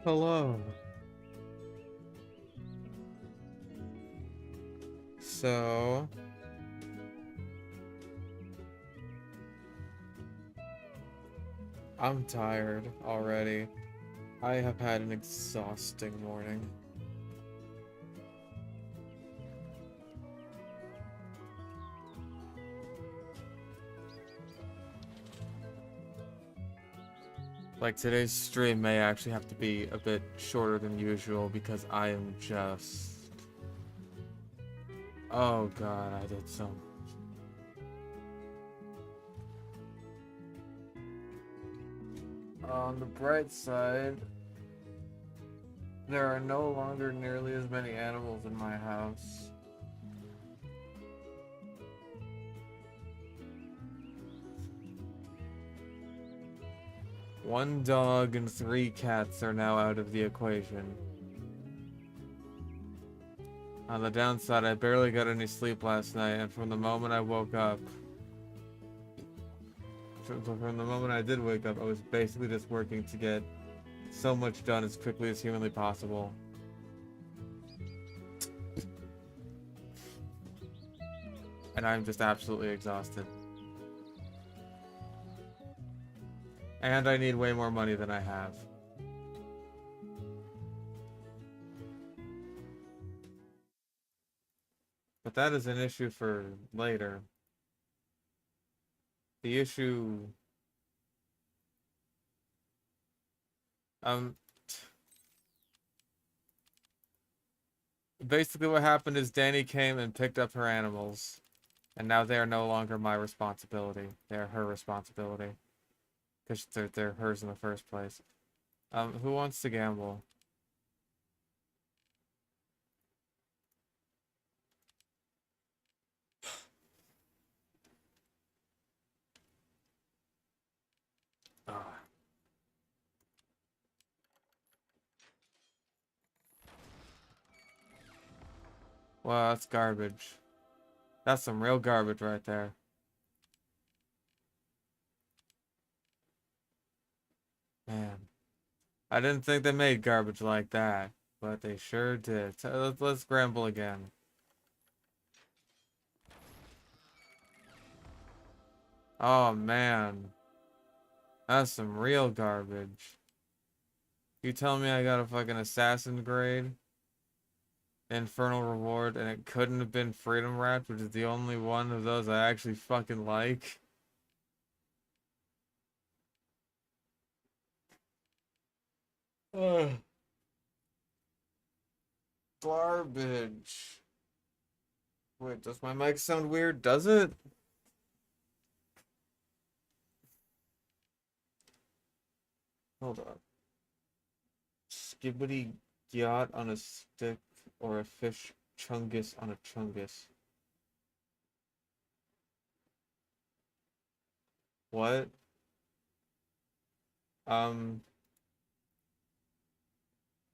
Hello. So, I'm tired already. I have had an exhausting morning. Like, today's stream may actually have to be a bit shorter than usual because I am just... Oh god, I did some... On the bright side, there are no longer nearly as many animals in my house. One dog and 3 cats are now out of the equation. On the downside, I barely got any sleep last night, and from the moment I woke up, from the moment I did wake up, I was basically just working to get so much done as quickly as humanly possible. And I'm just absolutely exhausted. And I need way more money than I have. But that is an issue for later. The issue... Basically what happened is Danny came and picked up her animals. And now they are no longer my responsibility. They are her responsibility. Because they're hers in the first place. Who wants to gamble? Ah. Well, that's garbage. That's some real garbage right there. Man. I didn't think they made garbage like that, but they sure did. So let's scramble again. Oh man. That's some real garbage. You tell me I got a fucking assassin grade, infernal reward, and it couldn't have been freedom wrapped, which is the only one of those I actually fucking like. Ugh. Garbage. Wait, does my mic sound weird? Does it? Hold on. Skibbity yacht on a stick or a fish chungus on a chungus. What? Um,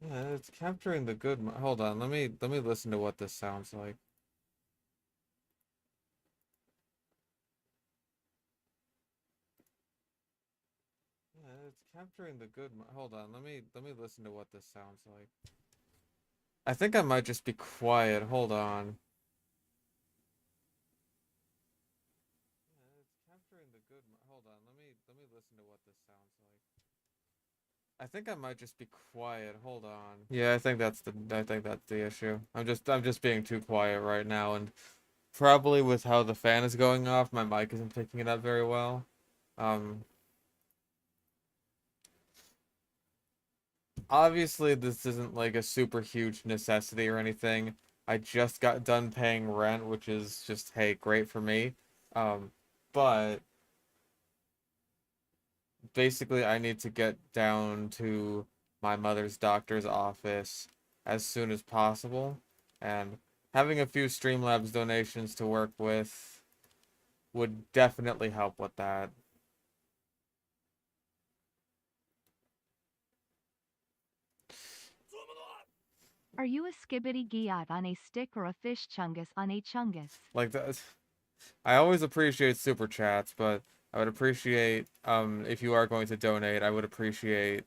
yeah, it's capturing the good. Hold on, let me listen to what this sounds like. Yeah, it's capturing the good. Hold on, let me listen to what this sounds like. I think I might just be quiet. Hold on. Yeah, it's capturing the good. Hold on, let me listen to what this sounds like. I think I might just be quiet. Hold on. Yeah, I think that's the issue. I'm just being too quiet right now, and probably with how the fan is going off, my mic isn't picking it up very well. Um, Obviously this isn't like a super huge necessity or anything. I just got done paying rent, which is just, hey, great for me. Um, but basically I need to get down to my mother's doctor's office as soon as possible, and having a few Streamlabs donations to work with would definitely help with that. Are you a skibbity giat on a stick or a fish chungus on a chungus? Like that, I always appreciate super chats, but I would appreciate if you are going to donate, I would appreciate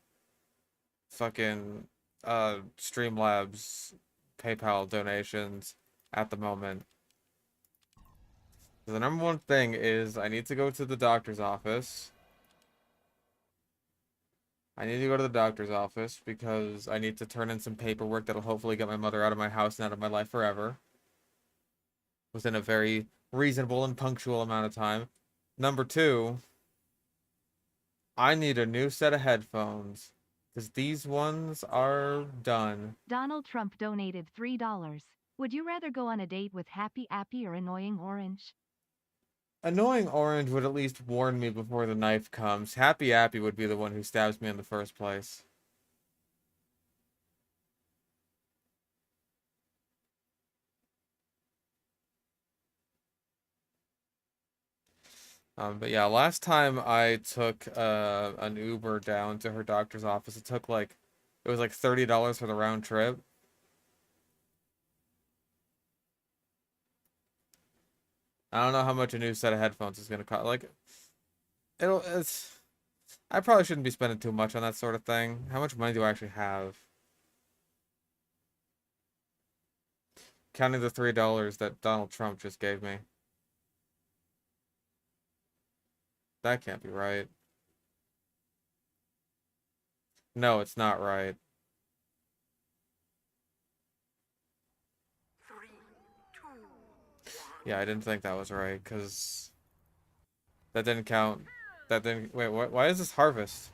fucking Streamlabs PayPal donations at the moment. The number one thing is I need to go to the doctor's office. I need to go to the doctor's office because I need to turn in some paperwork that'll hopefully get my mother out of my house and out of my life forever within a very reasonable and punctual amount of time. Number two, I need a new set of headphones because these ones are done. Donald Trump donated $3. Would you rather go on a date with Happy Appy or Annoying Orange? Annoying Orange would at least warn me before the knife comes. Happy Appy would be the one who stabs me in the first place. But yeah, last time I took an Uber down to her doctor's office, it was like $30 for the round trip. I don't know how much a new set of headphones is gonna cost. Like, it's. I probably shouldn't be spending too much on that sort of thing. How much money do I actually have? Counting the $3 that Donald Trump just gave me. That can't be right. No, it's not right. Yeah, I didn't think that was right, because that didn't count. That didn't. Wait, what? Why is this Harvest?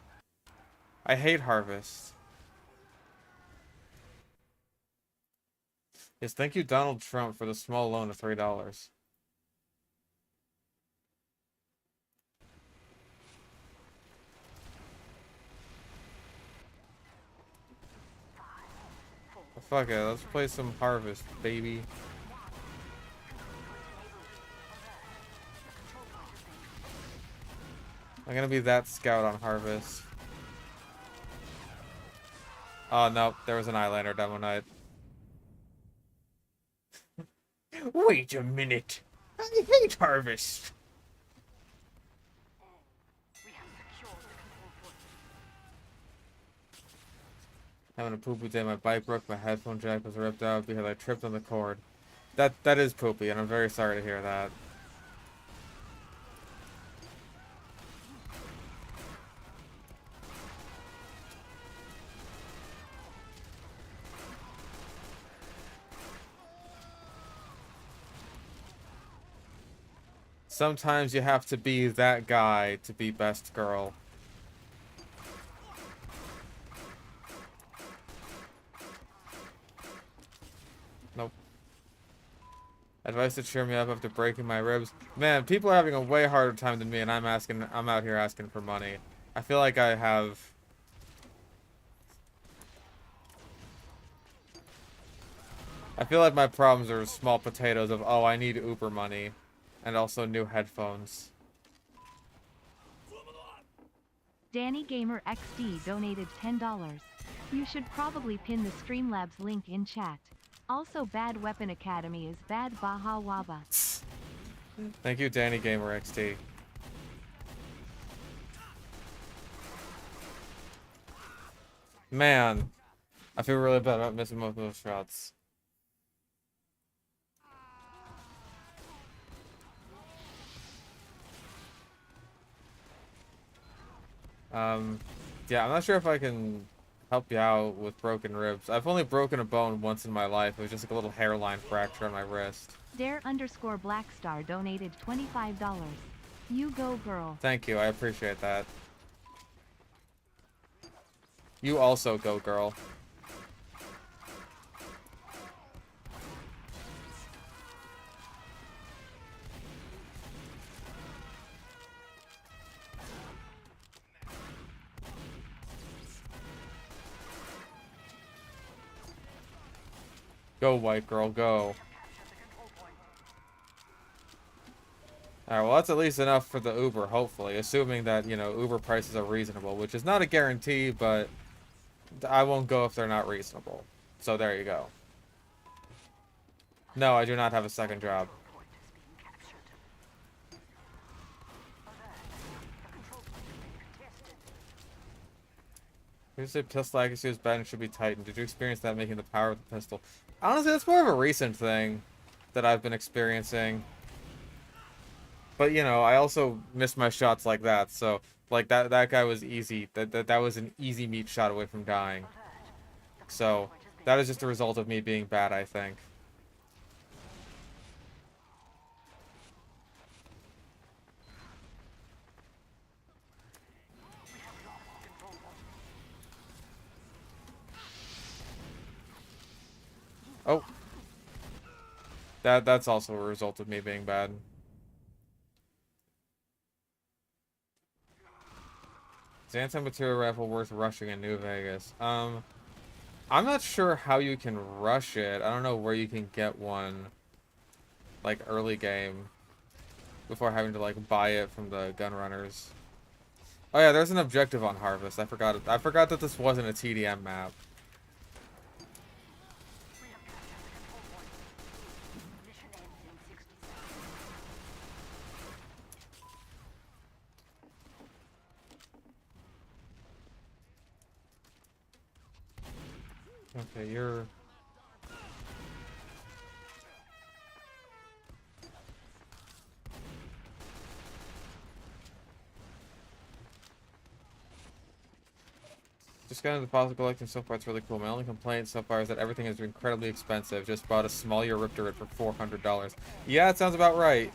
I hate Harvest. Yes, thank you, Donald Trump, for the small loan of $3. Fuck it, let's play some Harvest, baby. I'm gonna be that scout on Harvest. Oh, no, there was an eyeliner demo night. Wait a minute. I hate Harvest. Having a poopy day, my bike broke, my headphone jack was ripped out because I tripped on the cord. That is poopy, and I'm very sorry to hear that. Sometimes you have to be that guy to be best girl. Nope. Advice to cheer me up after breaking my ribs. Man, people are having a way harder time than me, and I'm out here asking for money. I feel like I have... I feel like my problems are small potatoes of, oh, I need Uber money. And also new headphones. Danny Gamer XD donated $10. You should probably pin the Streamlabs link in chat. Also, Bad Weapon Academy is bad Baha Waba. Thank you, Danny Gamer XD. Man, I feel really bad about missing most of those shots. Yeah, I'm not sure if I can help you out with broken ribs. I've only broken a bone once in my life. It was just like a little hairline fracture on my wrist. Dare_Blackstar donated $25. You go, girl. Thank you, I appreciate that. You also go, girl. Go, white girl, go. Alright, well, that's at least enough for the Uber, hopefully. Assuming that, you know, Uber prices are reasonable, which is not a guarantee, but I won't go if they're not reasonable. So there you go. No, I do not have a second job. You say pistol accuracy is bad and should be tightened. Did you experience that making the power of the pistol? Honestly, that's more of a recent thing that I've been experiencing. But you know, I also missed my shots like that, so like that guy was easy. That was an easy meat shot away from dying. So that is just a result of me being bad, I think. Oh. That's also a result of me being bad. Is anti-material rifle worth rushing in New Vegas? I'm not sure how you can rush it. I don't know where you can get one, like, early game, before having to, like, buy it from the gun runners. Oh yeah, there's an objective on Harvest. I forgot it. I forgot that this wasn't a TDM map. Okay, you're... Just got into puzzle collecting so far, it's really cool. My only complaint so far is that everything is incredibly expensive. Just bought a small Eurypterid for $400. Yeah, it sounds about right.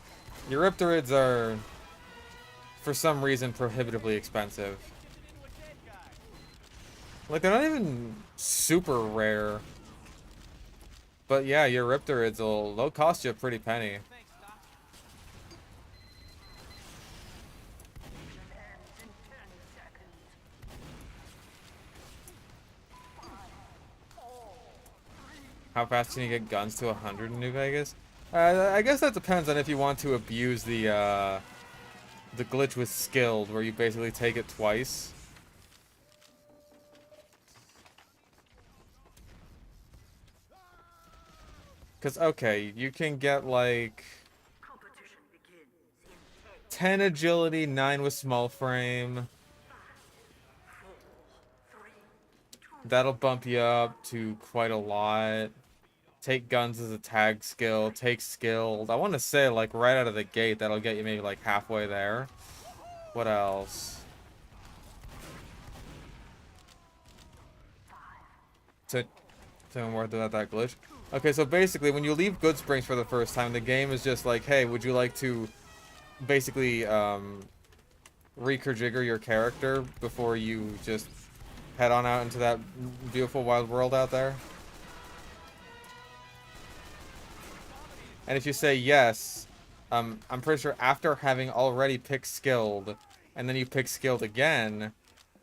Eurypterids are, for some reason, prohibitively expensive. Like, they're not even super rare. But yeah, Eurypterids they'll cost you a pretty penny. How fast can you get guns to 100 in New Vegas? I guess that depends on if you want to abuse the glitch with skilled, where you basically take it twice. Because, okay, you can get, like, 10 agility, 9 with small frame. That'll bump you up to quite a lot. Take guns as a tag skill. Take skilled. I want to say, like, right out of the gate, that'll get you maybe, like, halfway there. What else? To more about that glitch. Okay, so basically, when you leave Goodsprings for the first time, the game is just like, hey, would you like to basically re-configure your character before you just head on out into that beautiful wild world out there? And if you say yes, I'm pretty sure after having already picked skilled, and then you pick skilled again,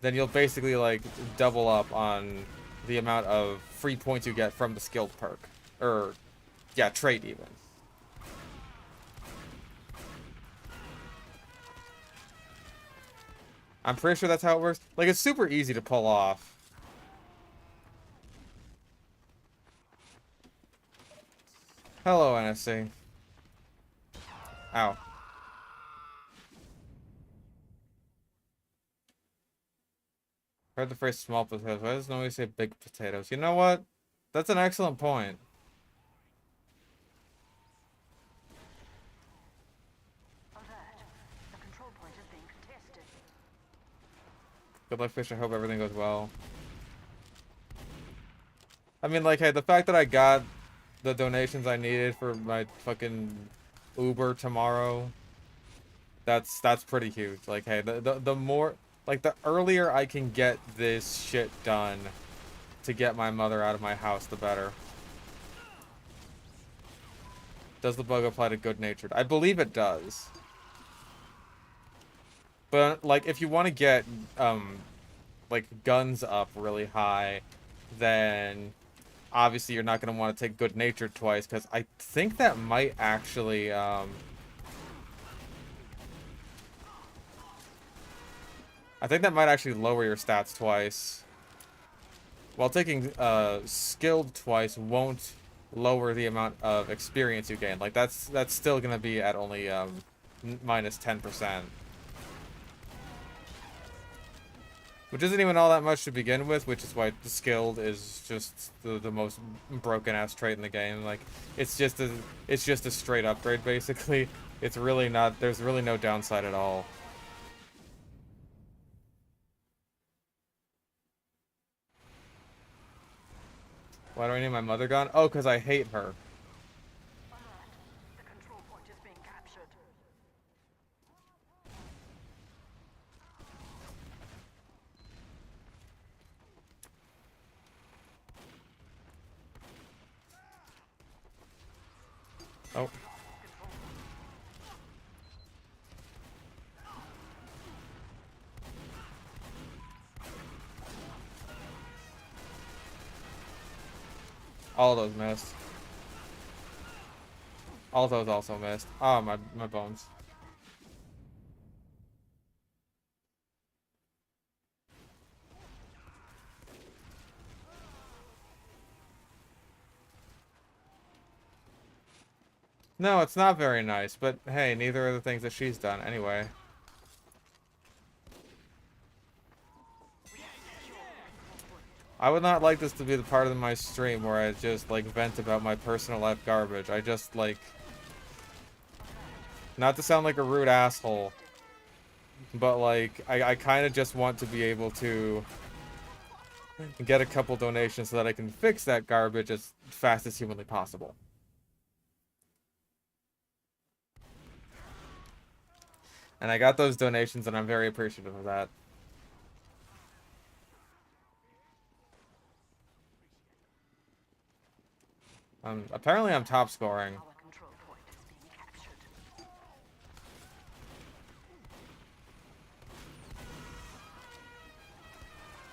then you'll basically like double up on the amount of free points you get from the skilled perk. Or, yeah, trait even. I'm pretty sure that's how it works. Like, it's super easy to pull off. Hello, NSC. Ow. Heard the phrase small potatoes. Why does nobody say big potatoes? You know what? That's an excellent point. Good luck, Fish. I hope everything goes well. I mean, like, hey, the fact that I got the donations I needed for my fucking Uber tomorrow, that's pretty huge. Like, hey, the more, like, the earlier I can get this shit done to get my mother out of my house, the better. Does the bug apply to good-natured? I believe it does. But, like, if you want to get, like, guns up really high, then obviously you're not going to want to take good-natured twice, because I think that might actually, I think that might actually lower your stats twice. While taking, skilled twice won't lower the amount of experience you gain. Like, that's still going to be at only, minus 10%. Which isn't even all that much to begin with, which is why the skilled is just the most broken ass trait in the game. Like it's just a straight upgrade basically. It's really not, there's really no downside at all. Why do I need my mother gone? Oh, because I hate her. The control point is being captured. Oh. All those missed. All those also missed. Oh, my bones. No, it's not very nice, but hey, neither are the things that she's done anyway. I would not like this to be the part of my stream where I just, like, vent about my personal life garbage. I just, like... Not to sound like a rude asshole, but, like, I kind of just want to be able to get a couple donations so that I can fix that garbage as fast as humanly possible. And I got those donations, and I'm very appreciative of that. Apparently I'm top scoring. Our control point is being captured.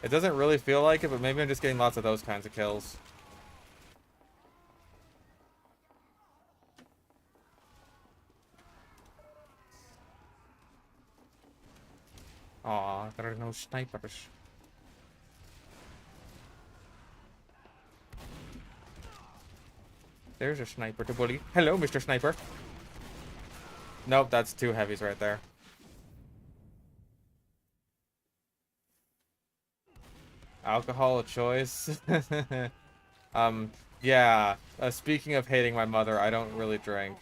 It doesn't really feel like it, but maybe I'm just getting lots of those kinds of kills. Aw, there are no snipers. There's a sniper to bully. Hello, Mr. Sniper. Nope, that's two heavies right there. Alcohol of choice? Yeah. Speaking of hating my mother, I don't really drink.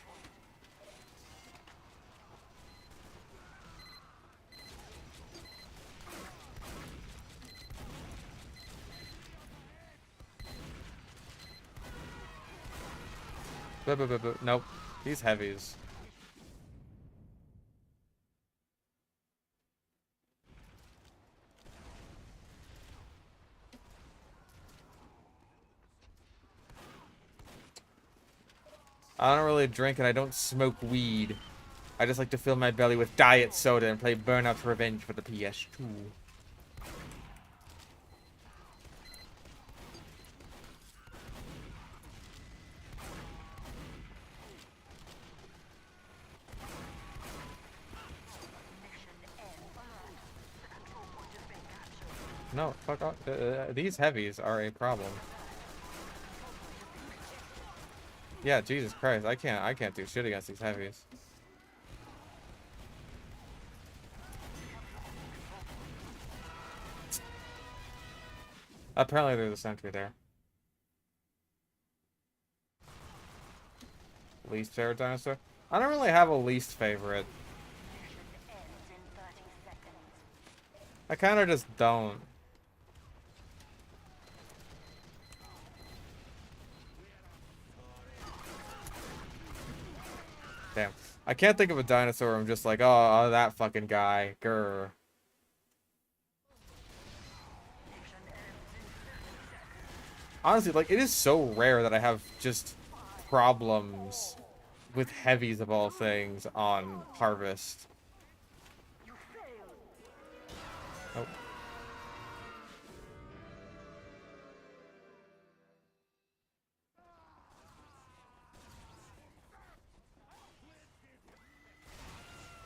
Nope. These heavies. I don't really drink and I don't smoke weed. I just like to fill my belly with diet soda and play Burnout's Revenge for the PS2. No, fuck off. These heavies are a problem. Yeah, Jesus Christ, I can't do shit against these heavies. Apparently there's a sentry there. Least favorite dinosaur? I don't really have a least favorite. I kind of just don't. Damn. I can't think of a dinosaur where I'm just like, oh, that fucking guy. Grr. Honestly, like, it is so rare that I have just problems with heavies of all things on Harvest. Oh.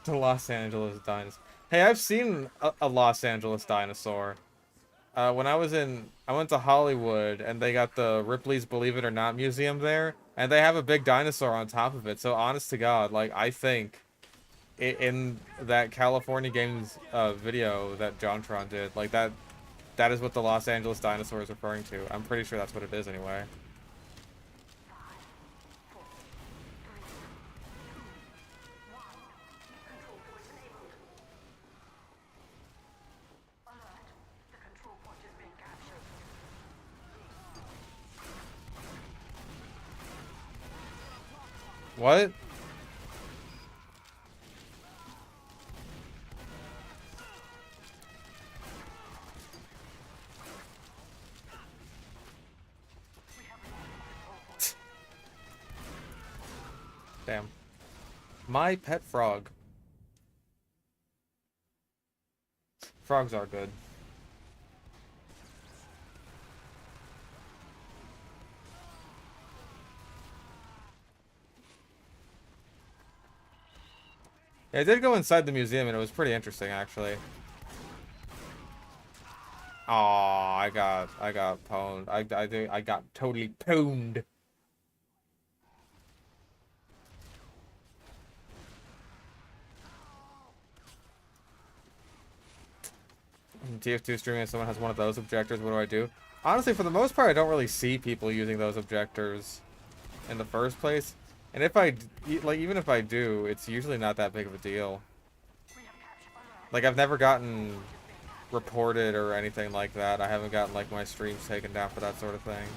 The Los Angeles dinosaur. Hey, I've seen a Los Angeles dinosaur. When I went to Hollywood, and they got the Ripley's Believe It or Not museum there, and they have a big dinosaur on top of it. So honest to God, like, I think in that California Games video that JonTron did, like that is what the Los Angeles dinosaur is referring to. I'm pretty sure that's what it is anyway. What? Damn. My pet frog. Frogs are good. Yeah, I did go inside the museum and it was pretty interesting actually. Aw, I got pwned. I got totally pwned. TF2 streaming and someone has one of those objectors, what do I do? Honestly, for the most part, I don't really see people using those objectors in the first place. And if I, like, even if I do, it's usually not that big of a deal. Like, I've never gotten reported or anything like that. I haven't gotten, like, my streams taken down for that sort of thing.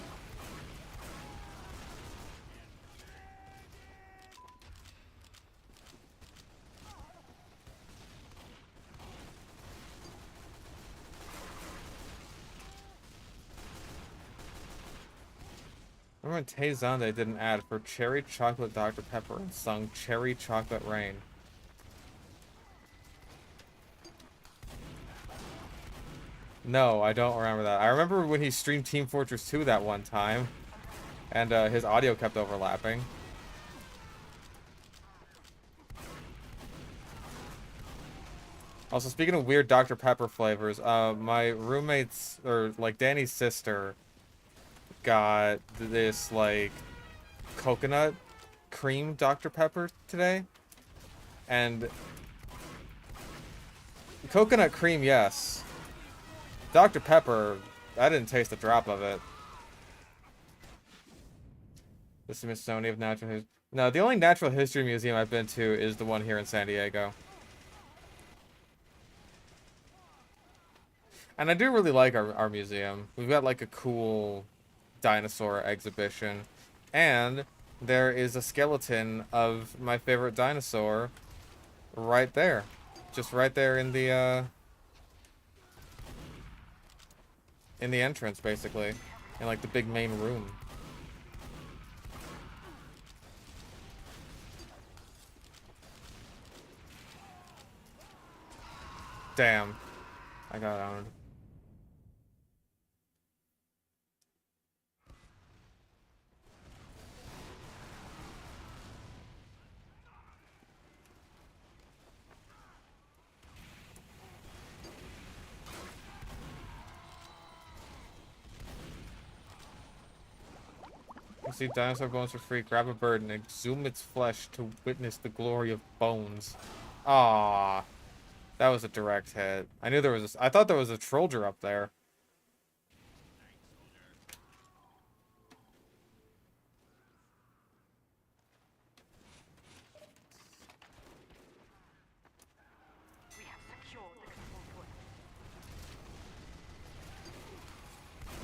Remember when Tay Zonde did an ad for Cherry Chocolate Dr. Pepper and sung Cherry Chocolate Rain? No, I don't remember that. I remember when he streamed Team Fortress 2 that one time, and his audio kept overlapping. Also, speaking of weird Dr. Pepper flavors, my roommate's, or like Danny's sister, got this like coconut cream Dr. Pepper today, and coconut cream, yes. Dr. Pepper, I didn't taste a drop of it. The Smithsonian of Natural History. No, the only natural history museum I've been to is the one here in San Diego. And I do really like our museum. We've got like a cool dinosaur exhibition. And there is a skeleton of my favorite dinosaur right there. Just right there in the entrance, basically. In like the big main room. Damn. I got owned. You see dinosaur bones for free. Grab a bird and exhume its flesh to witness the glory of bones. Ah, that was a direct hit. I knew there was I thought there was a Trollger up there.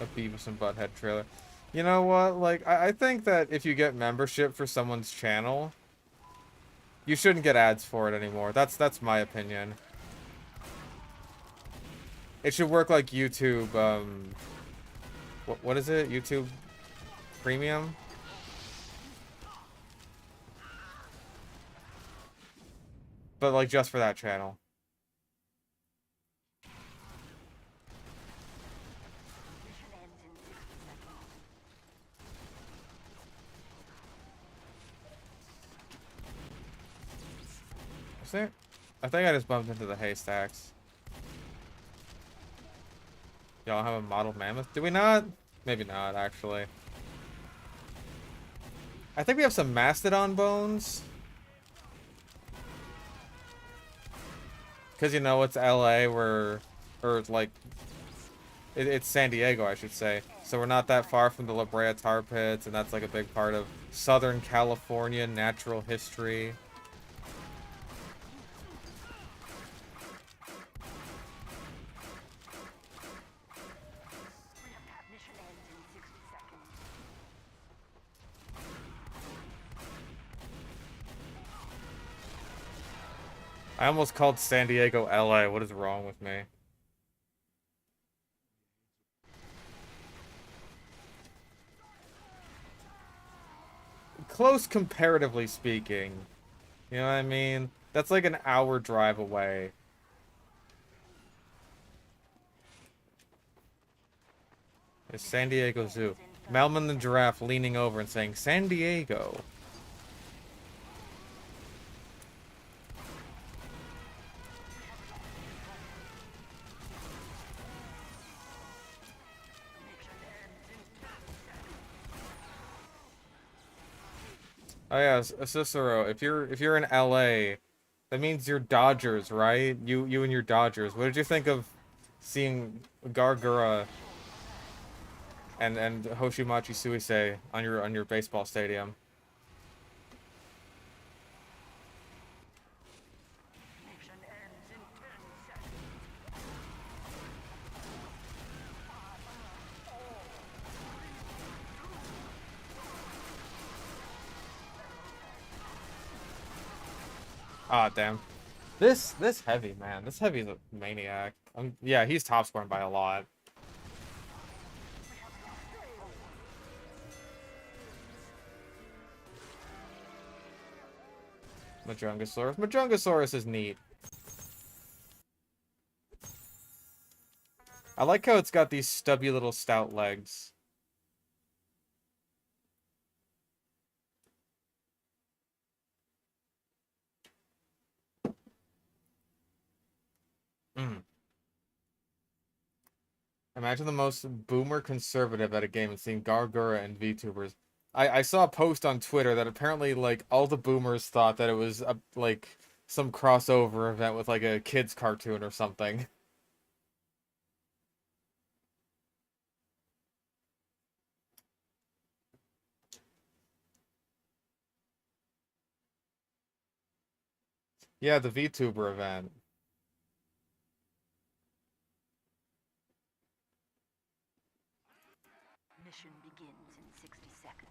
A Beavis and Butthead trailer. You know what? Like, I think that if you get membership for someone's channel, you shouldn't get ads for it anymore. That's my opinion. It should work like YouTube, what is it? YouTube Premium? But, like, just for that channel. Is there? I think I just bumped into the haystacks. Y'all have a model mammoth? Do we not? Maybe not, actually. I think we have some mastodon bones. Because, you know, it's LA where, or like, it's San Diego, I should say. So we're not that far from the La Brea Tar Pits, and that's like a big part of Southern California natural history. Mission ends in 60 seconds. I almost called San Diego LA. What is wrong with me? Close comparatively speaking. You know what I mean? That's like an hour drive away. It's San Diego Zoo. Melman the giraffe leaning over and saying, San Diego. Oh yeah, Cicero, if you're in LA, that means you're Dodgers, right? You and your Dodgers. What did you think of seeing Gargura and Hoshimachi Suisei on your baseball stadium? Mission ends in 10 seconds. Ah, damn. This heavy, man. This heavy is a maniac. Yeah, he's top scoring by a lot. Majungasaurus. Majungasaurus is neat. I like how it's got these stubby little stout legs. Mm. Imagine the most boomer conservative at a game and seeing Gargura and VTubers. I saw a post on Twitter that apparently like all the boomers thought that it was like some crossover event with like a kids cartoon or something. Yeah, the VTuber event. Mission begins in 60 seconds.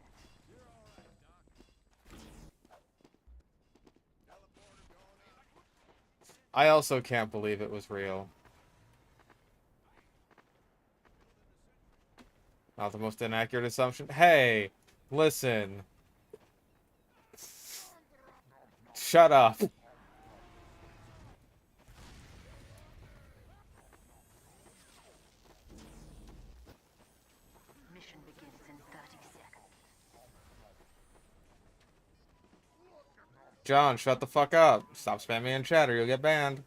I also can't believe it was real. Not the most inaccurate assumption. Hey, listen. Shut up. Mission begins in 30 seconds. John, shut the fuck up. Stop spamming in chat or you'll get banned.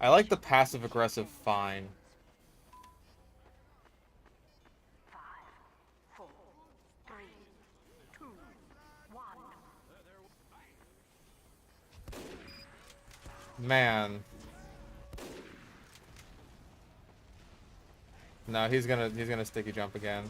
I like the passive-aggressive fine. 5, 4, 3, 2, 1. Man. No, he's gonna sticky jump again.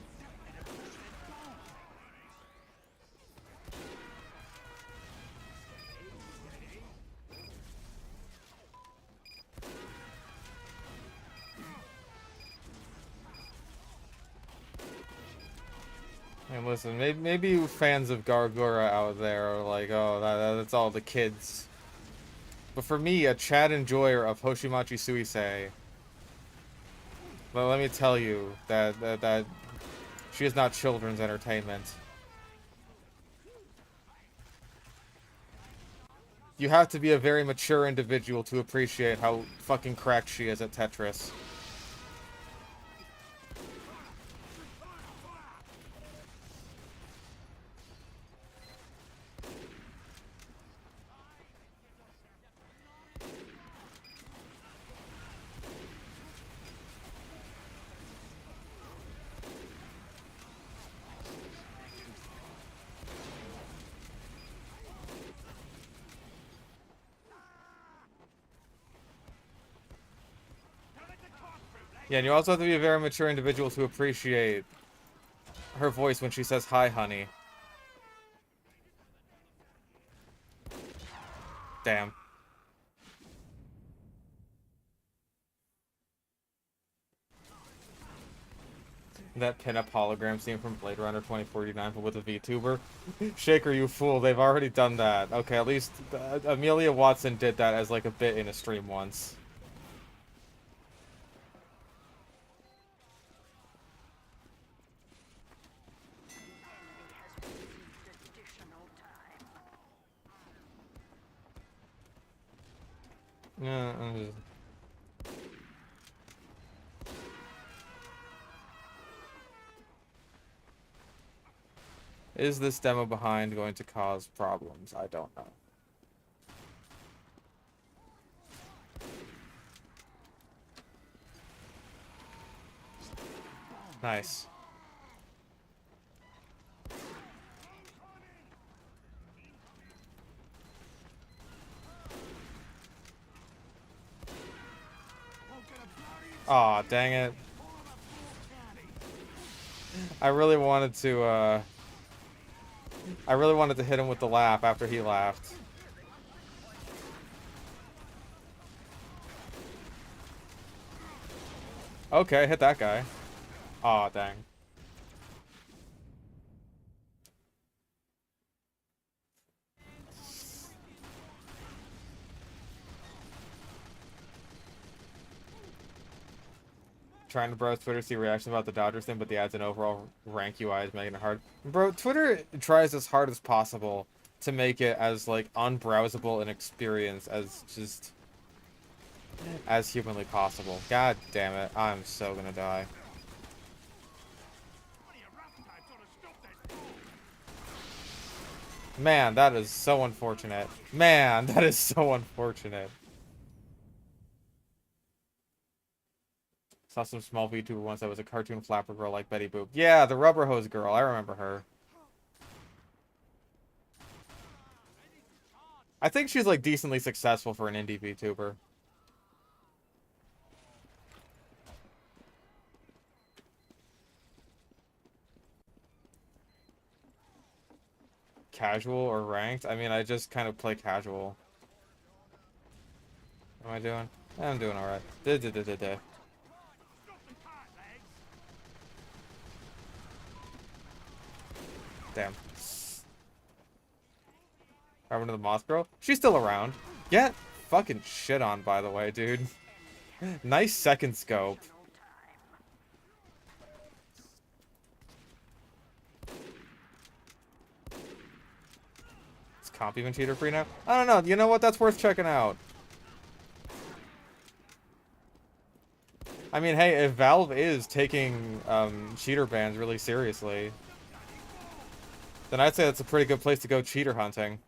And listen, maybe you fans of Gargura out there are like, oh, that's all the kids. But for me, a Chad enjoyer of Hoshimachi Suisei, well, let me tell you that she is not children's entertainment. You have to be a very mature individual to appreciate how fucking cracked she is at Tetris. Yeah, and you also have to be a very mature individual to appreciate her voice when she says, "Hi, honey." Damn. That pinup hologram scene from Blade Runner 2049 but with a VTuber. Shaker, you fool. They've already done that. Okay, at least Amelia Watson did that as like a bit in a stream once. Yeah, is this demo behind going to cause problems? I don't know. Nice. Aw, dang it. I really wanted to hit him with the laugh after he laughed. Okay, hit that guy. Aw, dang. Trying to browse Twitter, see reactions about the Dodgers thing, but the ads and overall rank UI is making it hard. Bro, Twitter tries as hard as possible to make it as, like, unbrowsable an experience as just as humanly possible. God damn it. I'm so gonna die. Man, that is so unfortunate. Man, that is so unfortunate. Saw some small VTuber once that was a cartoon flapper girl like Betty Boop. Yeah, the rubber hose girl. I remember her. I think she's, like, decently successful for an indie VTuber. Casual or ranked? I mean, I just kind of play casual. What am I doing? I'm doing alright. Damn. Remember the Moth Girl? She's still around. Get fucking shit on, by the way, dude. Nice second scope. Is comp even cheater free now? I don't know. You know what? That's worth checking out. I mean, hey, if Valve is taking cheater bans really seriously, then I'd say that's a pretty good place to go cheater hunting.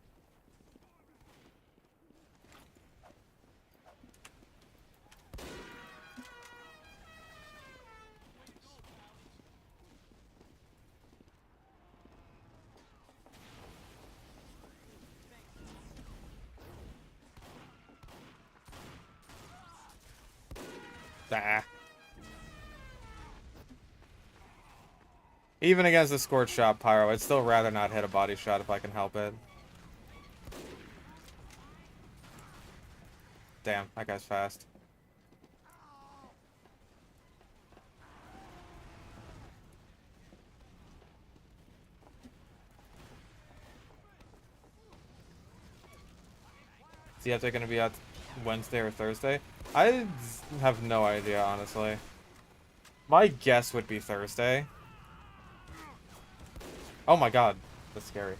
Nah. Even against the scored shot pyro, I'd still rather not hit a body shot if I can help it. Damn, that guy's fast. Is the update going to be out Wednesday or Thursday? I have no idea, honestly. My guess would be Thursday. Oh my god, that's scary.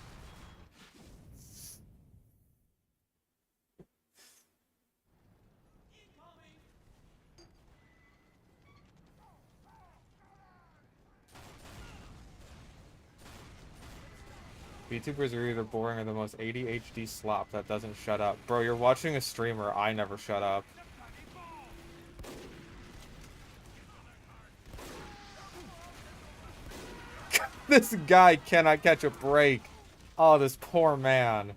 VTubers are either boring or the most ADHD slop that doesn't shut up. Bro, you're watching a streamer, I never shut up. This guy cannot catch a break. Oh, this poor man.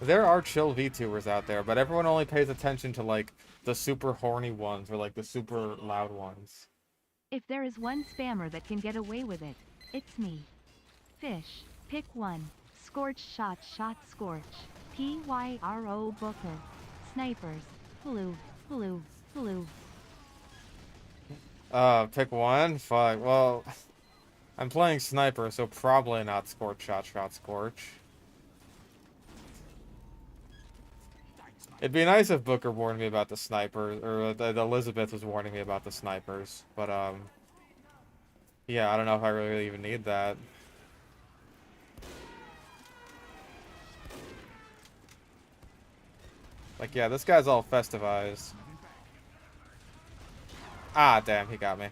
There are chill VTubers out there, but everyone only pays attention to, like, the super horny ones or, like, the super loud ones. If there is one spammer that can get away with it, it's me. Fish. Pick one. Scorch shot scorch. Pyro Booker. Snipers. Hulu. Hulu. Hulu. Pick one? Fuck, well, I'm playing Sniper, so probably not Scorch shot Scorch. It'd be nice if Booker warned me about the snipers, or that Elizabeth was warning me about the snipers, but, yeah, I don't know if I really even need that. Like, yeah, this guy's all festivized. Ah, damn, he got me.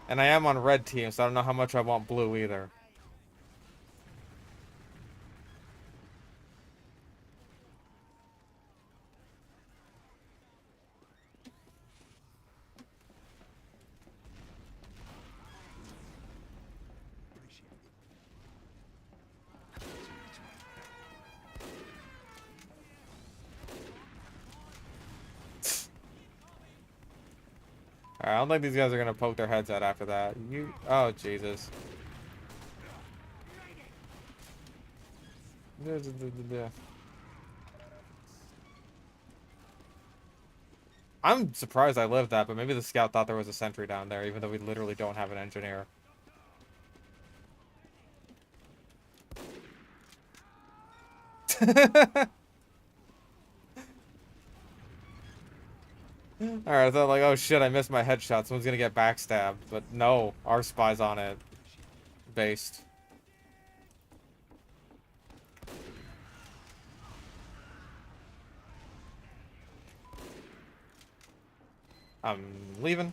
And I am on red team, so I don't know how much I want blue either. Alright, I don't think these guys are gonna poke their heads out after that. Oh, Jesus. I'm surprised I lived that, but maybe the scout thought there was a sentry down there, even though we literally don't have an engineer. Alright, I thought like, oh shit, I missed my headshot. Someone's gonna get backstabbed. But no, our spy's on it. Based. I'm leaving.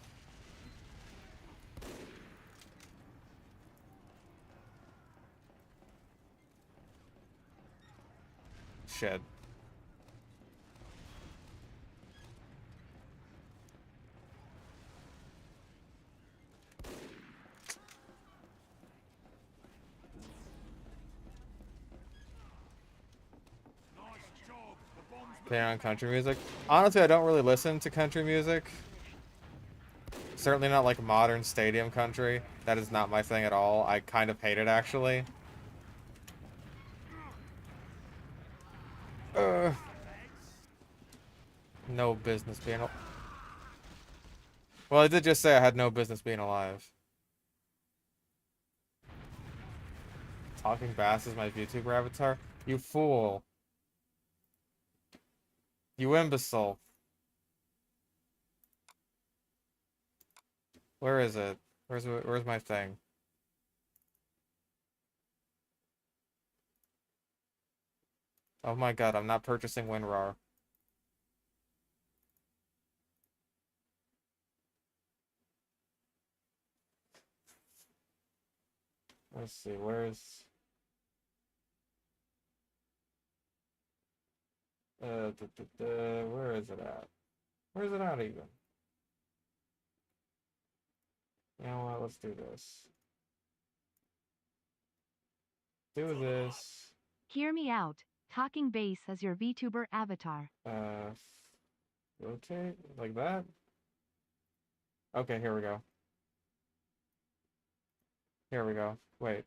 Shit. Playing on country music. Honestly, I don't really listen to country music. Certainly not like modern stadium country. That is not my thing at all. I kind of hate it, actually. No business being alive. Well, I did just say I had no business being alive. Talking Bass is my VTuber avatar? You fool. You imbecile. Where is it? Where's my thing? Oh my god, I'm not purchasing WinRAR. Let's see, where's... where is it at? Where is it at even? You know what, let's do this. Do this. Hear me out. Talking Bass as your VTuber avatar. Rotate, like that? Okay, here we go. Here we go. Wait.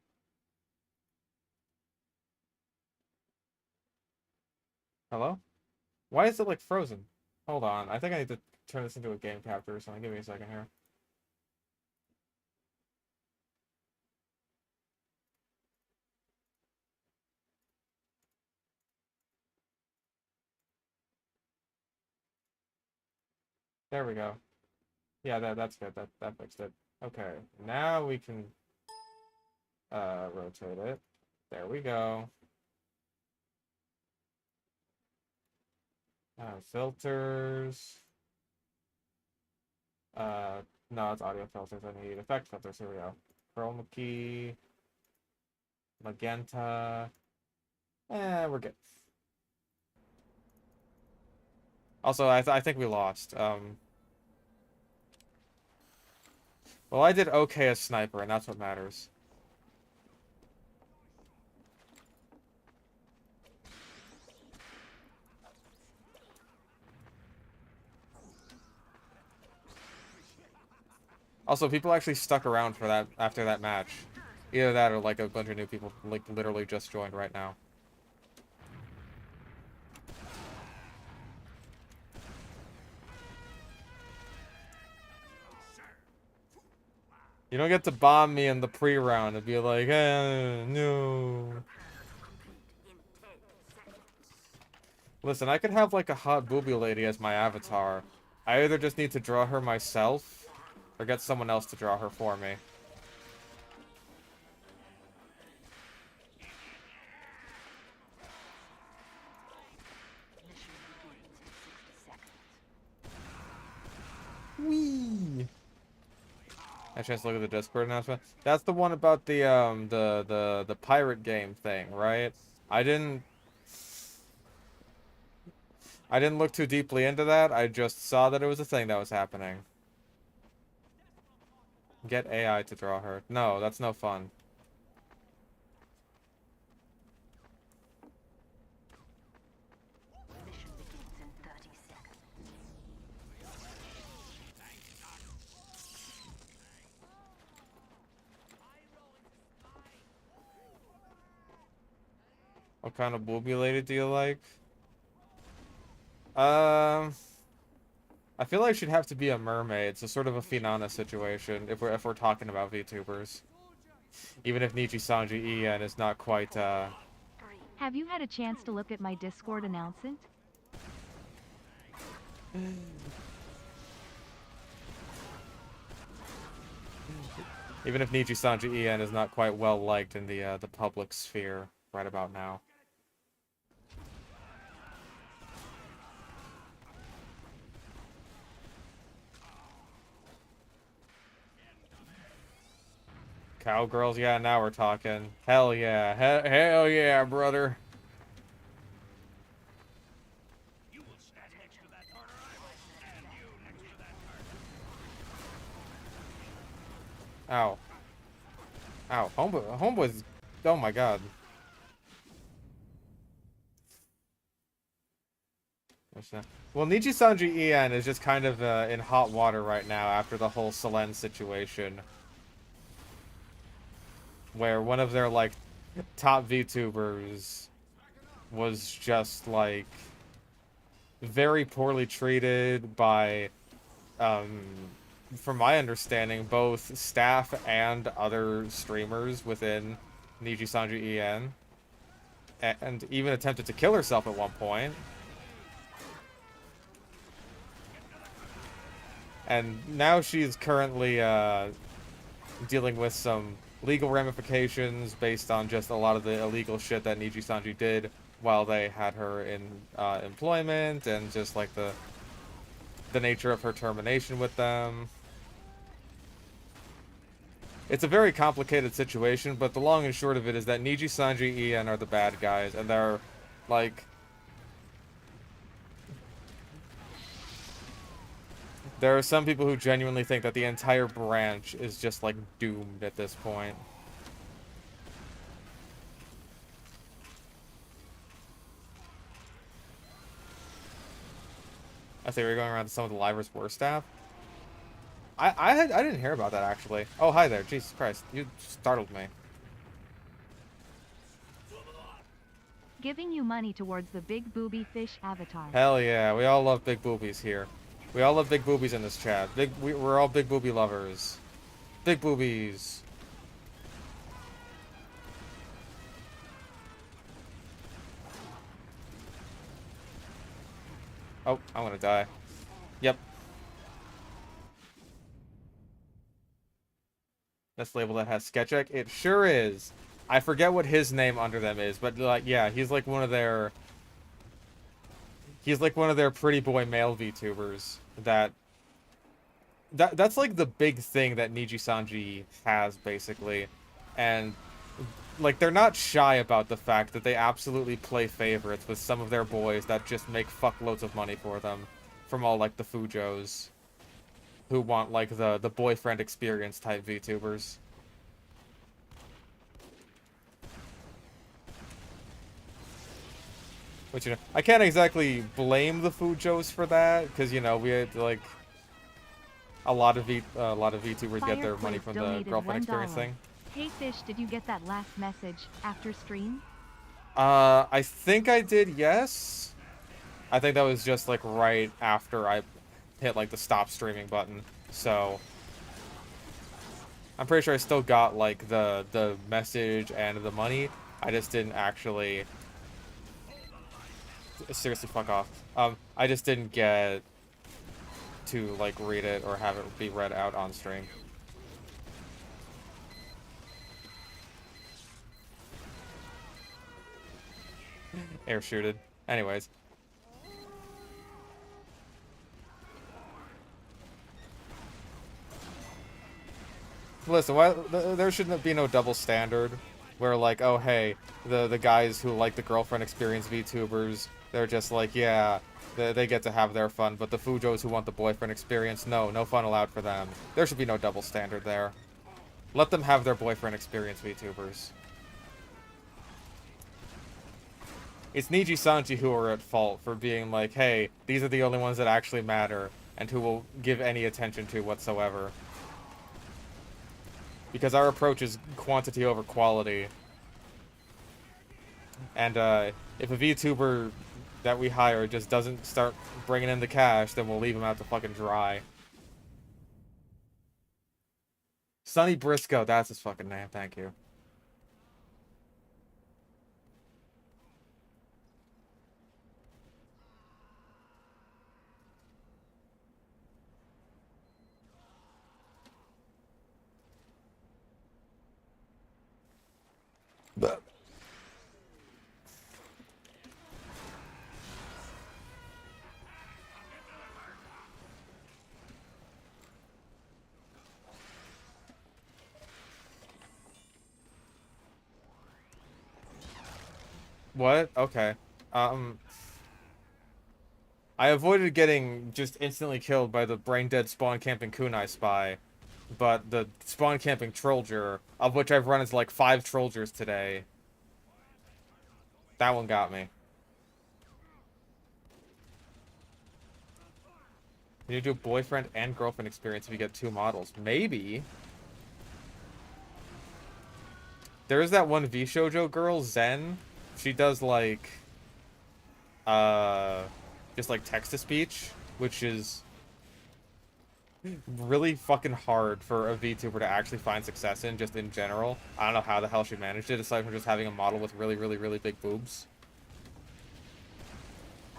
Hello? Why is it, like, frozen? Hold on, I think I need to turn this into a game capture or something. Give me a second here. There we go. Yeah, that's good. That fixed it. Okay, now we can rotate it. There we go. Filters. No, it's audio filters. I need effect filters. Here we go. Chroma key. Magenta. We're good. Also, I think we lost. Well, I did okay as sniper, and that's what matters. Also, people actually stuck around for that after that match. Either that or like a bunch of new people like literally just joined right now. You don't get to bomb me in the pre-round and be like, no. Listen, I could have like a hot booby lady as my avatar. I either just need to draw her myself or get someone else to draw her for me. Whee! I chance to look at the Discord announcement. That's the one about the pirate game thing, right? I didn't look too deeply into that. I just saw that it was a thing that was happening. Get AI to draw her. No, that's no fun. Mission begins in 30 seconds. What kind of booby lady do you like? I feel like she'd have to be a mermaid, so sort of a Finana situation if we're talking about VTubers. Even if Niji Sanji En is not quite Have you had a chance to look at my Discord announcement? even if Niji Sanji En is not quite well liked in the public sphere right about now. Cowgirls, yeah, now we're talking. Hell yeah. Hell yeah, brother. Ow. Ow. Homeboy's... Oh my god. Well, Niji Sanji En is just kind of in hot water right now after the whole Selen situation. Where one of their, like, top VTubers was just, like, very poorly treated by, from my understanding, both staff and other streamers within Niji Sanji En. And even attempted to kill herself at one point. And now she's currently, dealing with some legal ramifications based on just a lot of the illegal shit that Niji Sanji did while they had her in employment, and just like the nature of her termination with them. It's a very complicated situation, but the long and short of it is that Niji Sanji En are the bad guys, and they're like... There are some people who genuinely think that the entire branch is just, like, doomed at this point. I think we're going around to some of the Livers War staff. I didn't hear about that, actually. Oh, hi there. Jesus Christ. You startled me. Giving you money towards the big booby fish avatar. Hell yeah. We all love big boobies here. We all love big boobies in this chat. We're all big booby lovers. Big boobies. Oh, I'm gonna die. Yep. This label that has Sketchek? It sure is. I forget what his name under them is, but like, yeah, he's like one of their... He's like one of their pretty boy male VTubers that's like the big thing that Niji Sanji has, basically. And like, they're not shy about the fact that they absolutely play favorites with some of their boys that just make fuckloads of money for them from all like the Fujos. who want like the boyfriend experience type VTubers. Which, you know, I can't exactly blame the Fujos for that, because, you know, we had, like, a lot of VTubers get their money Fireplace from the donated girlfriend experience $1. thing. Hey Fish, did you get that last message after stream? I think I did, yes. I think that was just, like, right after I hit, like, the stop streaming button. So, I'm pretty sure I still got, like, the message and the money. I just didn't actually... Seriously, fuck off. I just didn't get to, like, read it or have it be read out on stream. Air shooted. Anyways. Listen, there shouldn't be no double standard where, like, oh, hey, the guys who like the girlfriend experience VTubers, they're just like, yeah, they get to have their fun, but the Fujos who want the boyfriend experience, no fun allowed for them. There should be no double standard there. Let them have their boyfriend experience VTubers. It's Niji Sanji who are at fault for being like, hey, these are the only ones that actually matter, and who will give any attention to whatsoever. Because our approach is quantity over quality. And if a VTuber that we hire just doesn't start bringing in the cash, then we'll leave him out to fucking dry. Sonny Briscoe, that's his fucking name, thank you. But what? Okay. I avoided getting just instantly killed by the brain-dead spawn-camping kunai spy, but the spawn-camping trollger, of which I've run as like 5 trollgers today, that one got me. Can you do boyfriend and girlfriend experience if you get 2 models? Maybe. There is that one VShojo girl, Zen. She does like, just like text-to-speech, which is really fucking hard for a VTuber to actually find success in, just in general. I don't know how the hell she managed it, aside from just having a model with really big boobs.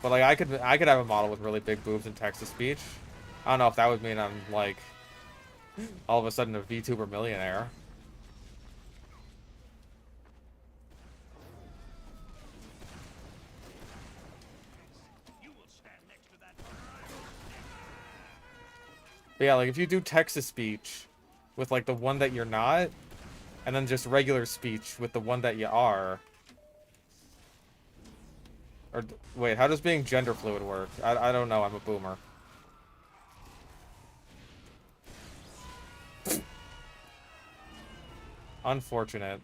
But like, I could have a model with really big boobs and text-to-speech. I don't know if that would mean I'm like, all of a sudden a VTuber millionaire. But yeah, like, if you do text-to-speech with, like, the one that you're not, and then just regular speech with the one that you are... Or, wait, how does being gender fluid work? I don't know, I'm a boomer. Unfortunate.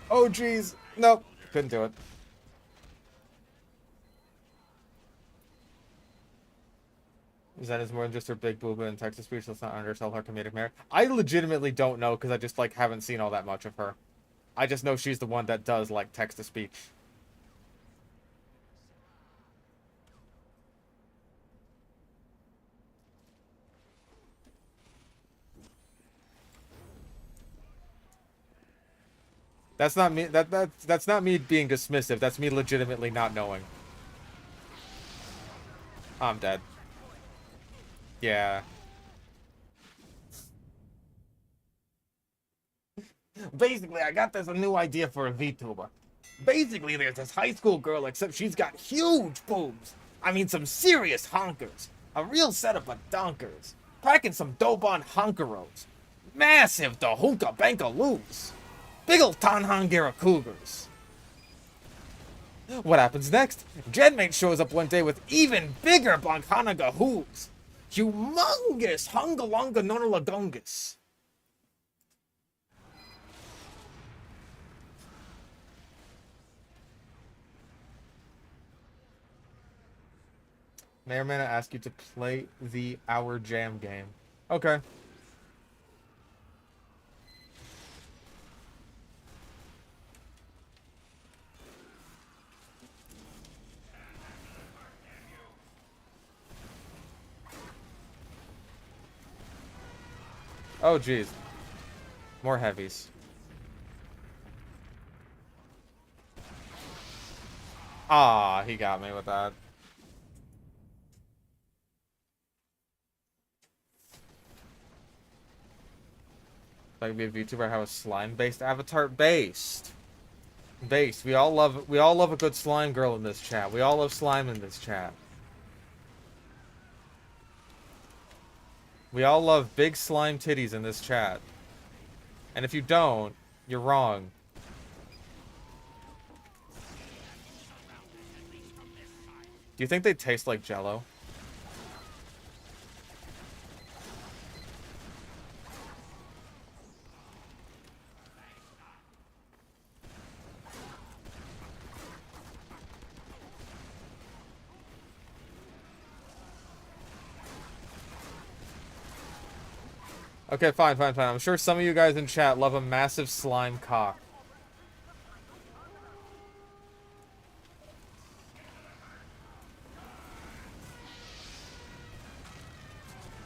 Oh, jeez. Nope. Couldn't do it. Zen is more than just her big booba and text-to-speech. Let's not undersell her comedic merit. I legitimately don't know, because I just, like, haven't seen all that much of her. I just know she's the one that does, like, text-to-speech. That's not me. That's not me being dismissive. That's me legitimately not knowing. I'm dead. Yeah. Basically, I got this a new idea for a VTuber. Basically, there's this high school girl, except she's got huge boobs. I mean, some serious honkers. A real setup of donkers. Packing some dope on honkeros. Massive the hookah bankaloos. Big ol' Tanhangera cougars. What happens next? Jedmate shows up one day with even bigger Blancanaga hooves. Humongous Hungalunga Nonalagungus. May or may not ask you to play the Our Jam game. Okay. Oh, geez. More heavies. Ah, he got me with that. If I could be a VTuber, how is slime-based avatar based? Based. We all love a good slime girl in this chat. We all love slime in this chat. We all love big slime titties in this chat. And if you don't, you're wrong. Do you think they taste like Jell-O? Okay, fine. I'm sure some of you guys in chat love a massive slime cock.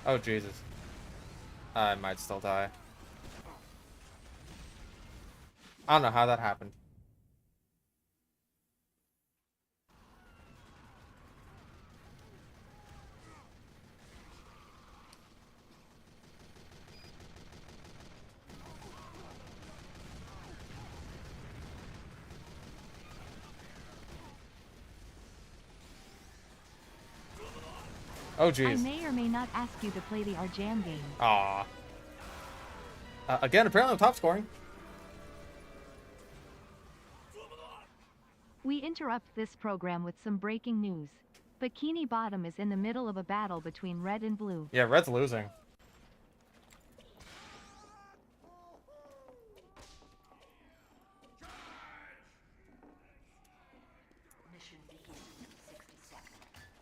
Oh, Jesus. I might still die. I don't know how that happened. Oh, I jeez. may or may not ask you to play the Our Jam game. Aw. Again, apparently I'm top scoring. We interrupt this program with some breaking news. Bikini Bottom is in the middle of a battle between Red and Blue. Yeah, Red's losing. Mission begins in 60 seconds.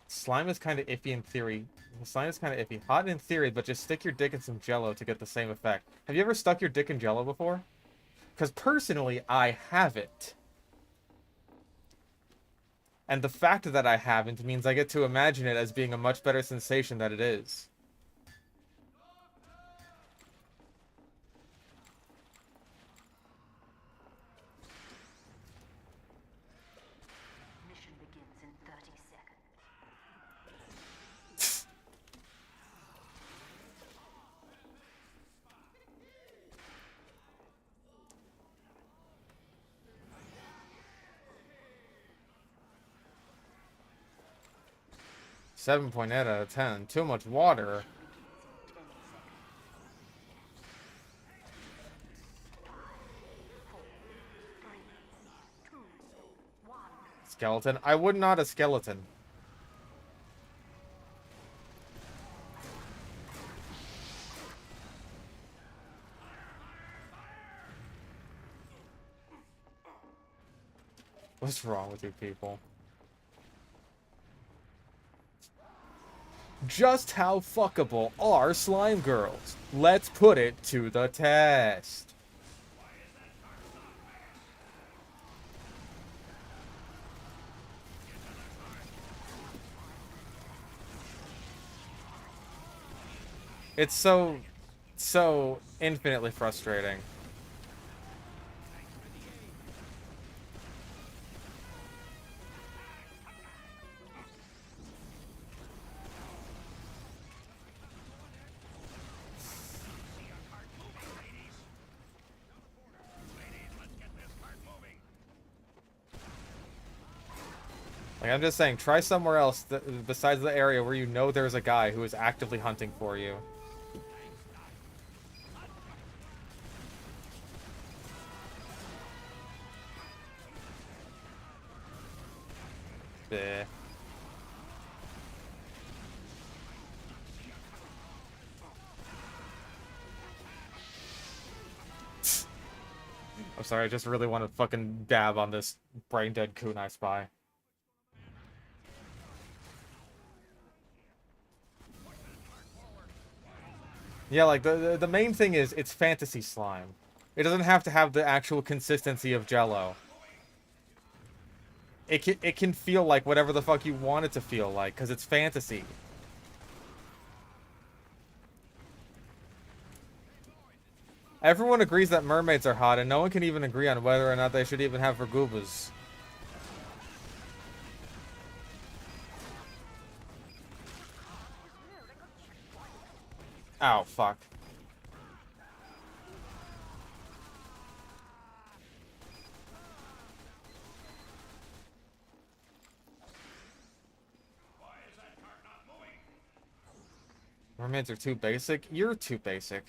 Slime is kind of iffy in theory. Slime is kind of iffy. Hot in theory, but just stick your dick in some Jell-O to get the same effect. Have you ever stuck your dick in Jell-O before? Because personally, I haven't. And the fact that I haven't means I get to imagine it as being a much better sensation than it is. Mission begins in 30 seconds. 7.8 out of 10. Too much water. 1. Skeleton? I would not a skeleton. What's wrong with you people? Just how fuckable are slime girls? Let's put it to the test. It's so infinitely frustrating. Like, I'm just saying, try somewhere else besides the area where you know there's a guy who is actively hunting for you. Bleh. I'm sorry, I just really want to fucking dab on this brain dead kunai spy. Yeah, like the main thing is it's fantasy slime. It doesn't have to have the actual consistency of Jello. It can feel like whatever the fuck you want it to feel like, because it's fantasy. Everyone agrees that mermaids are hot, and no one can even agree on whether or not they should even have vergoobas. Ow, fuck. Mermaids are too basic? You're too basic.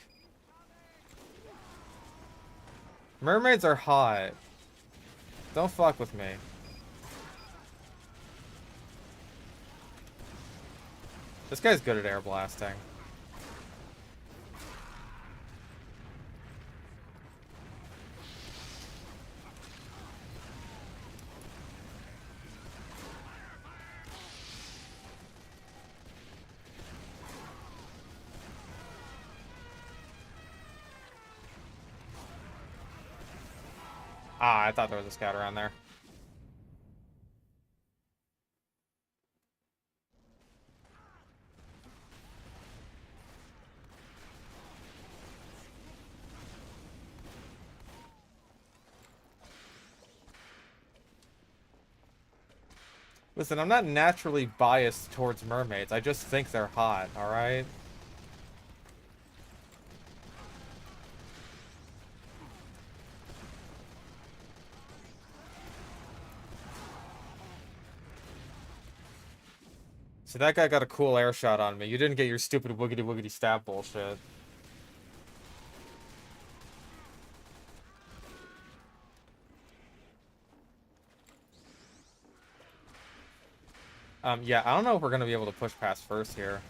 Mermaids are hot. Don't fuck with me. This guy's good at air blasting. Ah, I thought there was a scout around there. Listen, I'm not naturally biased towards mermaids. I just think they're hot, alright? So that guy got a cool air shot on me. You didn't get your stupid wiggity wiggity stab bullshit. Yeah, I don't know if we're gonna be able to push past first here.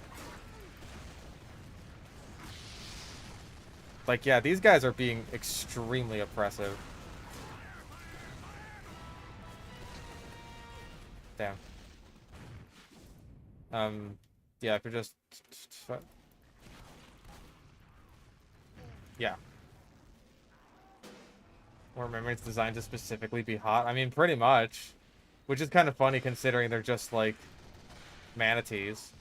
Like, yeah, these guys are being extremely oppressive. Damn. Yeah, if you're just... Yeah. Were mermaids designed to specifically be hot? I mean, pretty much. Which is kind of funny considering they're just, like, manatees.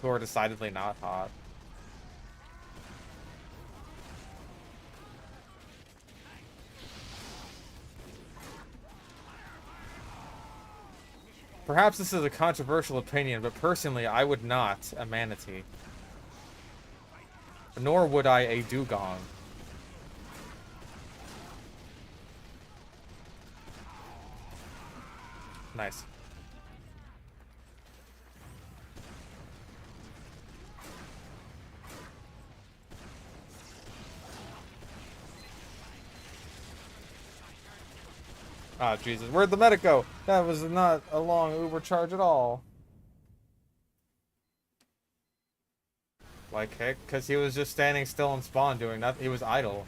Who are decidedly not hot. Perhaps this is a controversial opinion, but personally, I would not a manatee. Nor would I a dugong. Nice. Ah, Jesus. Where'd the medic go? That was not a long Uber charge at all. Like, heck, because he was just standing still in spawn doing nothing. He was idle.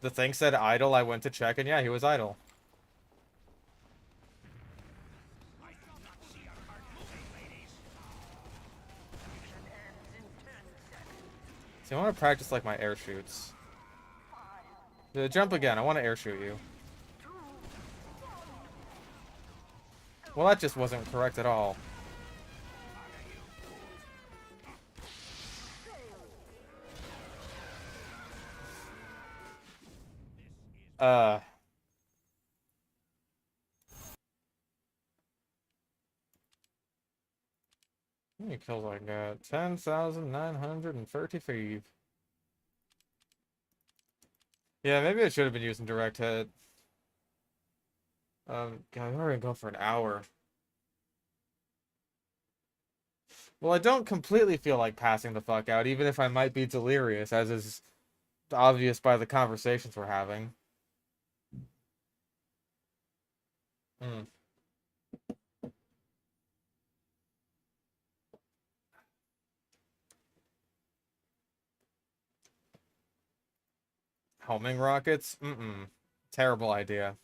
The thing said idle, I went to check, and yeah, he was idle. See, I want to practice, like, my air shoots. Jump again. I want to air shoot you. Well, that just wasn't correct at all. How many kills I got? 10,935. Yeah, maybe I should have been using direct hit. God, we're already going for an hour. Well, I don't completely feel like passing the fuck out, even if I might be delirious, as is obvious by the conversations we're having. Homing rockets? Mm-mm. Terrible idea.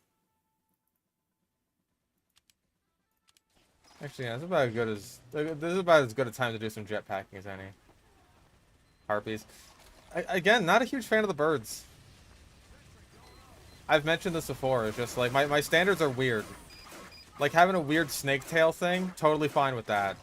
Actually, yeah, this is about as good as this is about as good a time to do some jetpacking as any. Harpies. Again, not a huge fan of the birds. I've mentioned this before. It's just like my standards are weird. Like having a weird snake tail thing, totally fine with that.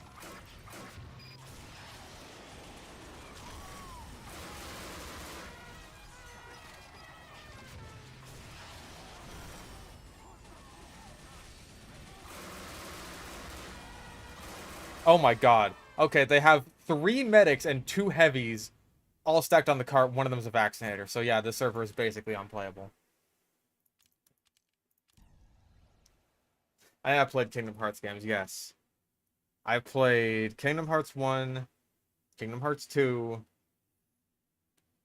Oh my god. Okay, they have 3 medics and 2 heavies all stacked on the cart. One of them is a vaccinator. So yeah, this server is basically unplayable. I have played Kingdom Hearts games, yes. I've played Kingdom Hearts 1, Kingdom Hearts 2,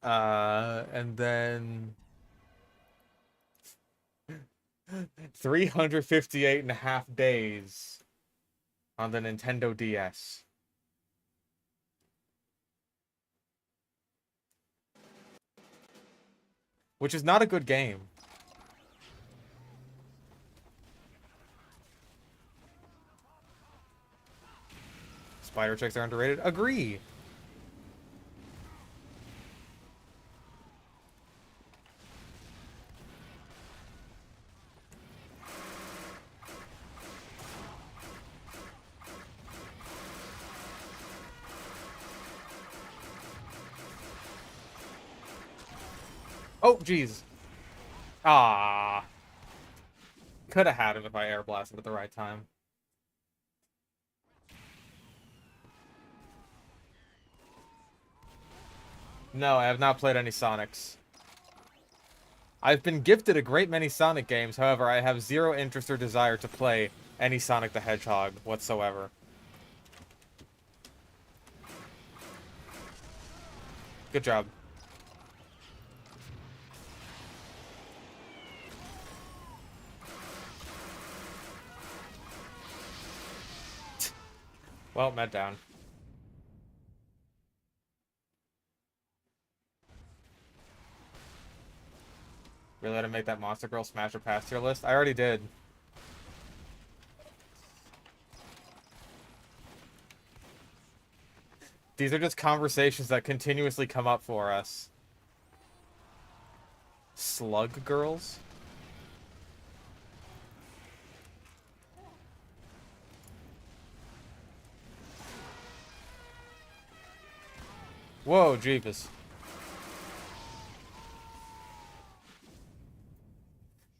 and then 358.5 days on the Nintendo DS. Which is not a good game. Spider chicks are underrated. Agree. Oh, jeez. Ah. Could have had him if I air blasted at the right time. No, I have not played any Sonics. I've been gifted a great many Sonic games, however, I have zero interest or desire to play any Sonic the Hedgehog whatsoever. Good job. Well, med down. Really had to make that Monster Girl Smasher Pass tier list? I already did. These are just conversations that continuously come up for us. Slug girls? Whoa, Jeepus.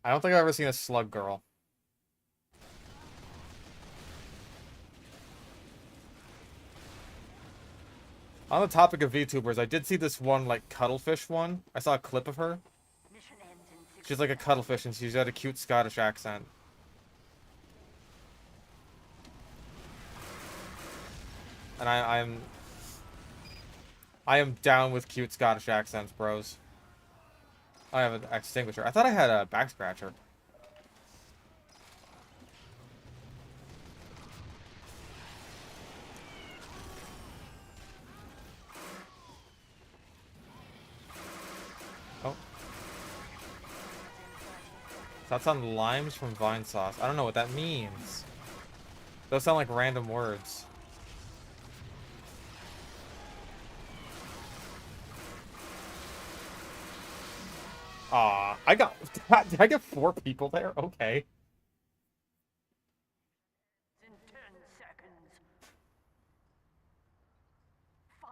I don't think I've ever seen a slug girl. On the topic of VTubers, I did see this one, like, cuttlefish one. I saw a clip of her. Mission ends in 60 She's like a cuttlefish, and she's got a cute Scottish accent. And I am down with cute Scottish accents, bros. I have an extinguisher. I thought I had a back scratcher. Oh. That's on limes from vine sauce. I don't know what that means. Those sound like random words. Aw, did I get 4 people there? Okay. in 10 seconds. 5,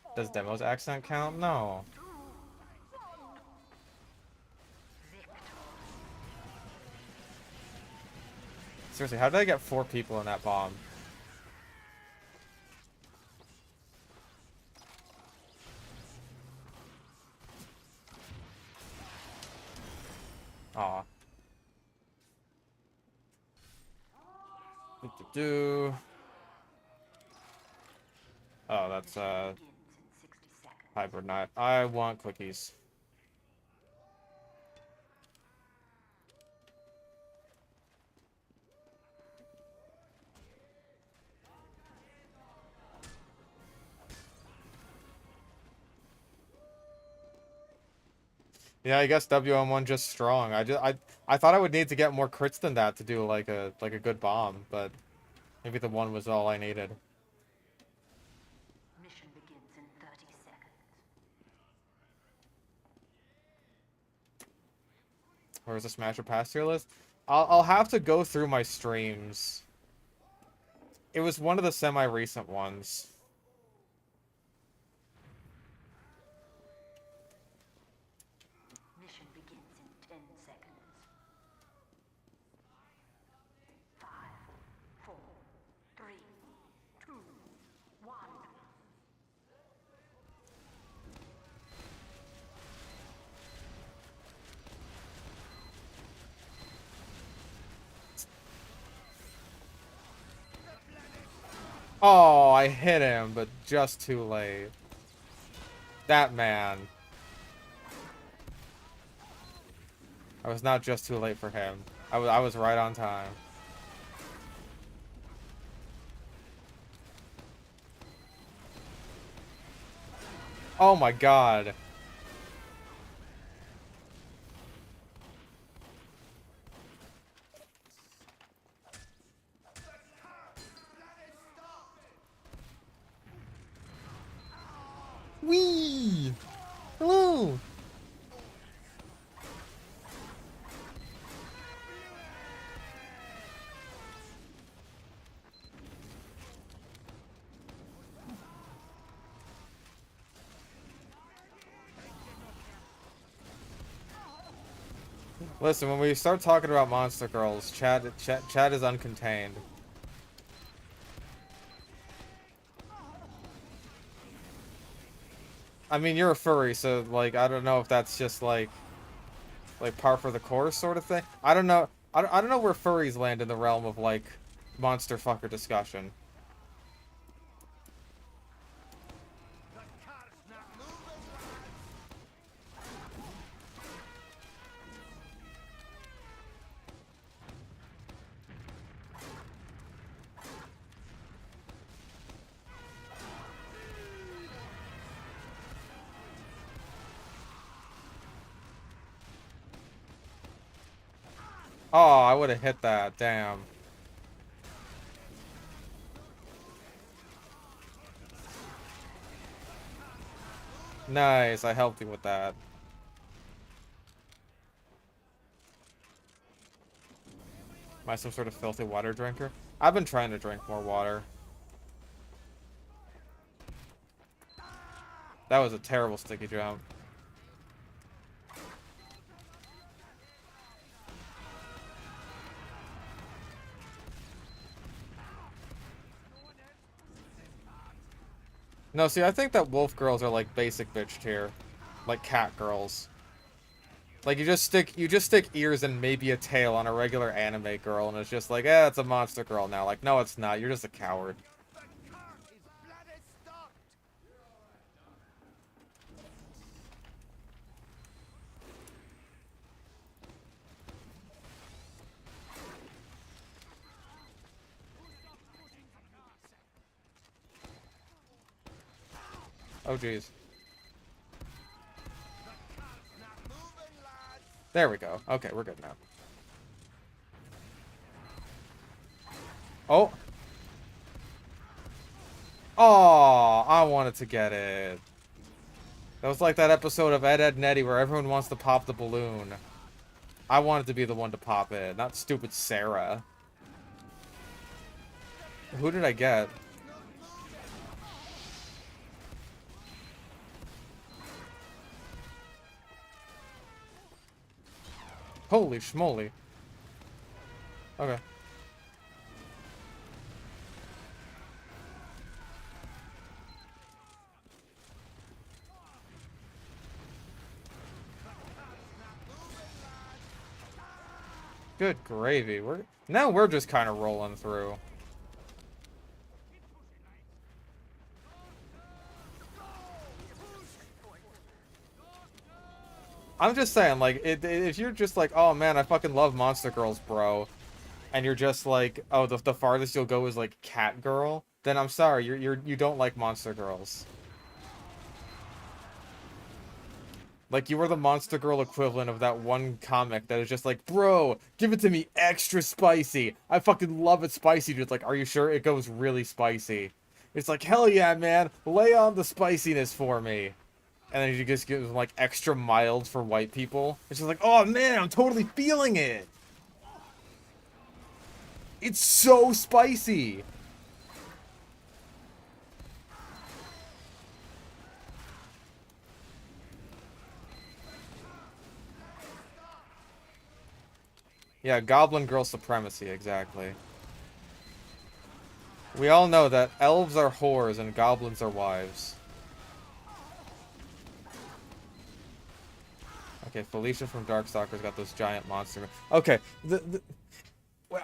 4, Does Demo's accent count? No. 2, 1. Victor. Seriously, how did I get 4 people in that bomb? Aw. Do. Oh, that's Begins in 60 seconds. hybrid knife. I want cookies. Yeah, I guess WM1 just strong. I thought I would need to get more crits than that to do like a good bomb, but maybe the one was all I needed. Mission begins in 30 seconds. Where's the Smasher Pass tier list? I'll have to go through my streams. It was one of the semi-recent ones. Mission begins in 10 seconds. 5, 4, 3, 2, 1. Oh, I hit him, but just too late. That man. I was not just too late for him. I was right on time. Oh my god. Wee! Hello! Listen, when we start talking about monster girls, Chad is uncontained. I mean, you're a furry, so, like, I don't know if that's just, like par for the course sort of thing. I don't know. I don't know where furries land in the realm of, like, monster fucker discussion. Oh, I would have hit that. Damn. Nice, I helped you with that. Am I some sort of filthy water drinker? I've been trying to drink more water. That was a terrible sticky jump. No, see, I think that wolf girls are like basic bitch tier. Like cat girls. Like you just stick ears and maybe a tail on a regular anime girl and it's just like, eh, it's a monster girl now. Like, no, it's not. You're just a coward. Oh, jeez. There we go. Okay, we're good now. Oh! Oh, I wanted to get it. That was like that episode of Ed, Edd n Eddy where everyone wants to pop the balloon. I wanted to be the one to pop it, not stupid Sarah. Who did I get? Holy schmoly. Okay. Good gravy. We're just kind of rolling through. I'm just saying, like, if you're just like, oh man, I fucking love monster girls, bro, and you're just like, oh, the farthest you'll go is like cat girl, then I'm sorry, you don't like monster girls. Like, you were the Monster Girl equivalent of that one comic that is just like, bro, give it to me extra spicy. I fucking love it spicy. Dude, it's like, are you sure? It goes really spicy. It's like, hell yeah, man. Lay on the spiciness for me. And then you just give them, like, extra mild for white people. It's just like, oh, man, I'm totally feeling it. It's so spicy. Yeah, Goblin Girl supremacy, exactly. We all know that elves are whores and goblins are wives. Okay, Felicia from Darkstalker's got those giant monster. Okay,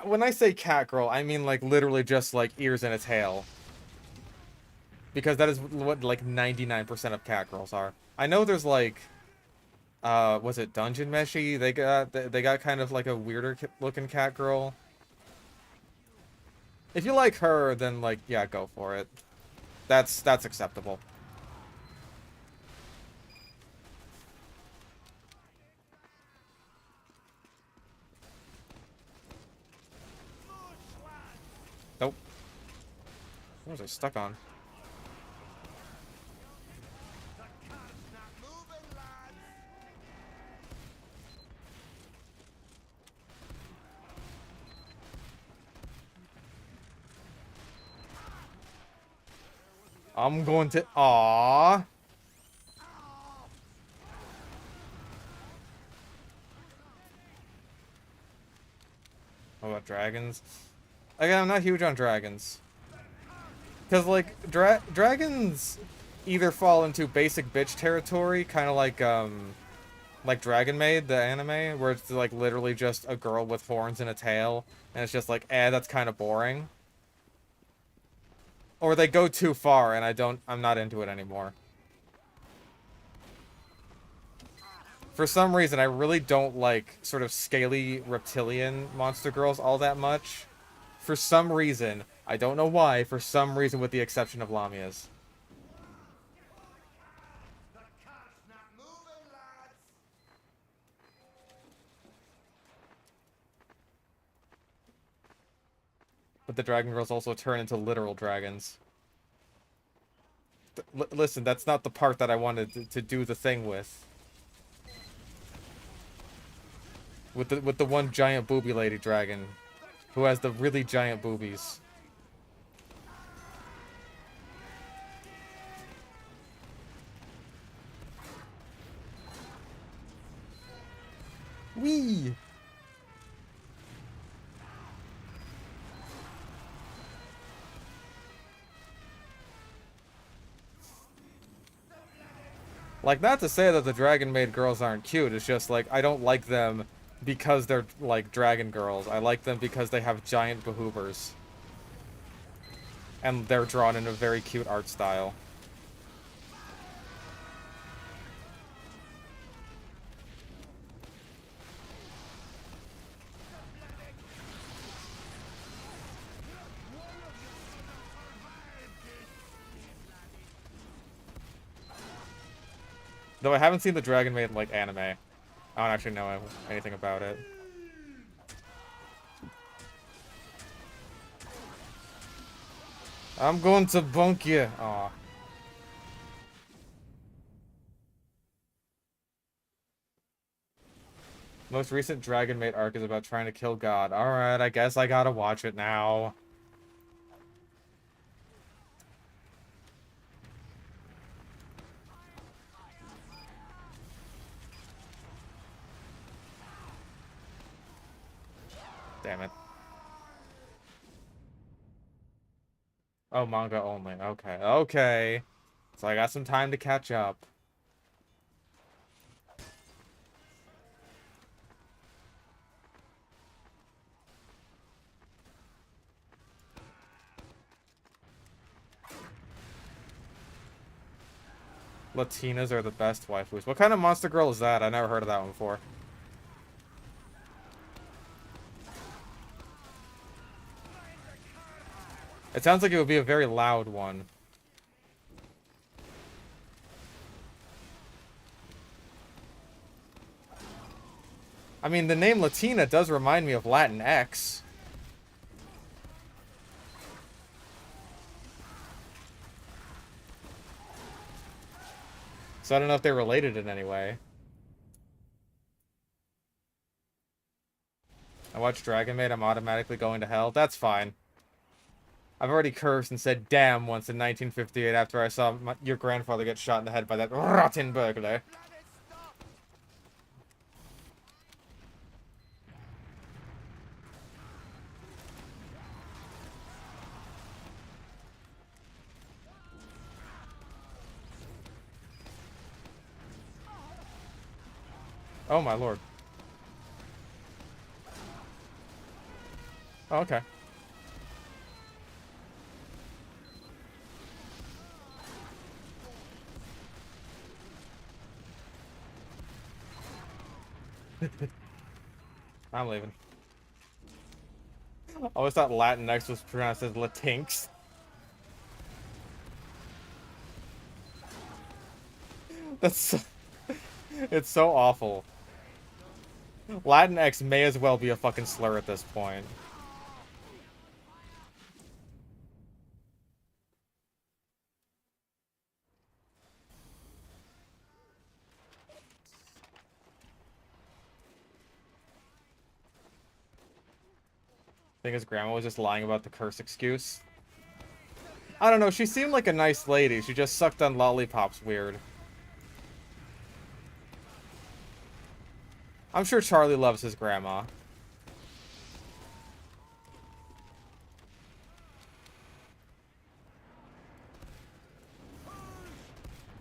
when I say cat girl, I mean like literally just like ears and a tail. Because that is what like 99% of cat girls are. I know there's like was it Dungeon Meshi? They got kind of like a weirder looking cat girl. If you like her, then like yeah, go for it. That's acceptable. Nope. What was I stuck on? I'm going to... Aww. What about dragons? Again, I'm not huge on dragons. Because, like, dragons either fall into basic bitch territory, kind of like Dragon Maid, the anime, where it's, like, literally just a girl with horns and a tail, and it's just like, that's kind of boring. Or they go too far, and I'm not into it anymore. For some reason, I really don't like sort of scaly reptilian monster girls all that much. For some reason. I don't know why, for some reason with the exception of Lamia's. But the dragon girls also turn into literal dragons. Listen, that's not the part that I wanted to do the thing with. With the one giant booby lady dragon. Who has the really giant boobies. Whee! Like, not to say that the Dragon Maid girls aren't cute, it's just, like, I don't like them because they're, like, dragon girls. I like them because they have giant behoovers. And they're drawn in a very cute art style. Though I haven't seen the Dragon Maid, like, anime. I don't actually know anything about it. I'm going to bunk you. Aw. Most recent Dragon Maid arc is about trying to kill God. Alright, I guess I gotta watch it now. Damn it. Oh, manga only. Okay. Okay. So I got some time to catch up. Latinas are the best waifus. What kind of monster girl is that? I never heard of that one before. It sounds like it would be a very loud one. I mean, the name Latina does remind me of Latin X. So I don't know if they're related in any way. I watched Dragon Maid, I'm automatically going to hell. That's fine. I've already cursed and said damn once in 1958 after I saw your grandfather get shot in the head by that rotten burglar. Oh my lord. Oh, okay. I'm leaving. I always thought Latinx was pronounced as Latinx. That's so, it's so awful. Latinx may as well be a fucking slur at this point. I think his grandma was just lying about the curse excuse. I don't know, she seemed like a nice lady. She just sucked on lollipops weird. I'm sure Charlie loves his grandma.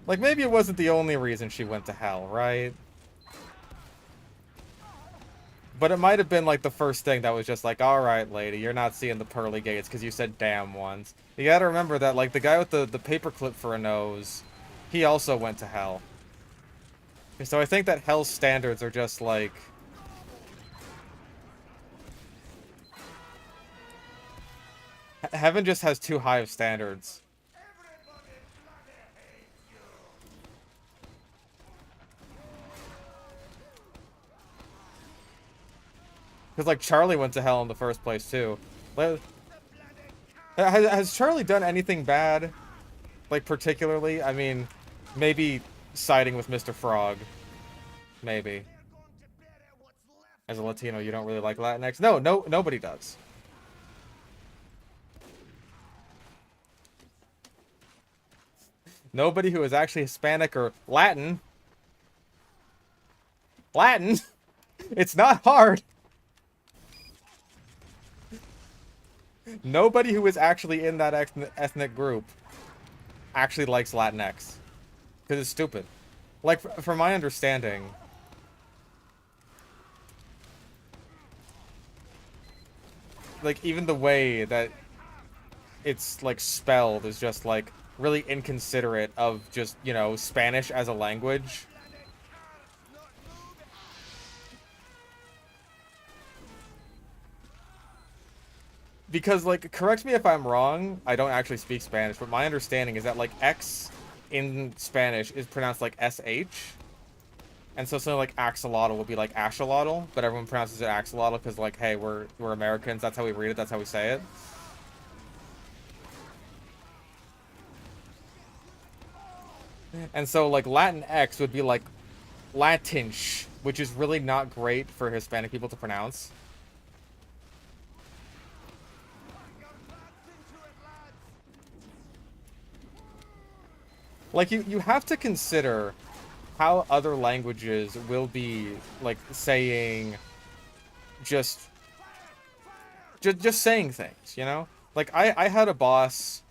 Like, maybe it wasn't the only reason she went to hell, right? But it might have been, like, the first thing that was just like, alright, lady, you're not seeing the pearly gates because you said damn once. You gotta remember that, like, the guy with the paperclip for a nose, he also went to hell. So I think that hell's standards are just, like... Heaven just has too high of standards. Because, like, Charlie went to hell in the first place, too. Has Charlie done anything bad? Like, particularly? I mean, maybe siding with Mr. Frog. Maybe. As a Latino, you don't really like Latinx? No, nobody does. Nobody who is actually Hispanic or Latin. Latin? It's not hard. Nobody who is actually in that ethnic group actually likes Latinx. Because it's stupid. Like, from my understanding... Like, even the way that it's, like, spelled is just, like, really inconsiderate of just, you know, Spanish as a language. Because, like, correct me if I'm wrong, I don't actually speak Spanish, but my understanding is that, like, X in Spanish is pronounced like SH. And so something like axolotl would be like axolotl, but everyone pronounces it axolotl because, like, hey, we're Americans, that's how we read it, that's how we say it. And so, like, Latin X would be like Latinsh, which is really not great for Hispanic people to pronounce. Like, you have to consider how other languages will be, like, saying just saying things, you know? Like, I had a boss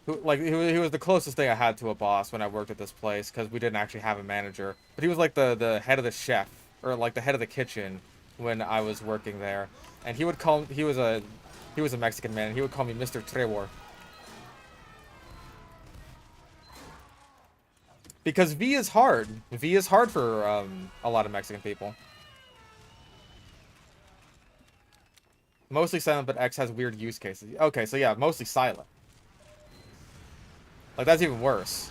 who, like, he was the closest thing I had to a boss when I worked at this place, because we didn't actually have a manager. But he was, like, the head of the chef, or, like, the head of the kitchen when I was working there. And he would call, he was a Mexican man, and he would call me Mr. Trevor. Because V is hard. V is hard for a lot of Mexican people. Mostly silent, but X has weird use cases. Okay, so yeah, mostly silent. Like, that's even worse.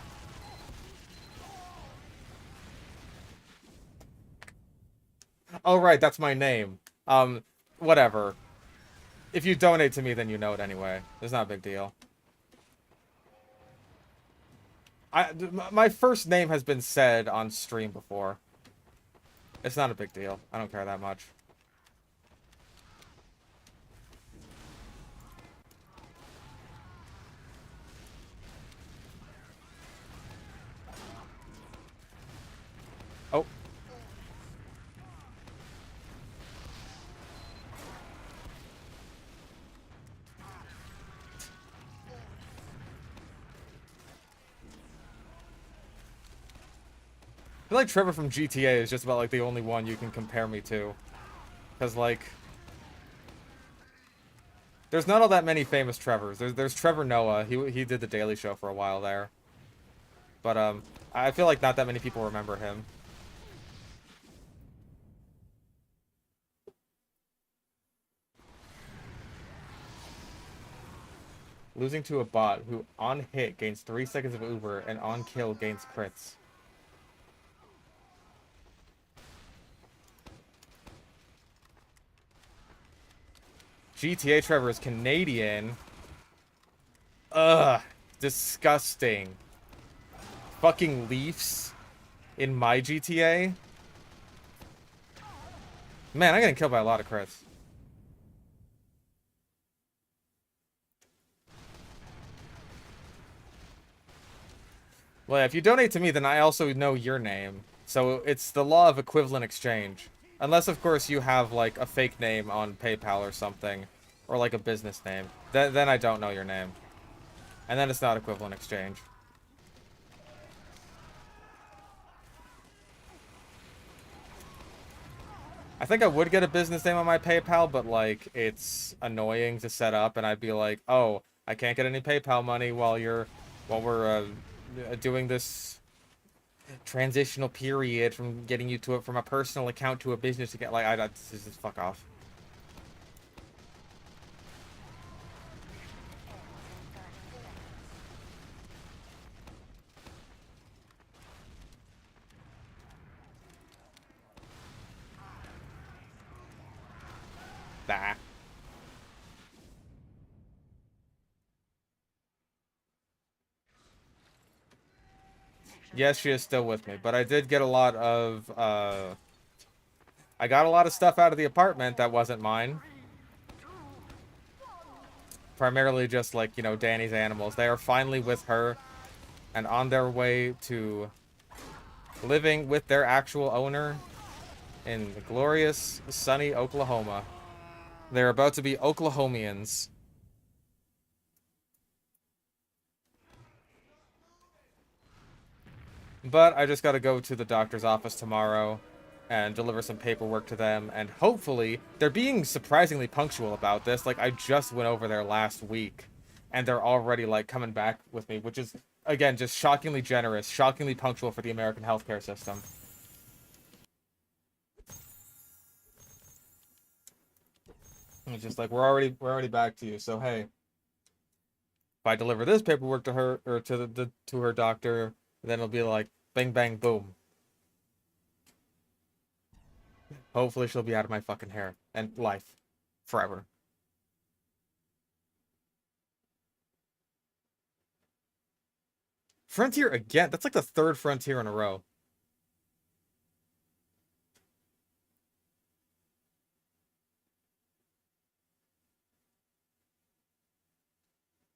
Oh, right, that's my name. Whatever. If you donate to me, then you know it anyway. It's not a big deal. My first name has been said on stream before. It's not a big deal. I don't care that much. Oh. I feel like Trevor from GTA is just about, like, the only one you can compare me to. Because, like... There's not all that many famous Trevors. There's Trevor Noah. He did The Daily Show for a while there. But, I feel like not that many people remember him. Losing to a bot who, on hit, gains 3 seconds of Uber, and on kill gains crits. GTA Trevor is Canadian. Ugh. Disgusting. Fucking Leafs in my GTA? Man, I'm getting killed by a lot of crits. Well, if you donate to me, then I also know your name. So it's the law of equivalent exchange. Unless, of course, you have, like, a fake name on PayPal or something. Or, like, a business name. Then I don't know your name. And then it's not equivalent exchange. I think I would get a business name on my PayPal, but, like, it's annoying to set up, and I'd be like, oh, I can't get any PayPal money while we're doing this transitional period from getting you to it from a personal account to a business account. Like, just fuck off. Bah. Yes, she is still with me, but I did get a lot of, I got a lot of stuff out of the apartment that wasn't mine. Primarily just, like, you know, Danny's animals. They are finally with her and on their way to living with their actual owner in glorious, sunny Oklahoma. They're about to be Oklahomians. But I just gotta go to the doctor's office tomorrow and deliver some paperwork to them, and hopefully, they're being surprisingly punctual about this. Like, I just went over there last week, and they're already, like, coming back with me, which is, again, just shockingly generous, shockingly punctual for the American healthcare system. It's just like, we're already back to you, so hey, if I deliver this paperwork to her, or to her doctor, then it'll be like, bang, bang, boom. Hopefully she'll be out of my fucking hair and life forever. Frontier again? That's like the third Frontier in a row.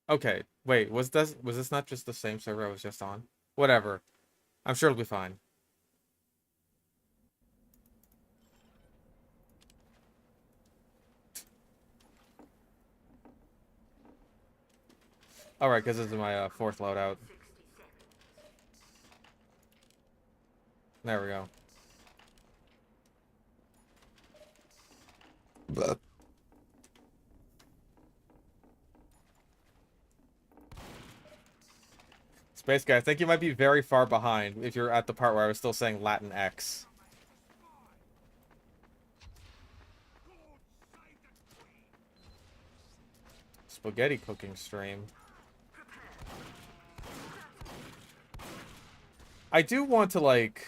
Okay, wait, was this not just the same server I was just on? Whatever. I'm sure it'll be fine. Alright, because this is my fourth loadout. There we go. But Space Guy, I think you might be very far behind if you're at the part where I was still saying Latin X. Spaghetti cooking stream. I do want to, like,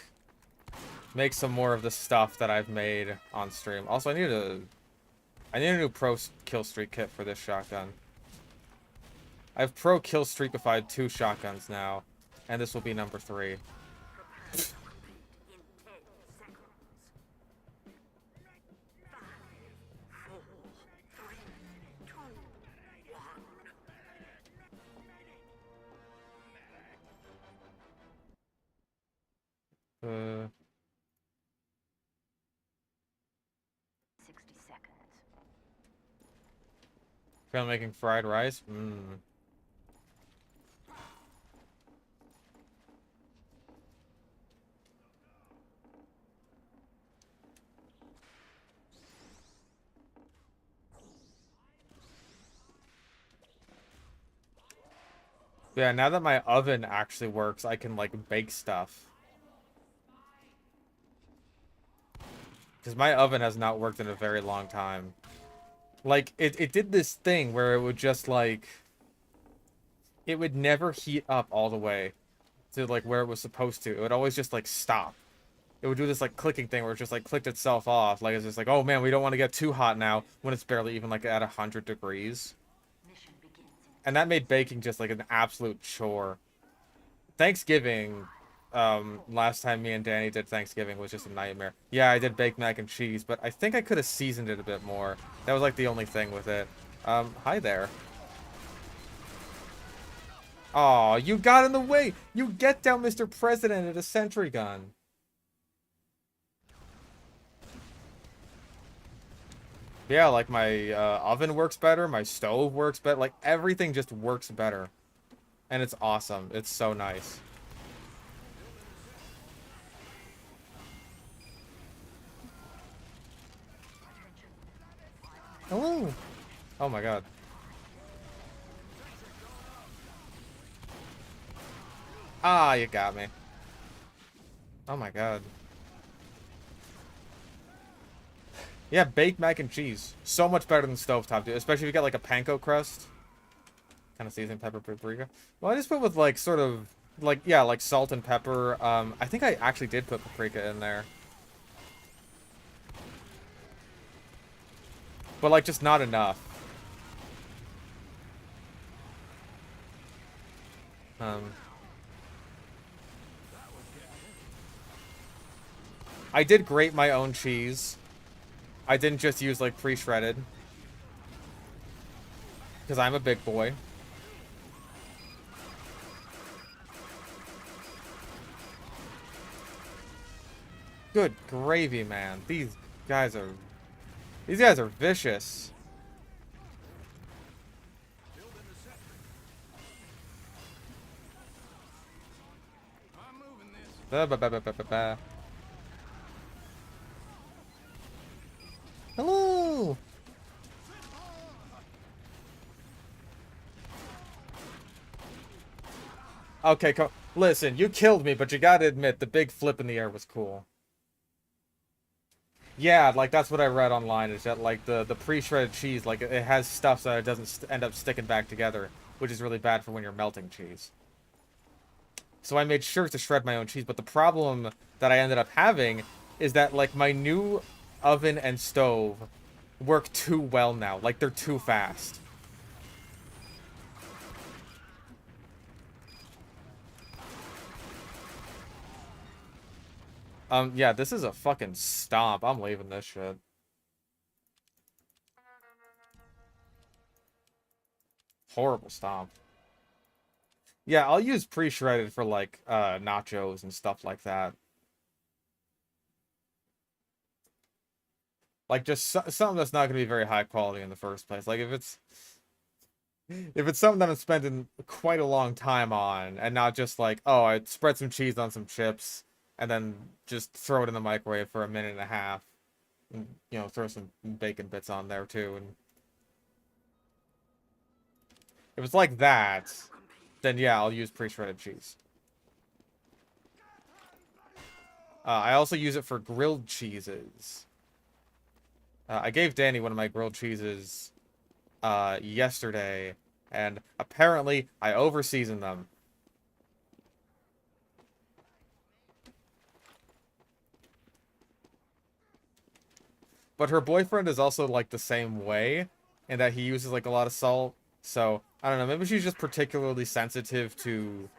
make some more of the stuff that I've made on stream. Also, I need a new pro kill streak kit for this shotgun. I've pro kill streakified 2 shotguns now, and this will be number 3. Uh, 60 seconds. Feel making fried rice? Mmm. Yeah, now that my oven actually works, I can, like, bake stuff. Because my oven has not worked in a very long time. Like, it did this thing where it would just, like... It would never heat up all the way to, like, where it was supposed to. It would always just, like, stop. It would do this, like, clicking thing where it just, like, clicked itself off. Like, it's just like, oh, man, we don't want to get too hot now when it's barely even, like, at 100 degrees. Mission begins in And that made baking just, like, an absolute chore. Thanksgiving, last time me and Danny did Thanksgiving was just a nightmare. Yeah, I did bake mac and cheese, but I think I could have seasoned it a bit more. That was, like, the only thing with it. Hi there. Aw, you got in the way! You get down, Mr. President, at a sentry gun. Yeah, like, my, oven works better, my stove works better, like, everything just works better. And it's awesome. It's so nice. Hello! Oh my god. Ah, you got me. Oh my god. Yeah, baked mac and cheese. So much better than stovetop, dude. Especially if you get, like, a panko crust. Kind of seasoned pepper paprika. Well, I just put with, like, sort of... Like, yeah, like salt and pepper. I think I actually did put paprika in there. But, like, just not enough. I did grate my own cheese. I didn't just use, like, pre-shredded. Because I'm a big boy. Good gravy, man. These guys are vicious. Ba, ba, ba, ba, ba, ba, ba. Hello. Okay, listen, you killed me, but you gotta admit the big flip in the air was cool. Yeah, like, that's what I read online, is that, like, the pre-shredded cheese, like, it has stuff so that it doesn't end up sticking back together, which is really bad for when you're melting cheese. So I made sure to shred my own cheese, but the problem that I ended up having is that, like, my new oven and stove work too well now. Like, they're too fast. Yeah, this is a fucking stomp. I'm leaving this shit. Horrible stomp. Yeah, I'll use pre-shredded for, like, nachos and stuff like that. Like, just something that's not going to be very high quality in the first place. Like, if it's something that I'm spending quite a long time on, and not just like, oh, I spread some cheese on some chips, and then just throw it in the microwave for a minute and a half. And, you know, throw some bacon bits on there, too. And if it's like that, then yeah, I'll use pre-shredded cheese. I also use it for grilled cheeses. I gave Danny one of my grilled cheeses yesterday, and apparently I over-seasoned them. but her boyfriend is also like the same way, and that he uses like a lot of salt. So I don't know. Maybe she's just particularly sensitive to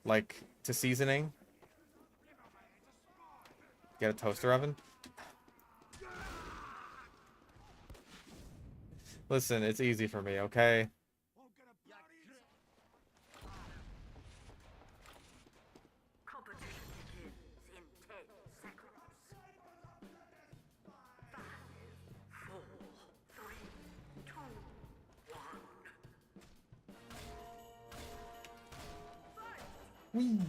like to seasoning. Get a toaster oven. Listen, it's easy for me, okay? Competition begins in 10 seconds. 5, 4, 3, 2, 1. Whee!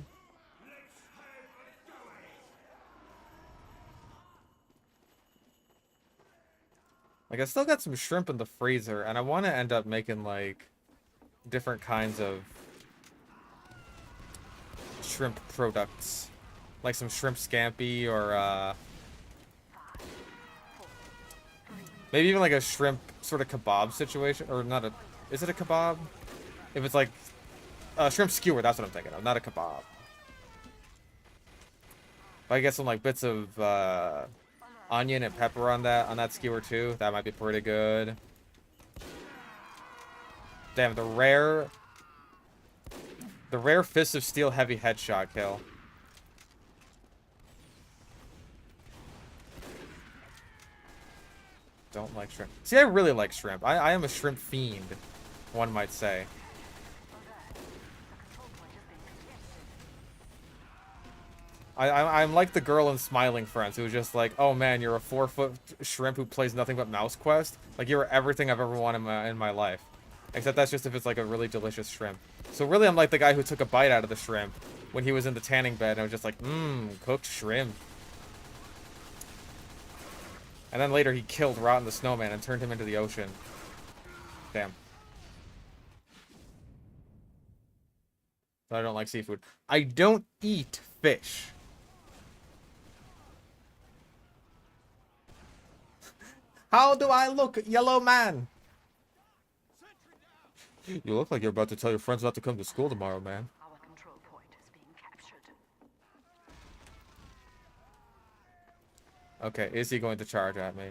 Like, I still got some shrimp in the freezer, and I want to end up making, like, different kinds of shrimp products. Like some shrimp scampi, or, maybe even, like, a shrimp sort of kebab situation. Or not a... Is it a kebab? If it's, like, a shrimp skewer, that's what I'm thinking of. Not a kebab. If I get some, like, bits of, onion and pepper on that skewer too, that might be pretty good. Damn, the rare Fist of Steel heavy headshot kill. Don't like shrimp. See, I really like shrimp. I am a shrimp fiend, one might say. I'm like the girl in Smiling Friends who's just like, oh man, you're a 4-foot shrimp who plays nothing but Mouse Quest. Like, you're everything I've ever wanted in my life. Except that's just if it's like a really delicious shrimp. So really, I'm like the guy who took a bite out of the shrimp when he was in the tanning bed and I was just like, cooked shrimp. And then later he killed Rotten the Snowman and turned him into the ocean. Damn. But I don't like seafood. I don't eat fish. How do I look, yellow man? You look like you're about to tell your friends not to come to school tomorrow, man. Our control point is being captured. Okay, is he going to charge at me?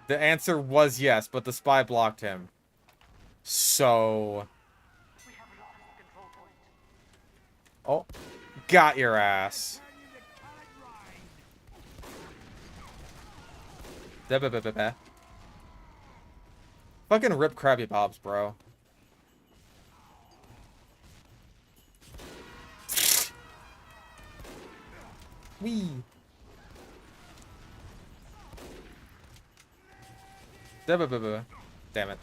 The answer was yes, but the spy blocked him. So... We have lost the control point. Oh, got your ass. Da-ba-ba-ba-ba. Fucking rip Krabby Bobs, bro. Wee. Da-ba-ba-ba. Damn it.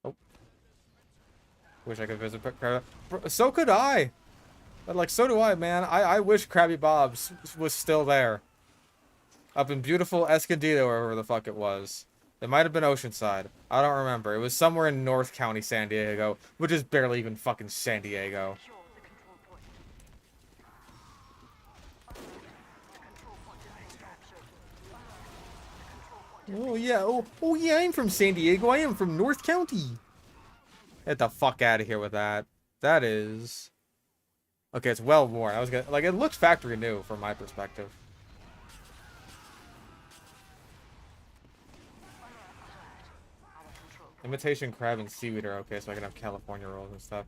Oh. Wish I could visit Krabby. So could I. But, like, so do I, man. I wish Krabby Bob's was still there. Up in beautiful Escondido, or wherever the fuck it was. It might have been Oceanside. I don't remember. It was somewhere in North County, San Diego, which is barely even fucking San Diego. Secure the control point. The control point is being captured. Oh, yeah. Oh, yeah, I'm from San Diego. I am from North County. Get the fuck out of here with that. That is... Okay, it's well worn. I was gonna... Like, it looks factory new from my perspective. Imitation crab and seaweed are okay, so I can have California rolls and stuff.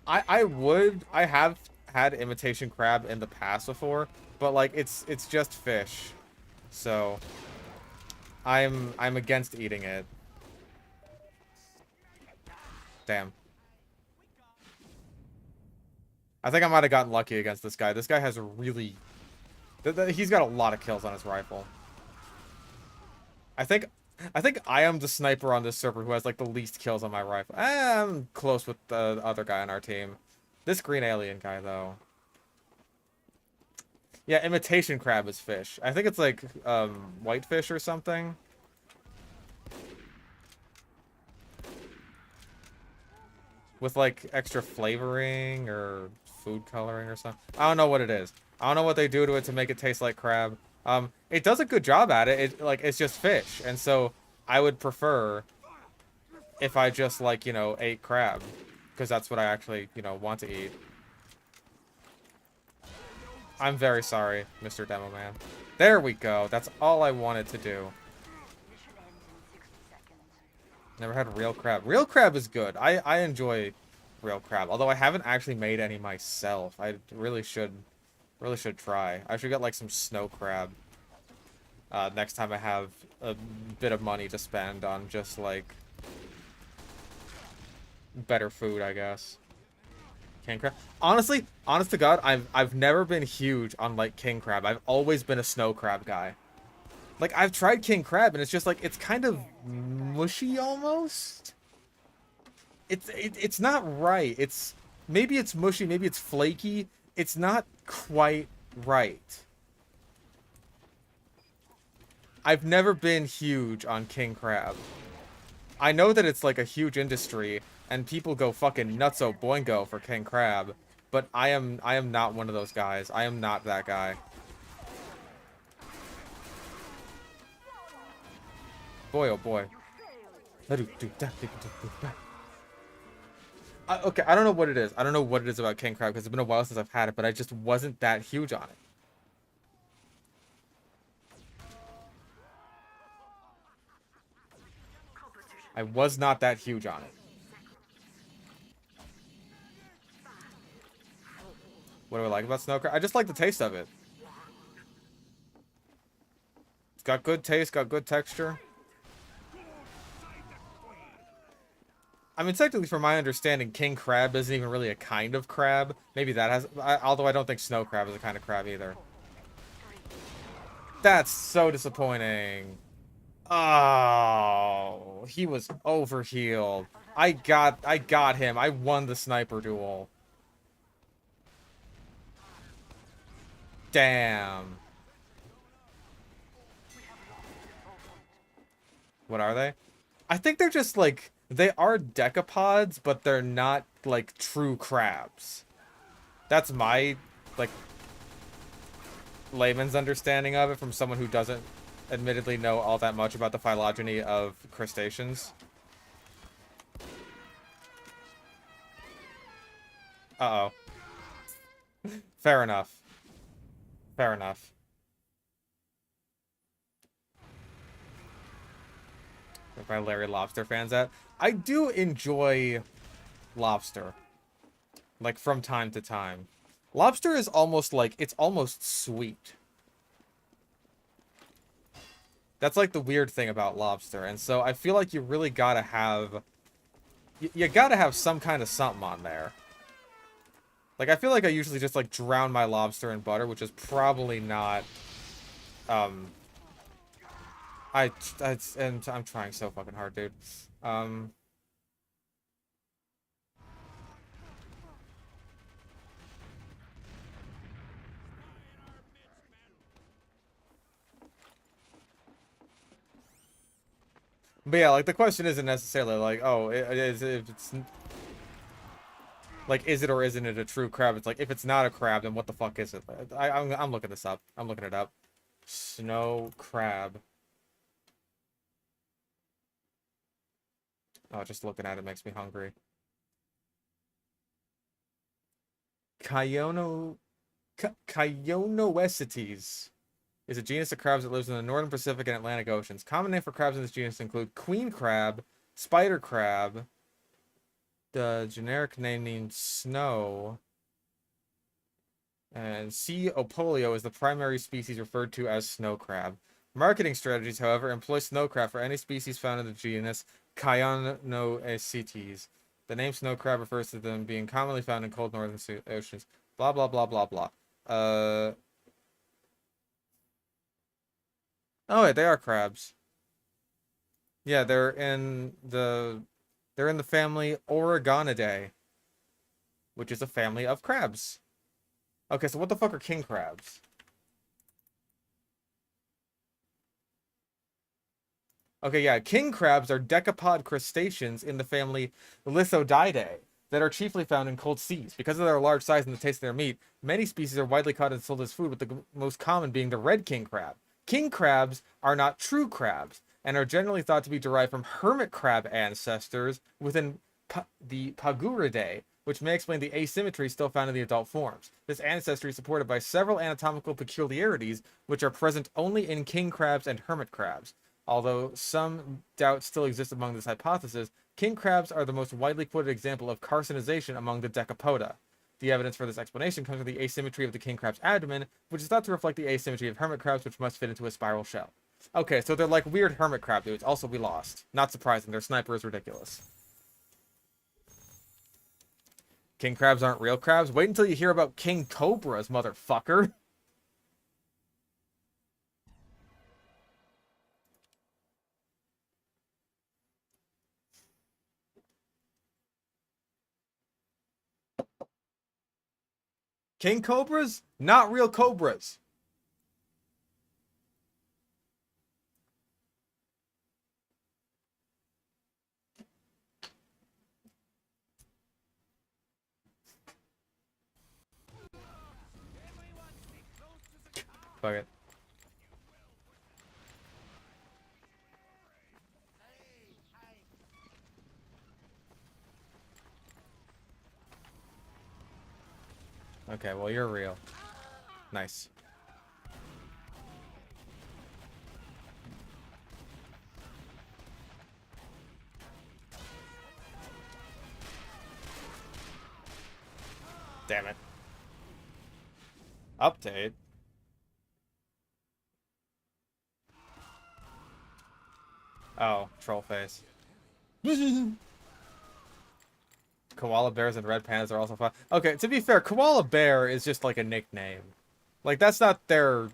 I have had imitation crab in the past before, but like it's just fish. So I'm against eating it. Damn. I think I might have gotten lucky against this guy. This guy has a really... He's got a lot of kills on his rifle. I think I am the sniper on this server who has, like, the least kills on my rifle. I'm close with the other guy on our team. This green alien guy, though. Yeah, imitation crab is fish. I think it's, like, whitefish or something. With, like, extra flavoring or food coloring or something. I don't know what it is. I don't know what they do to it to make it taste like crab. It does a good job at it. It's just fish. And so I would prefer if I just, like, you know, ate crab. Because that's what I actually, you know, want to eat. I'm very sorry, Mr. Demo Man. There we go. That's all I wanted to do. Mission ends in 60 seconds. Never had real crab. Real crab is good. I enjoy real crab. Although I haven't actually made any myself. I really should try. I should get like some snow crab. Next time I have a bit of money to spend on just like better food, I guess. King crab. Honestly, honest to God, I've never been huge on like king crab. I've always been a snow crab guy. Like I've tried king crab and it's just like it's kind of mushy almost. It's not right. It's maybe it's mushy, maybe it's flaky. It's not quite right. I've never been huge on king crab. I know that it's like a huge industry and people go fucking nutso boingo for king crab, but I am not one of those guys. I am not that guy. Boy, oh boy. Okay, I don't know what it is. I don't know what it is about king crab because it's been a while since I've had it, but I just wasn't that huge on it. I was not that huge on it. What do I like about snow crab? I just like the taste of it. It's got good taste, got good texture. I mean, technically, from my understanding, king crab isn't even really a kind of crab. Maybe that has... although I don't think snow crab is a kind of crab either. That's so disappointing. Oh, he was overhealed. I got him. I won the sniper duel. Damn. What are they? I think they're just like... They are decapods, but they're not, like, true crabs. That's my, like, layman's understanding of it from someone who doesn't admittedly know all that much about the phylogeny of crustaceans. Uh-oh. Fair enough. Fair enough. Where my Larry Lobster fans at? I do enjoy lobster. Like, from time to time. Lobster is almost like, it's almost sweet. That's like the weird thing about lobster. And so I feel like you really gotta have... You gotta have some kind of something on there. Like, I feel like I usually just, like, drown my lobster in butter, which is probably not... I'm trying so fucking hard, dude. But yeah, like, the question isn't necessarily like, oh, if it's... Like, is it or isn't it a true crab? It's like, if it's not a crab, then what the fuck is it? I'm looking this up. I'm looking it up. Snow crab. Oh, just looking at it makes me hungry. Chionoesites is a genus of crabs that lives in the northern Pacific and Atlantic Oceans. Common name for crabs in this genus include queen crab, spider crab, the generic name means snow, and C. opolio is the primary species referred to as snow crab. Marketing strategies, however, employ snow crab for any species found in the genus Chionoesites. The name snow crab refers to them being commonly found in cold northern oceans. Blah, blah, blah, blah, blah. Oh, wait, they are crabs. Yeah, they're in the family Oregonidae, which is a family of crabs. Okay, so what the fuck are king crabs? Okay, yeah, king crabs are decapod crustaceans in the family Lithodidae that are chiefly found in cold seas. Because of their large size and the taste of their meat, many species are widely caught and sold as food, with the most common being the red king crab. King crabs are not true crabs, and are generally thought to be derived from hermit crab ancestors within the Paguridae, which may explain the asymmetry still found in the adult forms. This ancestry is supported by several anatomical peculiarities, which are present only in king crabs and hermit crabs. Although some doubt still exists among this hypothesis, king crabs are the most widely quoted example of carcinization among the decapoda. The evidence for this explanation comes from the asymmetry of the king crab's abdomen, which is thought to reflect the asymmetry of hermit crabs, which must fit into a spiral shell. Okay, so they're like weird hermit crab dudes. Also, we lost. Not surprising. Their sniper is ridiculous. King crabs aren't real crabs? Wait until you hear about king cobras, motherfucker. King cobras? Not real cobras. Fuck it. Okay, well, you're real. Nice. Damn it. Update. Oh, troll face. Koala bears and red pandas are also fun. Okay, to be fair, koala bear is just like a nickname. Like, that's not their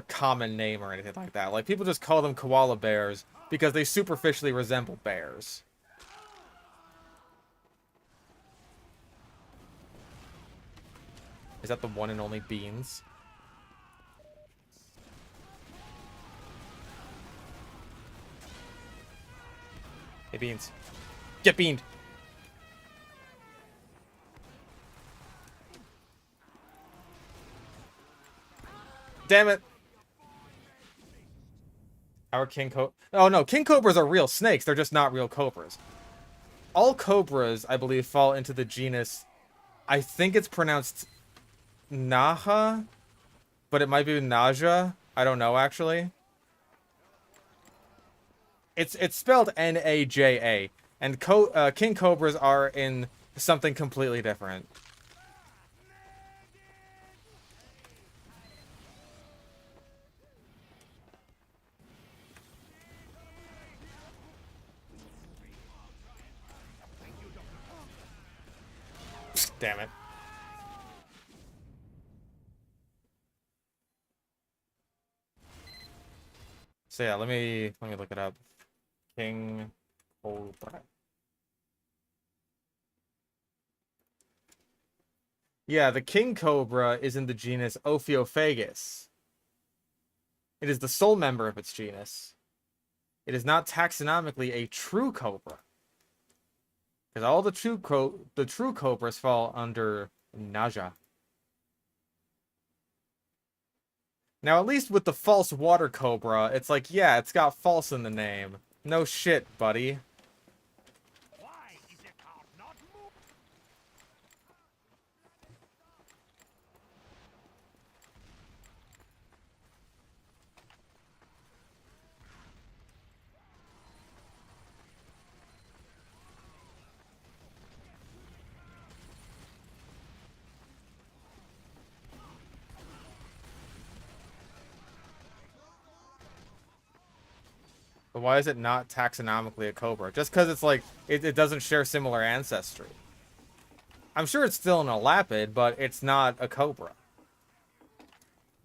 common name or anything like that. Like, people just call them koala bears because they superficially resemble bears. Is that the one and only Beans? Hey, Beans. Get beaned! Damn it! Our king cobra... Oh, no. King cobras are real snakes. They're just not real cobras. All cobras, I believe, fall into the genus... I think it's pronounced... Naja? But it might be Naja. I don't know, actually. It's spelled N-A-J-A. And king cobras are in something completely different. Damn it. So yeah, let me look it up. King cobra. Yeah, the king cobra is in the genus Ophiophagus. It is the sole member of its genus. It is not taxonomically a true cobra. Because all the true cobras fall under Naja. Now, at least with the false water cobra, it's like, yeah, it's got false in the name. No shit, buddy. But why is it not taxonomically a cobra? Just because it's like, it doesn't share similar ancestry. I'm sure it's still an elapid, but it's not a cobra.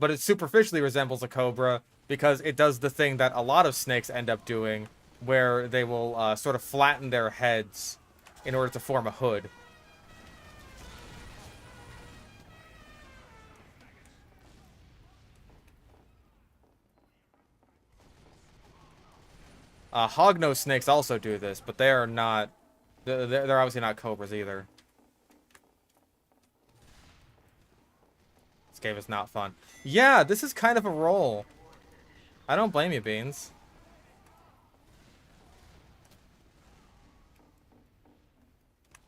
But it superficially resembles a cobra because it does the thing that a lot of snakes end up doing, where they will sort of flatten their heads in order to form a hood. Hognose snakes also do this, but they are not... They're obviously not cobras either. This game is not fun. Yeah, this is kind of a roll. I don't blame you, Beans.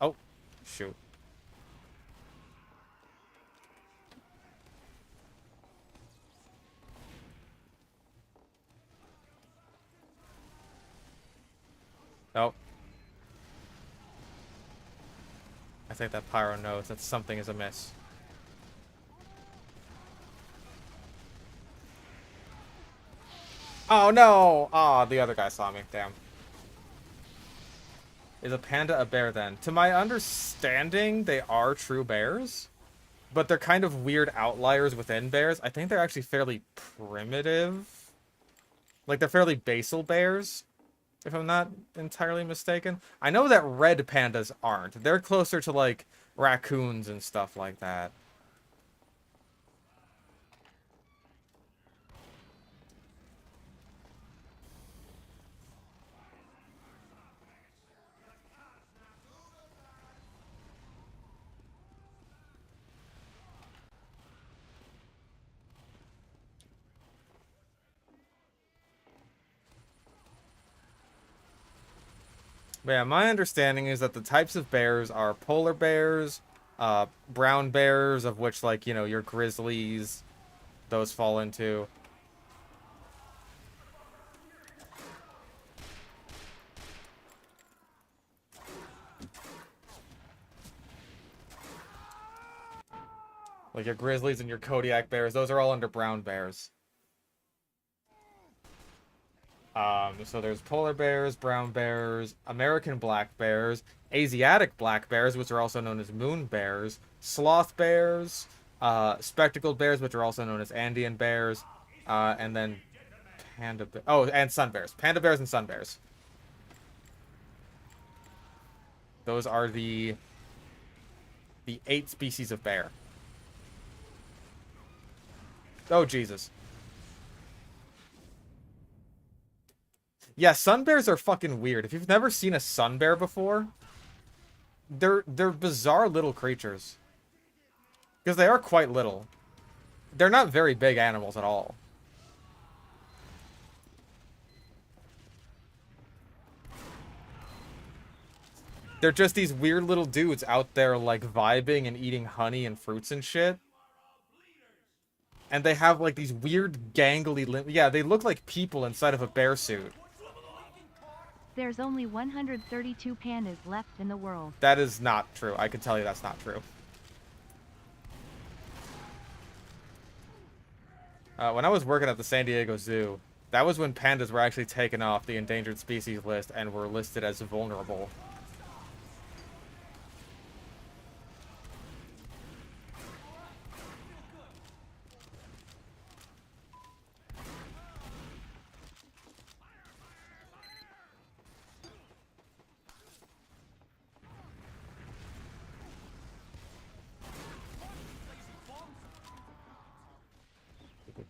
Oh, shoot. think that Pyro knows that something is amiss. Oh no! Ah, the other guy saw me. Damn. Is a panda a bear then? To my understanding, they are true bears. But they're kind of weird outliers within bears. I think they're actually fairly primitive. Like, they're fairly basal bears, if I'm not entirely mistaken. I know that red pandas aren't. They're closer to, like, raccoons and stuff like that. But yeah, my understanding is that the types of bears are polar bears, brown bears, of which, like, you know, your grizzlies, those fall into. Like your grizzlies and your Kodiak bears, those are all under brown bears. So there's polar bears, brown bears, American black bears, Asiatic black bears, which are also known as moon bears, sloth bears, spectacled bears, which are also known as Andean bears, and then and sun bears. Panda bears and sun bears. Those are the 8 species of bear. Oh, Jesus. Yeah, sun bears are fucking weird. If you've never seen a sun bear before, they're bizarre little creatures. Because they are quite little. They're not very big animals at all. They're just these weird little dudes out there, like, vibing and eating honey and fruits and shit. And they have, like, these weird gangly limbs. Yeah, they look like people inside of a bear suit. There's only 132 pandas left in the world. That is not true. I can tell you that's not true. When I was working at the San Diego Zoo, that was when pandas were actually taken off the endangered species list and were listed as vulnerable.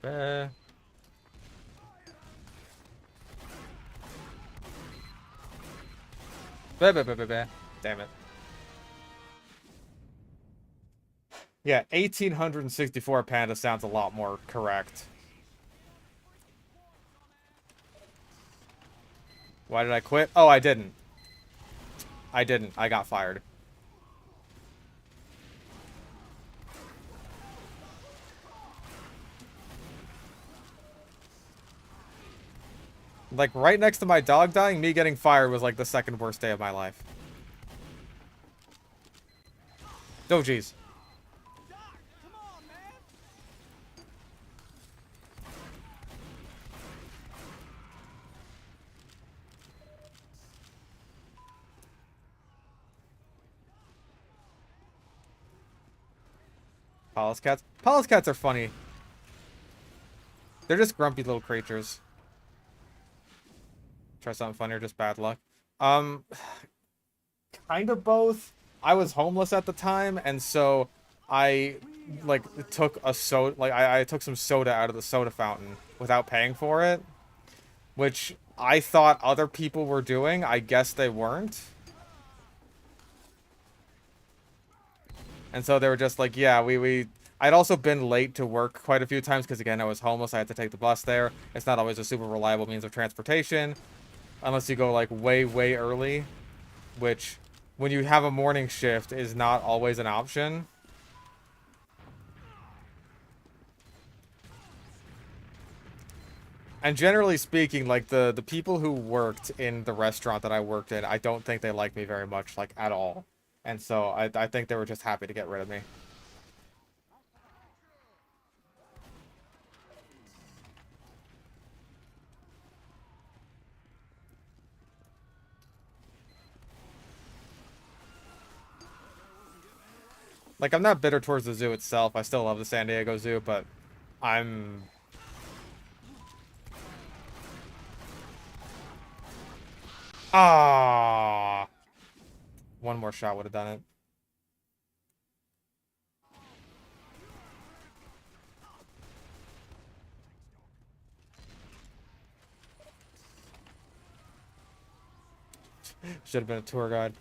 Bah. Bah, bah, bah, bah, bah. Damn it. Yeah, 1,864 panda sounds a lot more correct. Why did I quit? Oh, I didn't. I didn't. I got fired. Like, right next to my dog dying, me getting fired was like the second worst day of my life. Oh, jeez. Palace cats? Palace cats are funny. They're just grumpy little creatures. Try something funny or just bad luck? Kind of both. I was homeless at the time, and so I, like, took a soda, like, I took some soda out of the soda fountain without paying for it, which I thought other people were doing. I guess they weren't. And so they were just like, yeah, I'd also been late to work quite a few times because, again, I was homeless. I had to take the bus there. It's not always a super reliable means of transportation. Unless you go, like, way, way early. Which, when you have a morning shift, is not always an option. And generally speaking, like, the people who worked in the restaurant that I worked in, I don't think they liked me very much, like, at all. And so I think they were just happy to get rid of me. Like, I'm not bitter towards the zoo itself. I still love the San Diego Zoo, but I'm... Ah, one more shot would have done it. Should have been a tour guide.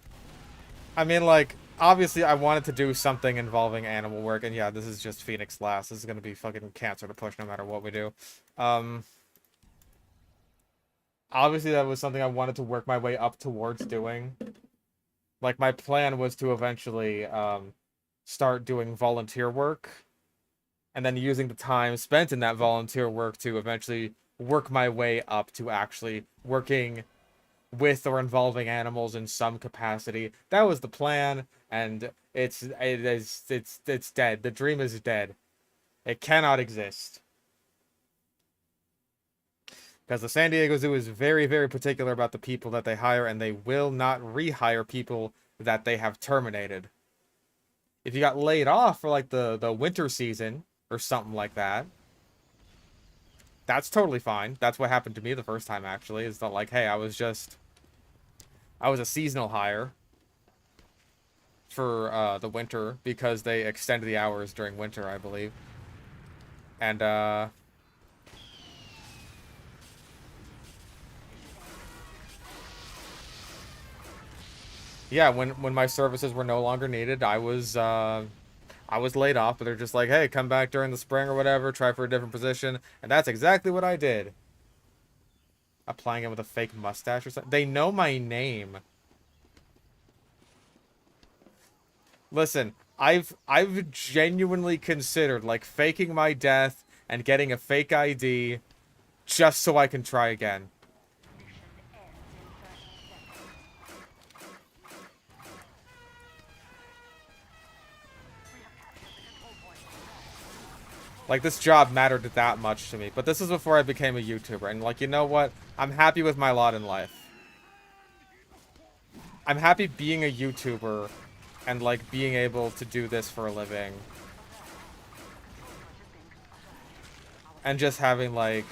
I mean, like, obviously I wanted to do something involving animal work, and yeah, this is just Phoenix Last. This is gonna be fucking cancer to push no matter what we do. Obviously that was something I wanted to work my way up towards doing. Like, my plan was to eventually, start doing volunteer work, and then using the time spent in that volunteer work to eventually work my way up to actually working with or involving animals in some capacity. That was the plan, and it's dead. The dream is dead. It cannot exist. Because the San Diego Zoo is very, very particular about the people that they hire, and they will not rehire people that they have terminated. If you got laid off for, like, the winter season or something like that, that's totally fine. That's what happened to me the first time, actually. It's not like, hey, I was a seasonal hire for the winter because they extended the hours during winter, I believe. And, yeah, when my services were no longer needed, I was laid off, but they're just like, hey, come back during the spring or whatever, try for a different position, and that's exactly what I did. Applying it with a fake mustache or something. They know my name. Listen, I've genuinely considered, like, faking my death and getting a fake ID just so I can try again. Like, this job mattered that much to me. But this is before I became a YouTuber. And, like, you know what? I'm happy with my lot in life. I'm happy being a YouTuber and, like, being able to do this for a living. And just having, like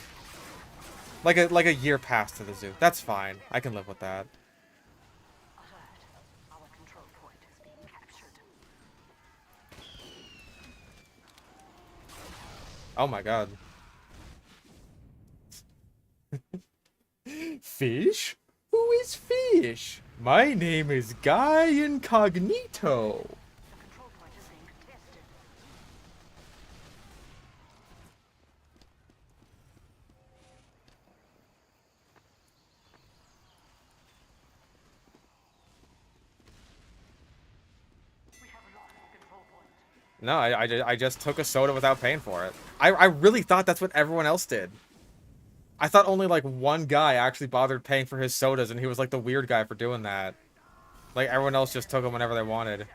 a year pass to the zoo. That's fine. I can live with that. Our control point is being captured. Oh my god. Fish? Who is Fish? My name is Guy Incognito. The control point is being contested. We have lost the control point. No, I just took a soda without paying for it. I really thought that's what everyone else did. I thought only, like, one guy actually bothered paying for his sodas, and he was, like, the weird guy for doing that. Like, everyone else just took them whenever they wanted.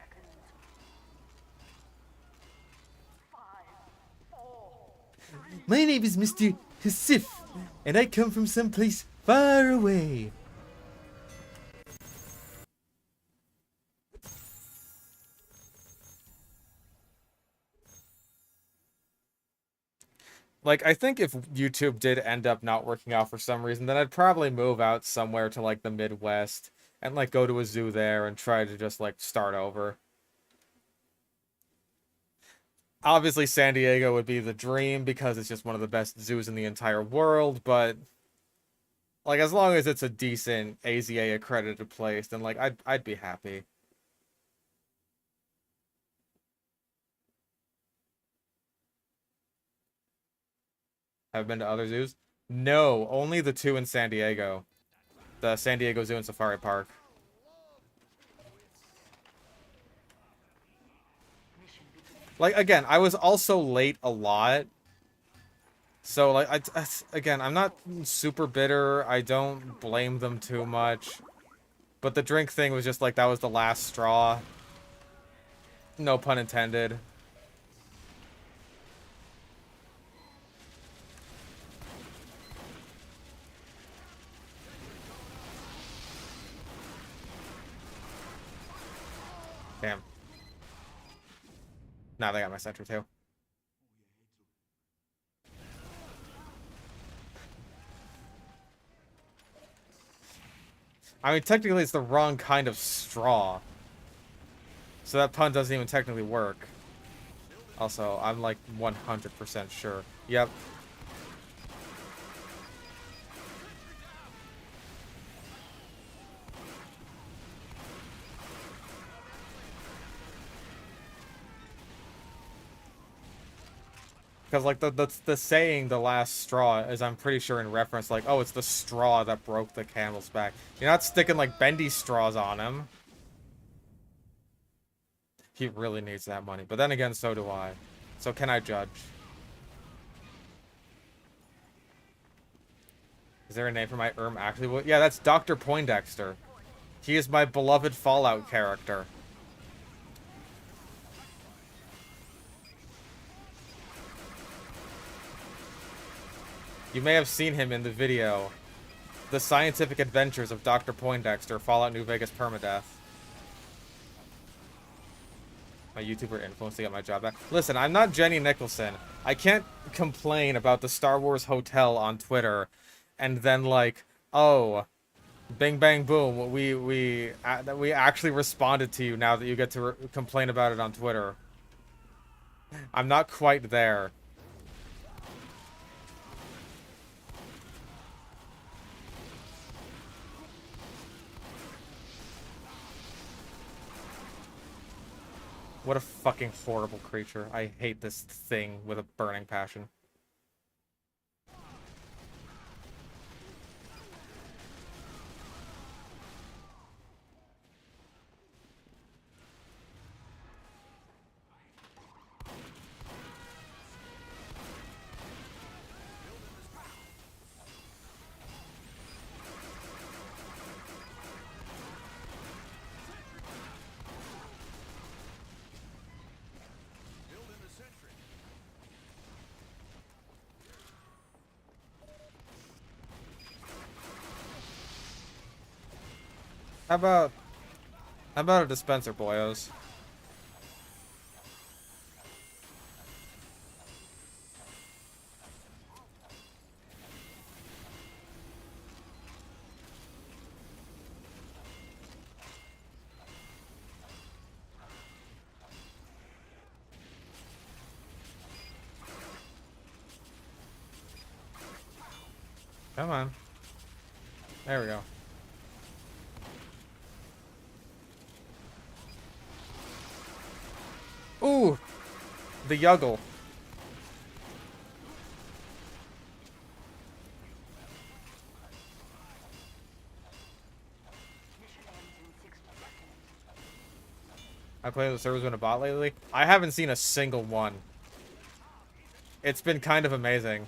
5, 4, 3. My name is Mr. Hasif, and I come from someplace far away. Like, I think if YouTube did end up not working out for some reason, then I'd probably move out somewhere to, like, the Midwest and, like, go to a zoo there and try to just, like, start over. Obviously, San Diego would be the dream because it's just one of the best zoos in the entire world, but, like, as long as it's a decent AZA accredited place, then, like, I'd be happy. Have been to other zoos? No, only the two in San Diego. The San Diego Zoo and Safari Park. Like, again, I was also late a lot. So, like, again, I'm not super bitter. I don't blame them too much. But the drink thing was just, like, that was the last straw. No pun intended. Damn. Now they got my center too. I mean, technically it's the wrong kind of straw. So that pun doesn't even technically work. Also, I'm like 100% sure. Yep. Because, like, the saying, the last straw, is I'm pretty sure in reference, like, oh, it's the straw that broke the camel's back. You're not sticking, like, bendy straws on him. He really needs that money. But then again, so do I. So can I judge? Is there a name for my actually? Well, yeah, that's Dr. Poindexter. He is my beloved Fallout character. You may have seen him in the video, The Scientific Adventures of Dr. Poindexter, Fallout New Vegas Permadeath. My YouTuber influence to get my job back. Listen, I'm not Jenny Nicholson. I can't complain about the Star Wars Hotel on Twitter and then, like, oh, bing bang boom, we actually responded to you now that you get to complain about it on Twitter. I'm not quite there. What a fucking horrible creature. I hate this thing with a burning passion. How about a dispenser, boyos? Come on. There we go. Ooh! The Yuggle. I played the servers been a bot lately. I haven't seen a single one. It's been kind of amazing.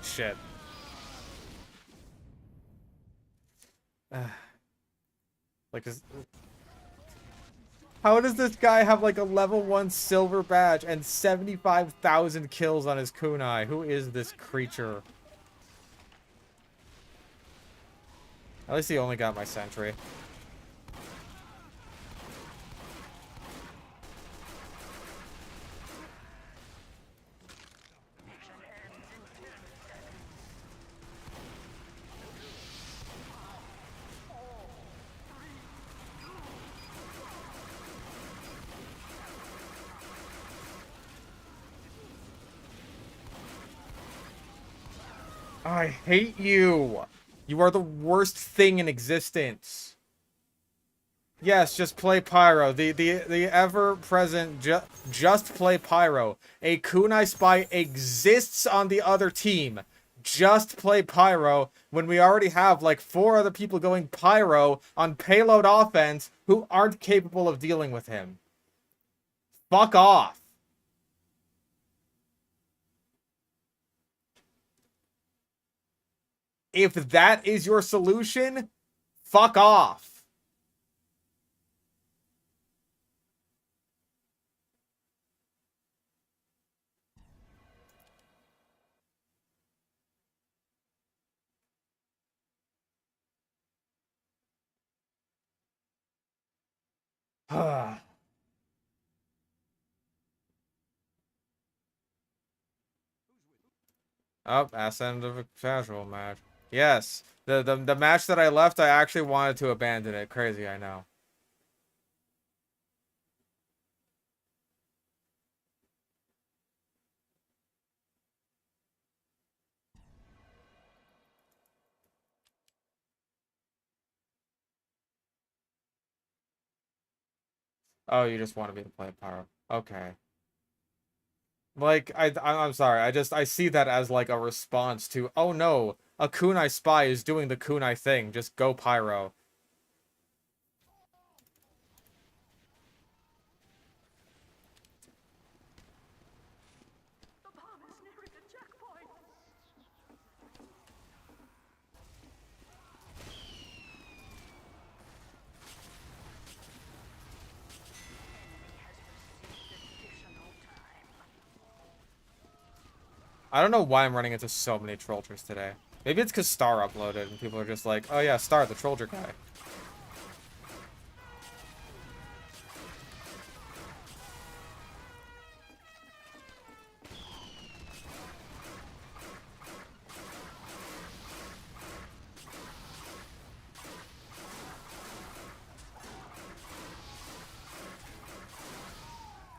Shit. Like, how does this guy have like a level 1 silver badge and 75,000 kills on his kunai? Who is this creature? At least he only got my sentry. I hate you! You are the worst thing in existence. Yes, just play Pyro. The ever-present just play Pyro. A kunai spy exists on the other team. Just play Pyro when we already have like 4 other people going Pyro on payload offense who aren't capable of dealing with him. Fuck off. if that is your solution, fuck off. Oh, ass end of a casual match. Yes. The match that I left, I actually wanted to abandon it. Crazy, I know. Oh, you just want to be the play pyro. Okay. Like, I'm sorry. I see that as like a response to, oh no, a kunai spy is doing the kunai thing. Just go pyro. The bomb is nearing the checkpoint. I don't know why I'm running into so many trollers today. Maybe it's because Star uploaded and people are just like, oh yeah, Star, the troller guy.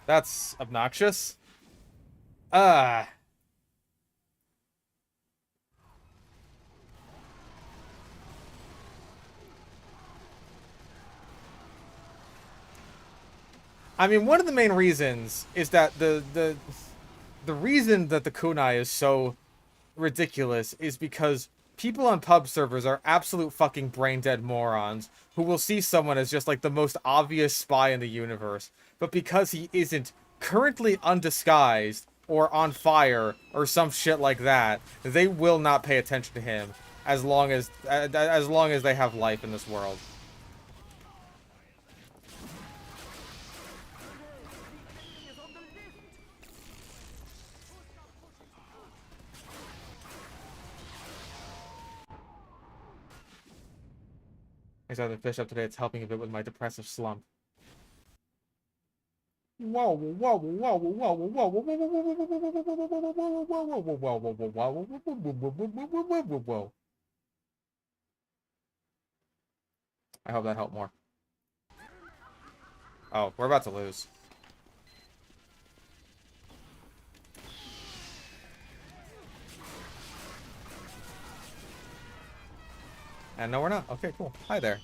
That's obnoxious. Ah. I mean, one of the main reasons is that the reason that the kunai is so ridiculous is because people on pub servers are absolute fucking brain dead morons who will see someone as just like the most obvious spy in the universe, but because he isn't currently undisguised or on fire or some shit like that, they will not pay attention to him as long as they have life in this world. I saw the fish up today. It's helping a bit with my depressive slump. Whoa, whoa, whoa, whoa, whoa, whoa, whoa, whoa, whoa. I hope that helped more. Oh, we're about to lose. And no, we're not. Okay, cool. Hi there.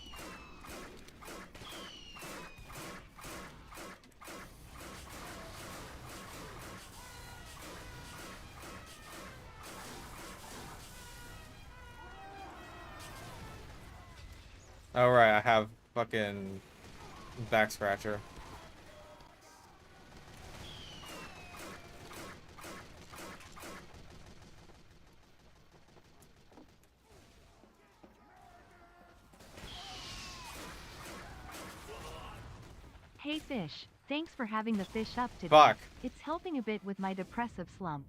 Alright, I have fucking back scratcher. Hey fish, thanks for having the fish up today. Fuck. It's helping a bit with my depressive slump.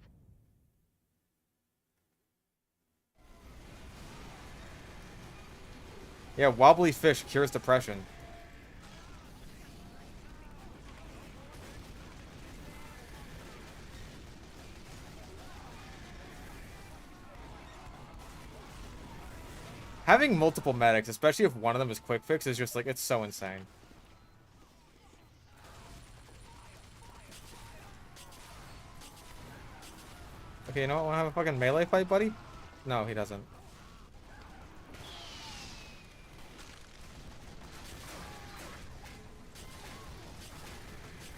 Yeah, wobbly fish cures depression. Having multiple medics, especially if one of them is quick fix, is just like, it's so insane. Okay, you know what? Wanna have a fucking melee fight, buddy? No, he doesn't.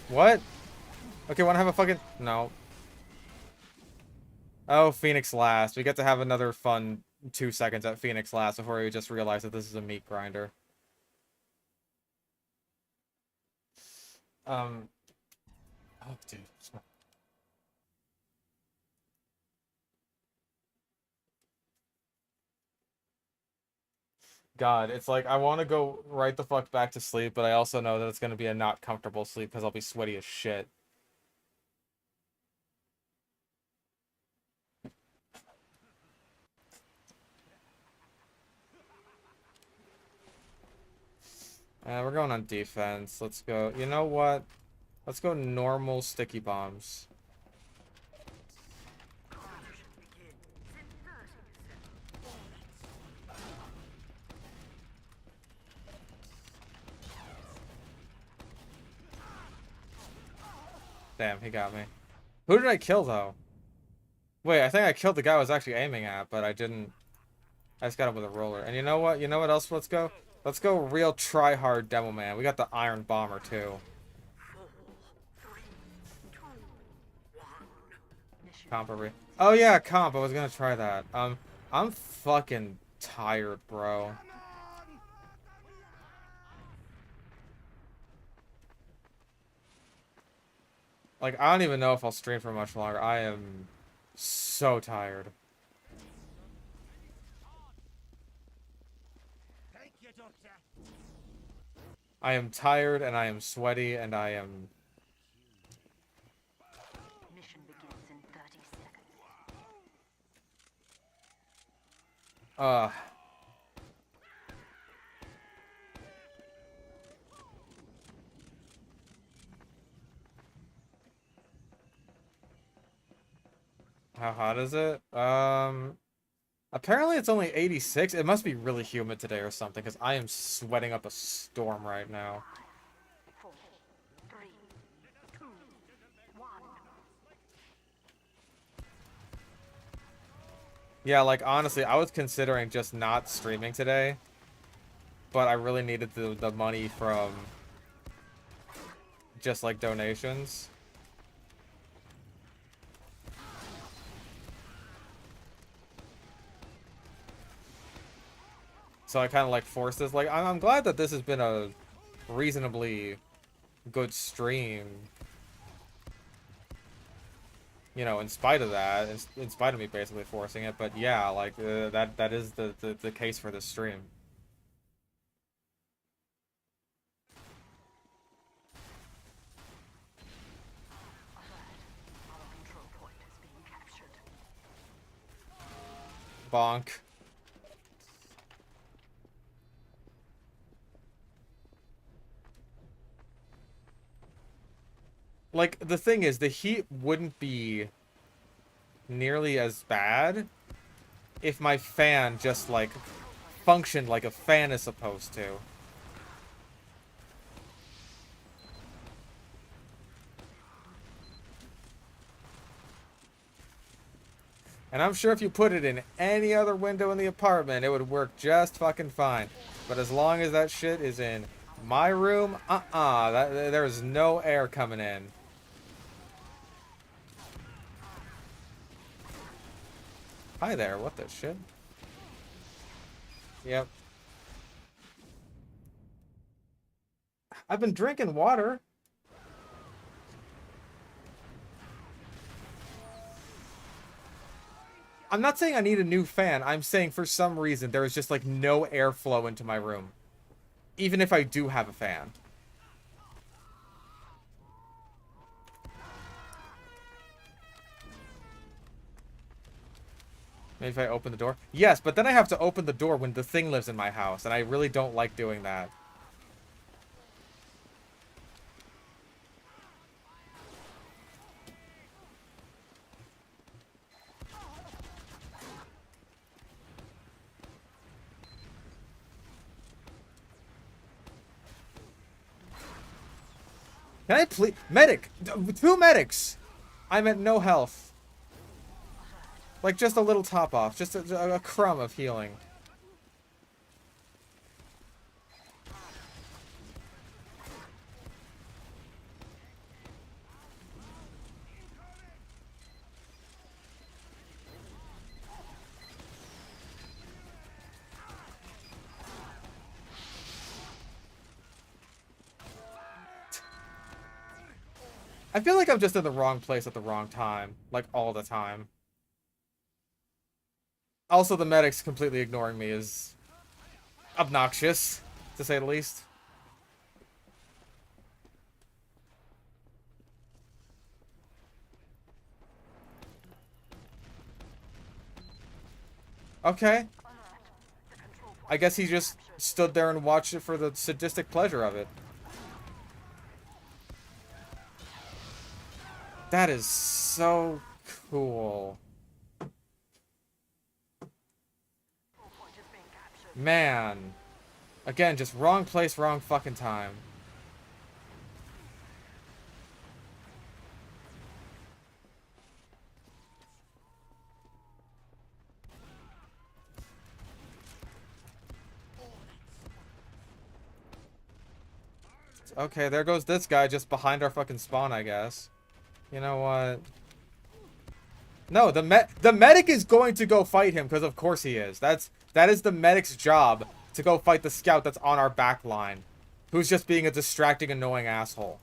What? Okay, wanna have a fucking... No. Oh, Phoenix last. We get to have another fun 2 seconds at Phoenix last before we just realize that this is a meat grinder. Oh, dude. God, it's like I want to go right the fuck back to sleep, but I also know that it's gonna be a not comfortable sleep because I'll be sweaty as shit. We're going on defense. Let's go. You know what? Let's go normal sticky bombs. Exhaustion begins in 30 seconds. Damn, he got me. Who did I kill though? Wait, I think I killed the guy I was actually aiming at, but I didn't. I just got him with a roller. And you know what? You know what else? Let's go. Let's go real try-hard demo man. We got the Iron Bomber too. 4, 3, 2, 1. Mission Comp over. begins. Oh yeah, comp. I was gonna try that. I'm fucking tired, bro. Like, I don't even know if I'll stream for much longer. I am so tired. I am tired and I am sweaty and I am... Mission begins in 30 seconds. How hot is it? Apparently it's only 86. It must be really humid today or something, because I am sweating up a storm right now. 4, 3, 2, 1. Yeah, like, honestly, I was considering just not streaming today, but I really needed the money from just, like, donations. So I kind of, like, forced this. Like, I'm glad that this has been a reasonably good stream. You know, in spite of that, in spite of me basically forcing it. But yeah, like, that is the case for this stream. Alert. Our control point is being captured. Bonk. Like, the thing is, the heat wouldn't be nearly as bad if my fan just, like, functioned like a fan is supposed to. And I'm sure if you put it in any other window in the apartment, it would work just fucking fine. But as long as that shit is in my room, there's no air coming in. Hi there, what the shit? Yep. I've been drinking water. I'm not saying I need a new fan. I'm saying for some reason there is just like no airflow into my room. Even if I do have a fan. Maybe if I open the door? Yes, but then I have to open the door when the thing lives in my house, and I really don't like doing that. Can I please... Medic! 2 medics! I'm at no health. Like, just a little top off. Just a crumb of healing. I feel like I'm just in the wrong place at the wrong time. Like, all the time. Also, the medics completely ignoring me is obnoxious, to say the least. Okay. I guess he just stood there and watched it for the sadistic pleasure of it. That is so cool. Man. Again, just wrong place, wrong fucking time. Okay, there goes this guy just behind our fucking spawn, I guess. You know what? No, the medic is going to go fight him, because of course he is. That is the medic's job, to go fight the scout that's on our back line, who's just being a distracting, annoying asshole.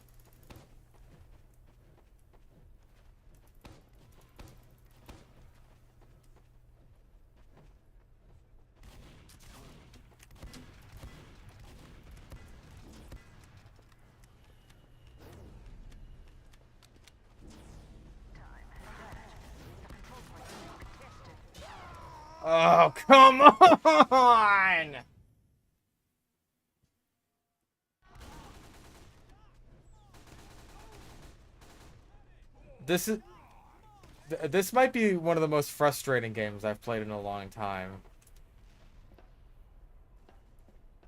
Oh, come on! This is... This might be one of the most frustrating games I've played in a long time.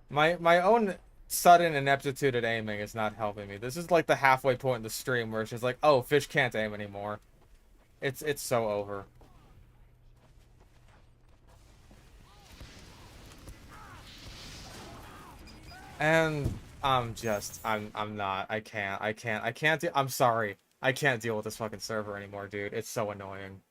My own sudden ineptitude at aiming is not helping me. This is like the halfway point in the stream where it's just like, oh, fish can't aim anymore. It's so over. And I'm not. I can't I'm sorry. I can't deal with this fucking server anymore, dude. It's so annoying.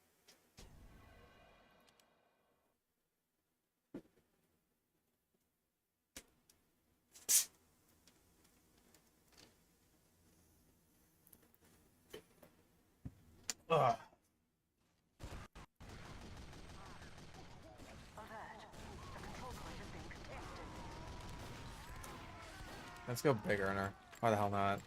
Ugh. Let's go big earner. Why the hell not?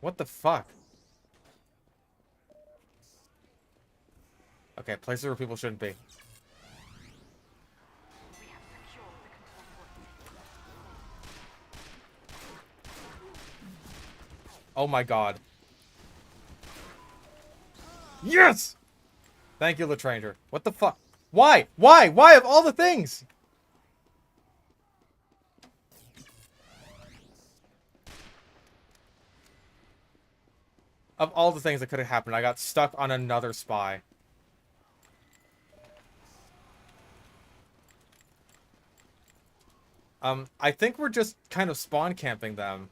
What the fuck? Okay, places where people shouldn't be. Oh my god. Yes! Thank you, Latranger. What the fuck? Why? Why? Why of all the things? Of all the things that could have happened, I got stuck on another spy. I think we're just kind of spawn camping them.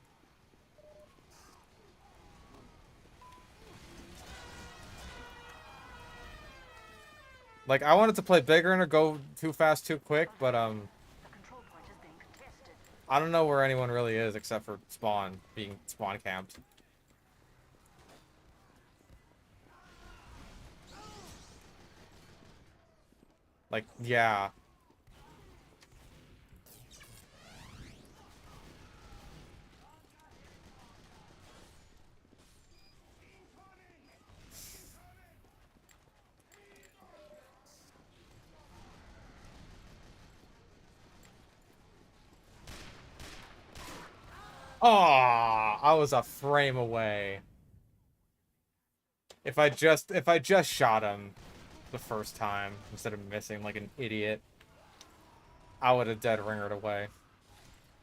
Like, I wanted to play bigger and go too fast, too quick, but, I don't know where anyone really is except for spawn, being spawn camped. Like, yeah. Aw, I was a frame away. If I just shot him the first time instead of missing like an idiot, I would have dead ringered away.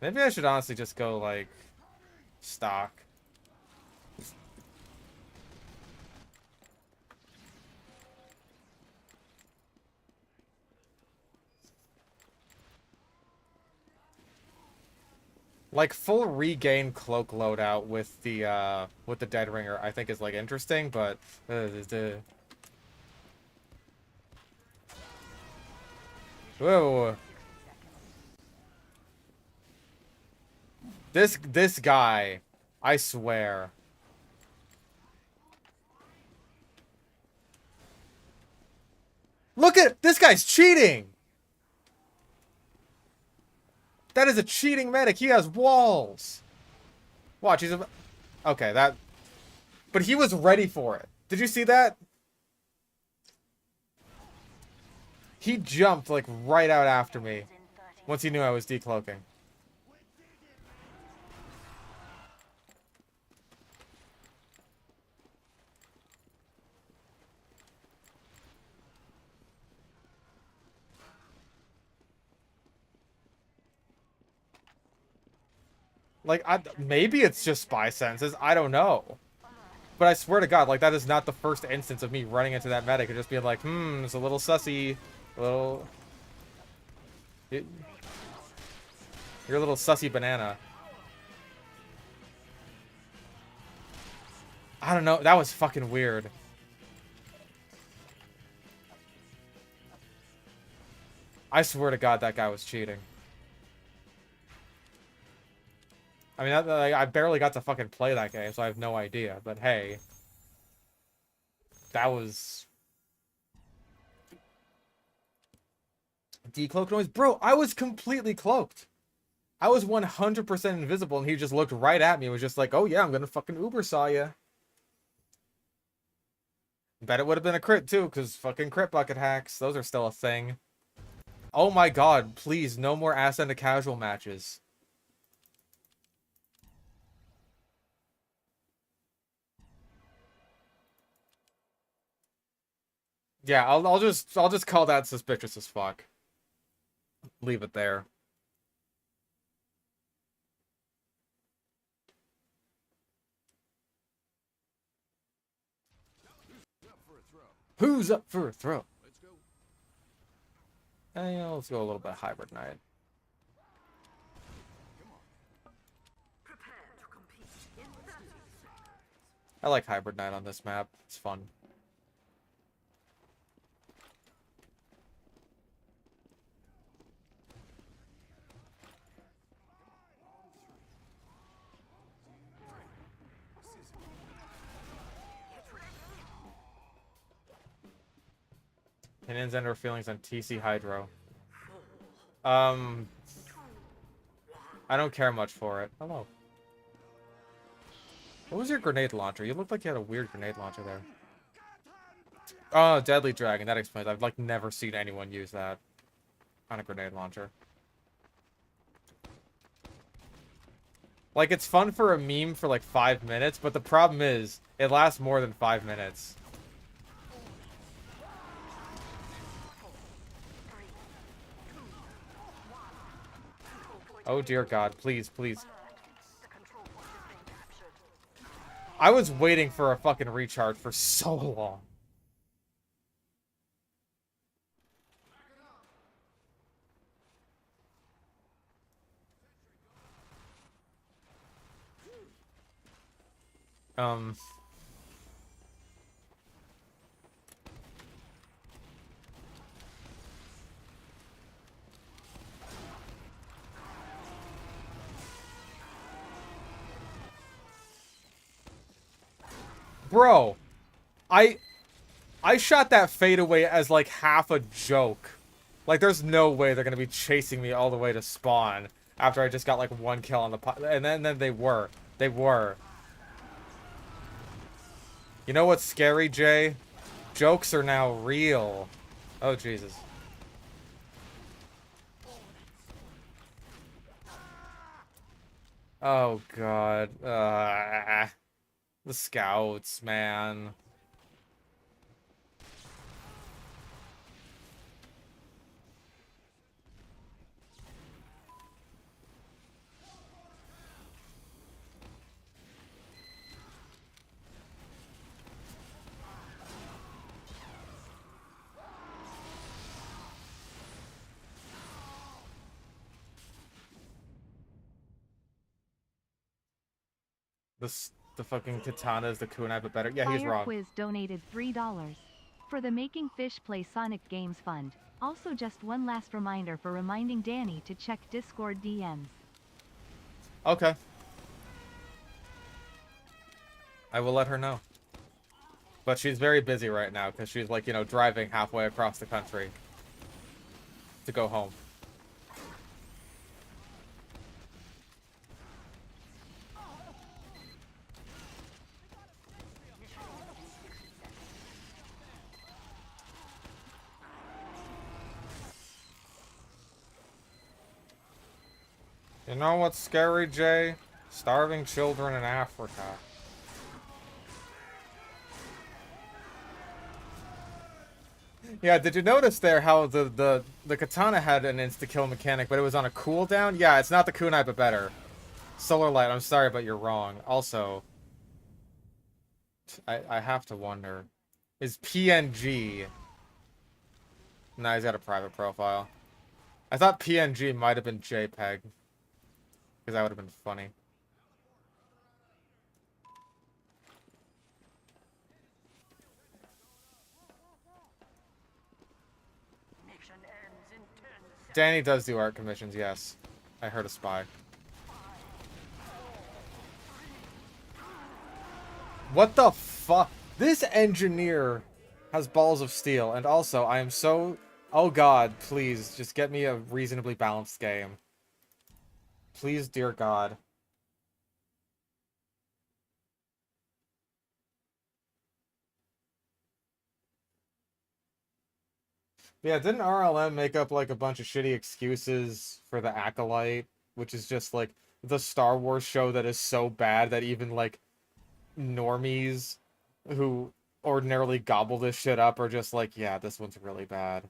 Maybe I should honestly just go like stock. Like full regain cloak loadout with the dead ringer, I think is like interesting, but whoa. This guy, I swear. Look at this guy's cheating. That is a cheating medic. He has walls. Watch, he's a... Okay, that... But he was ready for it. Did you see that? He jumped, like, right out after me. Once he knew I was decloaking. Like, maybe it's just spy senses. I don't know. But I swear to God, like, that is not the first instance of me running into that medic and just being like, it's a little sussy. A little... You're a little sussy banana. I don't know. That was fucking weird. I swear to God, that guy was cheating. I mean, I barely got to fucking play that game, so I have no idea. But hey, that was... Decloak noise? Bro, I was completely cloaked. I was 100% invisible, and he just looked right at me and was just like, oh yeah, I'm gonna fucking Uber saw ya. Bet it would have been a crit, too, because fucking crit bucket hacks. Those are still a thing. Oh my God, please, no more ass into casual matches. Yeah, I'll just call that suspicious as fuck. Leave it there. Who's up for a throw? Let's go. Let's go a little bit hybrid night. I like hybrid night on this map. It's fun. Opinions and or feelings on TC Hydro. I don't care much for it. Hello. What was your grenade launcher? You looked like you had a weird grenade launcher there. Oh, Deadly Dragon. That explains. I've like never seen anyone use that on a grenade launcher. Like, it's fun for a meme for like 5 minutes, but the problem is it lasts more than 5 minutes. Oh dear God, please, please. I was waiting for a fucking recharge for so long. Bro, I shot that fadeaway as like half a joke. Like, there's no way they're gonna be chasing me all the way to spawn after I just got like 1 kill on the and then they were. They were. You know what's scary, Jay? Jokes are now real. Oh, Jesus. Oh, God. The scouts, man. The fucking katana is the kunai, but better. Yeah, he's Fire wrong. Quiz donated $3 for the Making Fish Play Sonic Games Fund. Also, just one last reminder for reminding Danny to check Discord DMs. Okay. I will let her know. But she's very busy right now because she's like, you know, driving halfway across the country to go home. You know what's scary, Jay? Starving children in Africa. Yeah, did you notice there how the katana had an insta-kill mechanic, but it was on a cooldown? Yeah, it's not the kunai, but better. Solar Light, I'm sorry, but you're wrong. Also, I have to wonder, is PNG... Nah, he's got a private profile. I thought PNG might have been JPEG. Because that would have been funny. Mission ends in 10 seconds. Danny does do art commissions, yes. I heard a spy. What the fuck? This engineer has balls of steel, and also, I am so... Oh god, please, just get me a reasonably balanced game. Please, dear god. Yeah, didn't RLM make up, like, a bunch of shitty excuses for the Acolyte? Which is just, like, the Star Wars show that is so bad that even, like, normies who ordinarily gobble this shit up are just like, yeah, this one's really bad.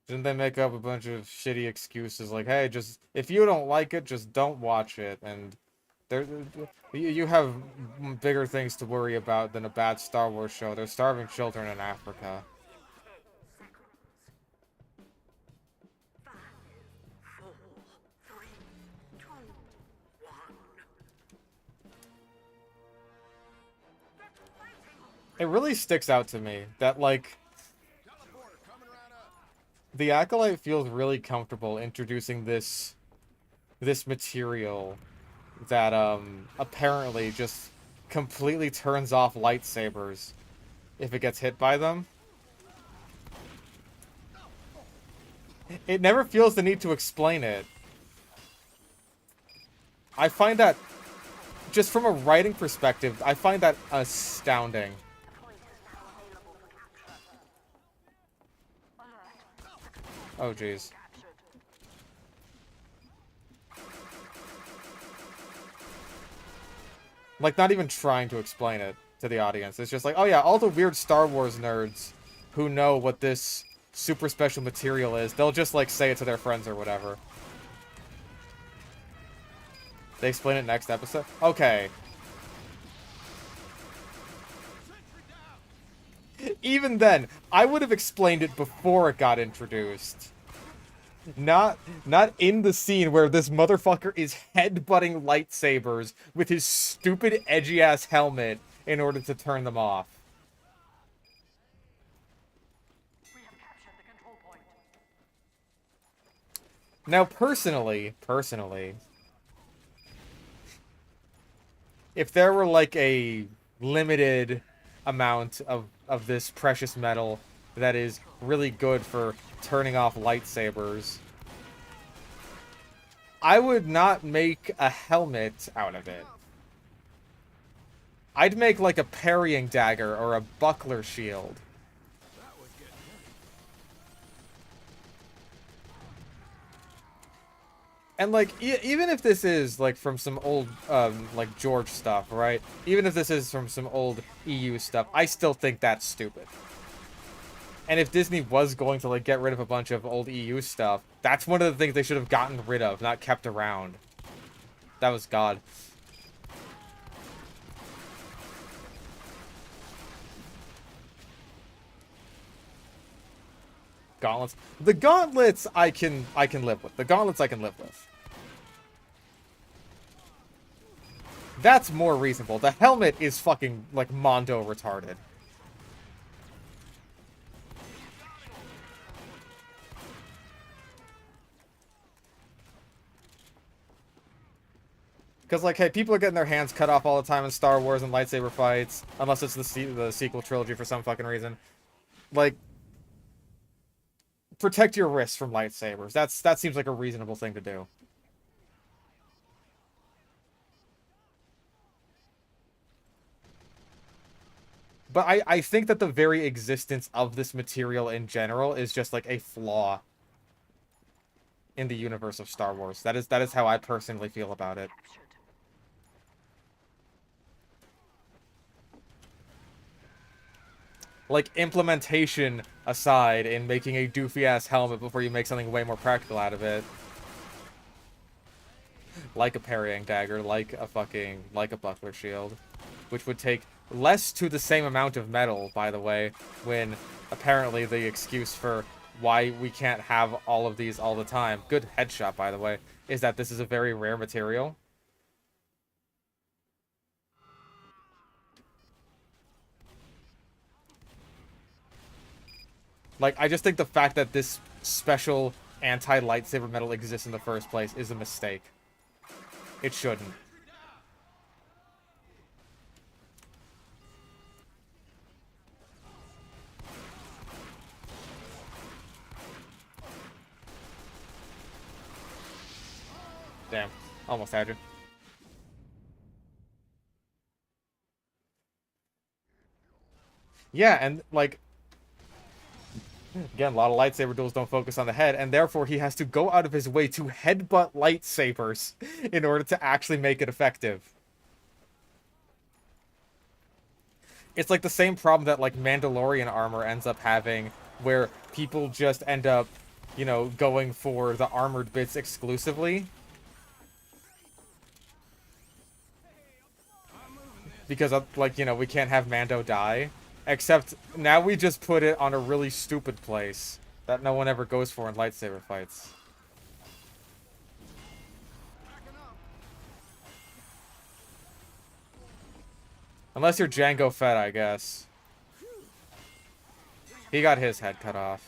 Didn't they make up a bunch of shitty excuses like, hey, just, if you don't like it, just don't watch it, and there, you have bigger things to worry about than a bad Star Wars show. There's starving children in Africa. 5, 4, 3, 2, 1. It really sticks out to me that, like, the Acolyte feels really comfortable introducing this material that apparently just completely turns off lightsabers if it gets hit by them. It never feels the need to explain it. I find that, just from a writing perspective, I find that astounding. Oh, jeez. Like, not even trying to explain it to the audience. It's just like, oh yeah, all the weird Star Wars nerds who know what this super special material is, they'll just, like, say it to their friends or whatever. They explain it next episode? Okay. Even then, I would have explained it before it got introduced. Not in the scene where this motherfucker is headbutting lightsabers with his stupid edgy-ass helmet in order to turn them off. We have captured the control point. Now, personally, if there were, like, a limited amount of this precious metal that is really good for turning off lightsabers, I would not make a helmet out of it. I'd make, like, a parrying dagger or a buckler shield. And, like, even if this is, like, from some old, like, George stuff, right? Even if this is from some old EU stuff, I still think that's stupid. And if Disney was going to, like, get rid of a bunch of old EU stuff, that's one of the things they should have gotten rid of, not kept around. That was God. Gauntlets. The gauntlets I can live with. The gauntlets I can live with. That's more reasonable. The helmet is fucking, like, Mondo retarded. Because, like, hey, people are getting their hands cut off all the time in Star Wars and lightsaber fights, unless it's the sequel trilogy for some fucking reason. Like, protect your wrists from lightsabers. That seems like a reasonable thing to do. But I think that the very existence of this material in general is just like a flaw in the universe of Star Wars. That is how I personally feel about it. Captured. Like, implementation aside, in making a doofy-ass helmet before you make something way more practical out of it. Like a parrying dagger, like a buckler shield. Which would take less to the same amount of metal, by the way, when apparently the excuse for why we can't have all of these all the time, good headshot, by the way, is that this is a very rare material. Like, I just think the fact that this special anti-lightsaber metal exists in the first place is a mistake. It shouldn't. Damn. Almost had you. Yeah, and, like... Again, a lot of lightsaber duels don't focus on the head, and therefore he has to go out of his way to headbutt lightsabers in order to actually make it effective. It's like the same problem that, like, Mandalorian armor ends up having, where people just end up, you know, going for the armored bits exclusively. Because, like, you know, we can't have Mando die. Except, now we just put it on a really stupid place that no one ever goes for in lightsaber fights. Unless you're Jango Fett, I guess. He got his head cut off.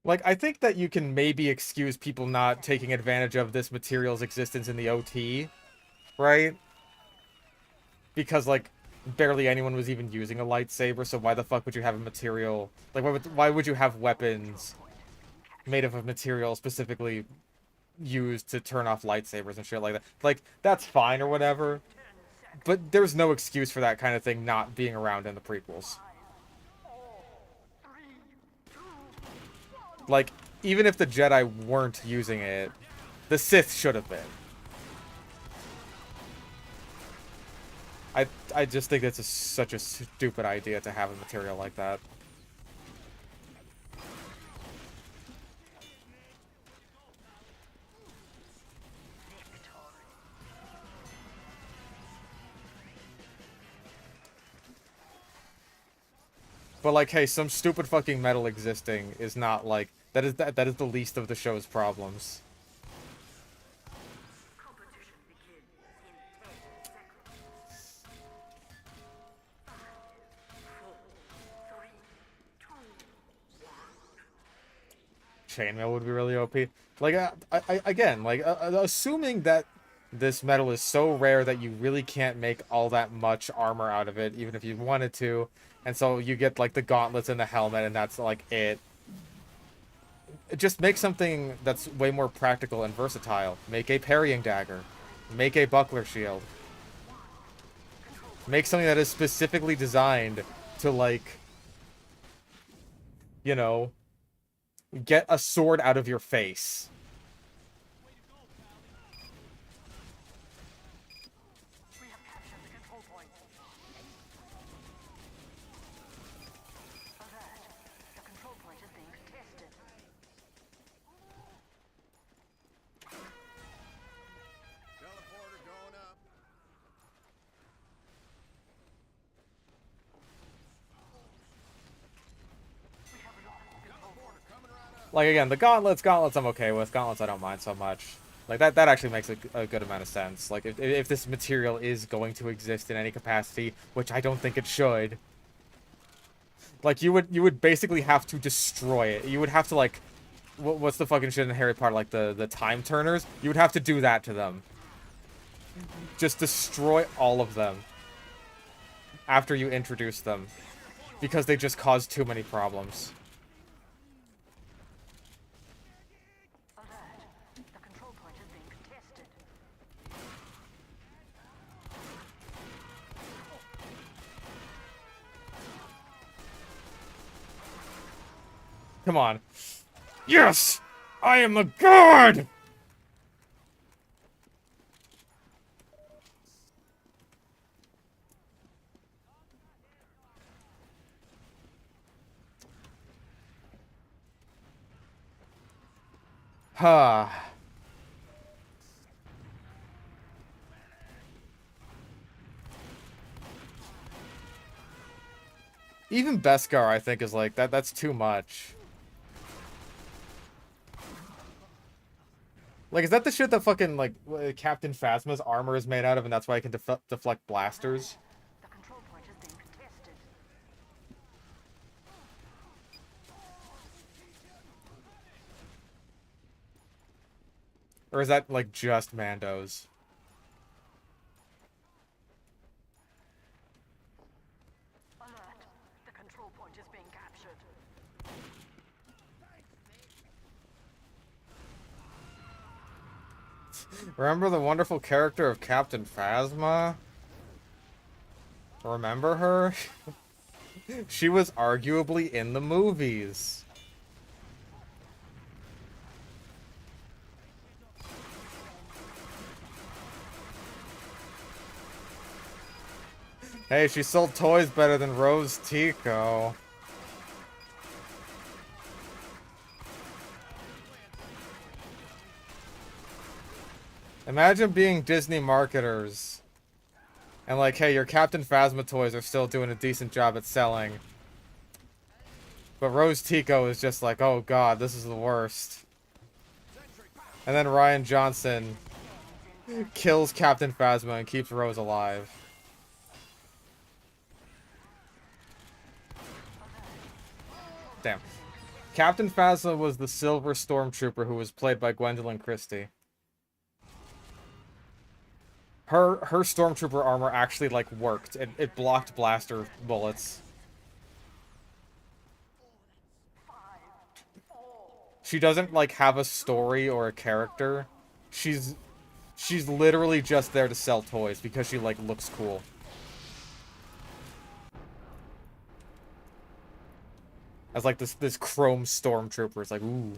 Like, I think that you can maybe excuse people not taking advantage of this material's existence in the OT, right? Because, like, barely anyone was even using a lightsaber, so why the fuck would you have a material... Like, why would you have weapons made of a material specifically used to turn off lightsabers and shit like that? Like, that's fine or whatever, but there's no excuse for that kind of thing not being around in the prequels. Like, even if the Jedi weren't using it, the Sith should have been. I just think that's such a stupid idea to have a material like that. But, like, hey, some stupid fucking metal existing is not, like... That is the least of the show's problems. Competition begins in 10 seconds. 5, 4, 3, 2, 1. Chainmail would be really OP. Like, again, like, assuming that this metal is so rare that you really can't make all that much armor out of it, even if you wanted to, and so you get, like, the gauntlets and the helmet, and that's, like, it. Just make something that's way more practical and versatile. Make a parrying dagger. Make a buckler shield. Make something that is specifically designed to, like, you know, get a sword out of your face. We have captured the control point. Alert. The control point is being contested. Teleporter going up. Like, again, the gauntlets I'm okay with. Gauntlets I don't mind so much. Like, that actually makes a good amount of sense. Like, if this material is going to exist in any capacity, which I don't think it should, like, you would basically have to destroy it. You would have to, like, what's the fucking shit in Harry Potter, like, the time turners? You would have to do that to them. Just destroy all of them after you introduce them, because they just cause too many problems. Alert. The control point is being contested. Come on. Yes! I am a god! Huh. Even Beskar, I think, is like, that's too much. Like, is that the shit that fucking, like, Captain Phasma's armor is made out of, and that's why he can deflect blasters? The control point is being contested. Or is that, like, just Mando's? Alert. The control point is being captured. Remember the wonderful character of Captain Phasma? Remember her? She was arguably in the movies. Hey, she sold toys better than Rose Tico. Imagine being Disney marketers. And like, hey, your Captain Phasma toys are still doing a decent job at selling. But Rose Tico is just like, oh god, this is the worst. And then Ryan Johnson kills Captain Phasma and keeps Rose alive. Damn. Captain Phasma was the Silver Stormtrooper who was played by Gwendolyn Christie. Her Stormtrooper armor actually, like, worked. It blocked blaster bullets. She doesn't, like, have a story or a character. She's literally just there to sell toys because she, like, looks cool. As, like, this chrome Stormtrooper. It's like, ooh.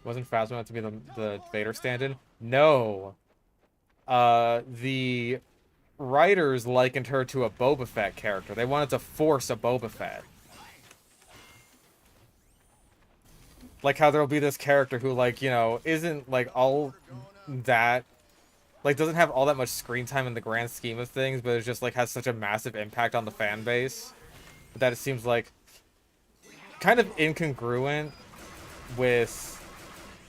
Wasn't Phasma meant to be the Vader stand-in? No. The writers likened her to a Boba Fett character. They wanted to force a Boba Fett. Like how there'll be this character who, like, you know, isn't, like, all that... Like, doesn't have all that much screen time in the grand scheme of things, but it just, like, has such a massive impact on the fan base that it seems, like, kind of incongruent with...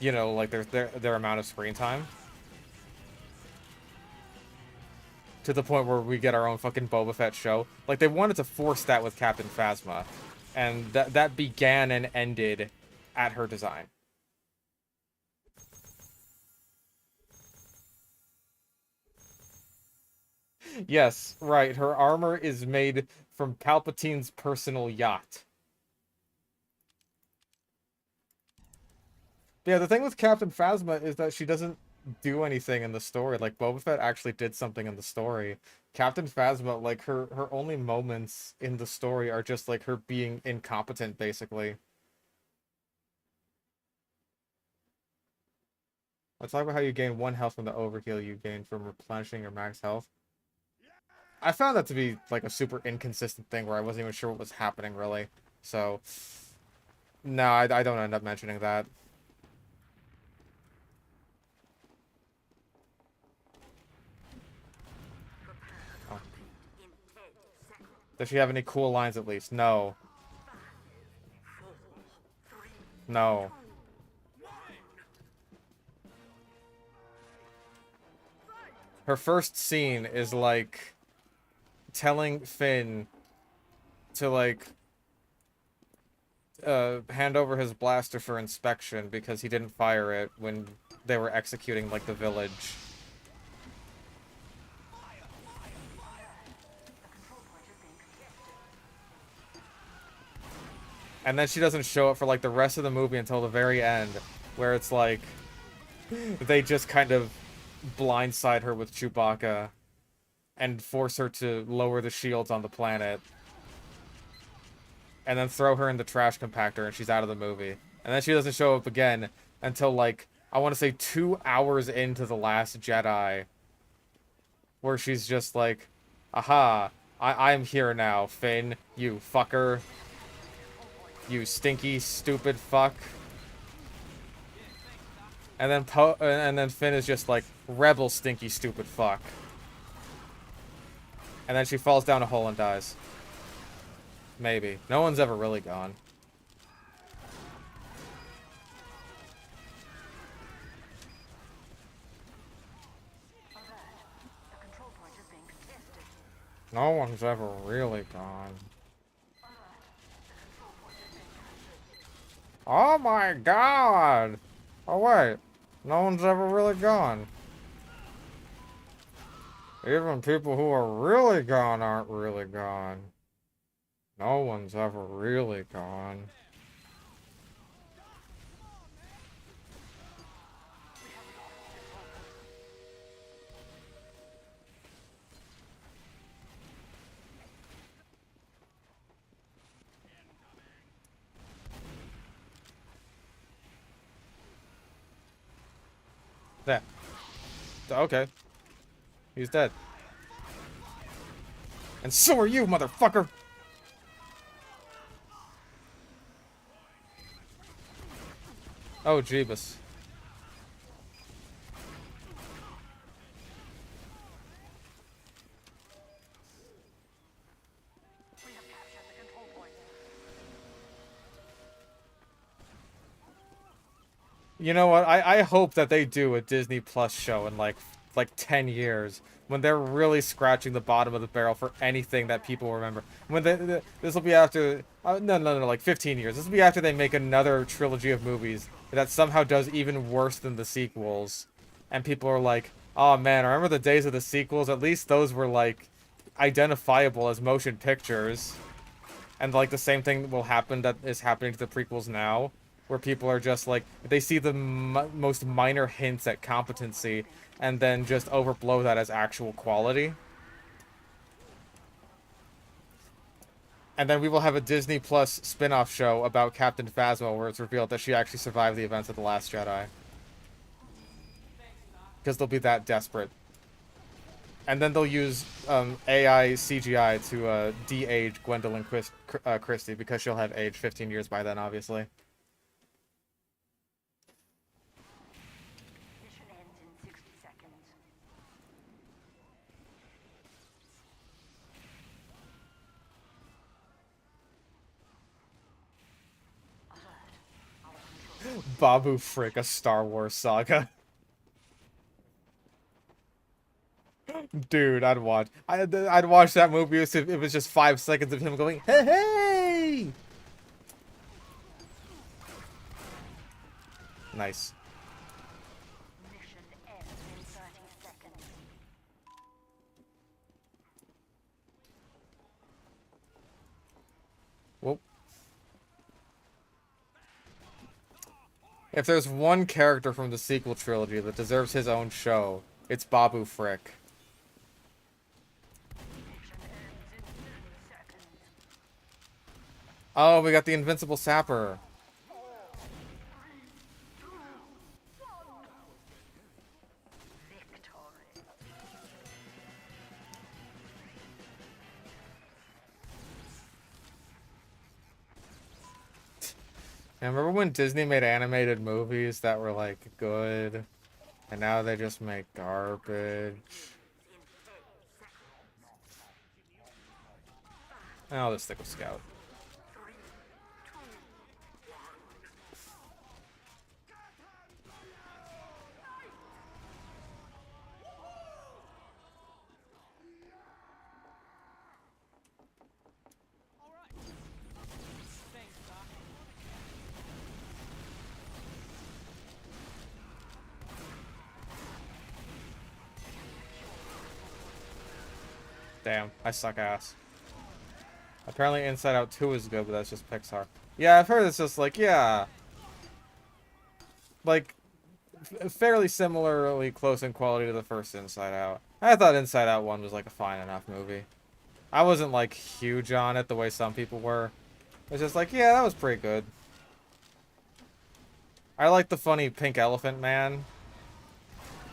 You know, like, their amount of screen time. To the point where we get our own fucking Boba Fett show. Like, they wanted to force that with Captain Phasma. And that began and ended at her design. Yes, right. Her armor is made from Palpatine's personal yacht. Yeah, the thing with Captain Phasma is that she doesn't do anything in the story. Like, Boba Fett actually did something in the story. Captain Phasma, like, her only moments in the story are just, like, her being incompetent, basically. Let's talk about how you gain 1 health from the overheal you gain from replenishing your max health. I found that to be, like, a super inconsistent thing where I wasn't even sure what was happening, really. So, no, I don't end up mentioning that. Does she have any cool lines at least? No. No. Her first scene is like telling Finn to like hand over his blaster for inspection because he didn't fire it when they were executing like the village. And then she doesn't show up for like the rest of the movie until the very end, where it's like they just kind of blindside her with Chewbacca and force her to lower the shields on the planet. And then throw her in the trash compactor and she's out of the movie. And then she doesn't show up again until like, I want to say 2 hours into The Last Jedi. Where she's just like, aha, I'm here now, Finn, you fucker. You stinky, stupid fuck. And then Finn is just like, rebel, stinky, stupid fuck. And then she falls down a hole and dies. Maybe. No one's ever really gone. No one's ever really gone. Oh my god! Oh wait, no one's ever really gone. Even people who are really gone aren't really gone. No one's ever really gone. There. Okay. He's dead. And so are you, motherfucker! Oh, Jeebus. We have captured the control point. You know what? I hope that they do a Disney Plus show in like 10 years when they're really scratching the bottom of the barrel for anything that people remember. When this will be after no, like 15 years. This will be after they make another trilogy of movies that somehow does even worse than the sequels. And people are like, "Oh man, I remember the days of the sequels. At least those were like identifiable as motion pictures." And like the same thing will happen that is happening to the prequels now, where people are just like, they see the most minor hints at competency and then just overblow that as actual quality. And then we will have a Disney Plus spin-off show about Captain Phasma where it's revealed that she actually survived the events of The Last Jedi. Because they'll be that desperate. And then they'll use AI CGI to de-age Gwendolyn Christie because she'll have aged 15 years by then, obviously. Mission ends in 60 seconds. Alert. Our control. Babu Frick, a Star Wars saga. Dude, I'd watch. I'd watch that movie if it was just 5 seconds of him going, "Hey, hey!" Nice. Mission ends in 30 seconds. Well, if there's one character from the sequel trilogy that deserves his own show, it's Babu Frick. Mission ends in 10 seconds. Oh, we got the Invincible Sapper. Victory. Remember when Disney made animated movies that were like good, and now they just make garbage? I'll just stick with Scout. Damn, I suck ass. Apparently Inside Out 2 is good, but that's just Pixar. Yeah, I've heard it's just like, yeah. Like, fairly similarly close in quality to the first Inside Out. I thought Inside Out 1 was like a fine enough movie. I wasn't like huge on it the way some people were. It's just like, yeah, that was pretty good. I like the funny pink elephant man.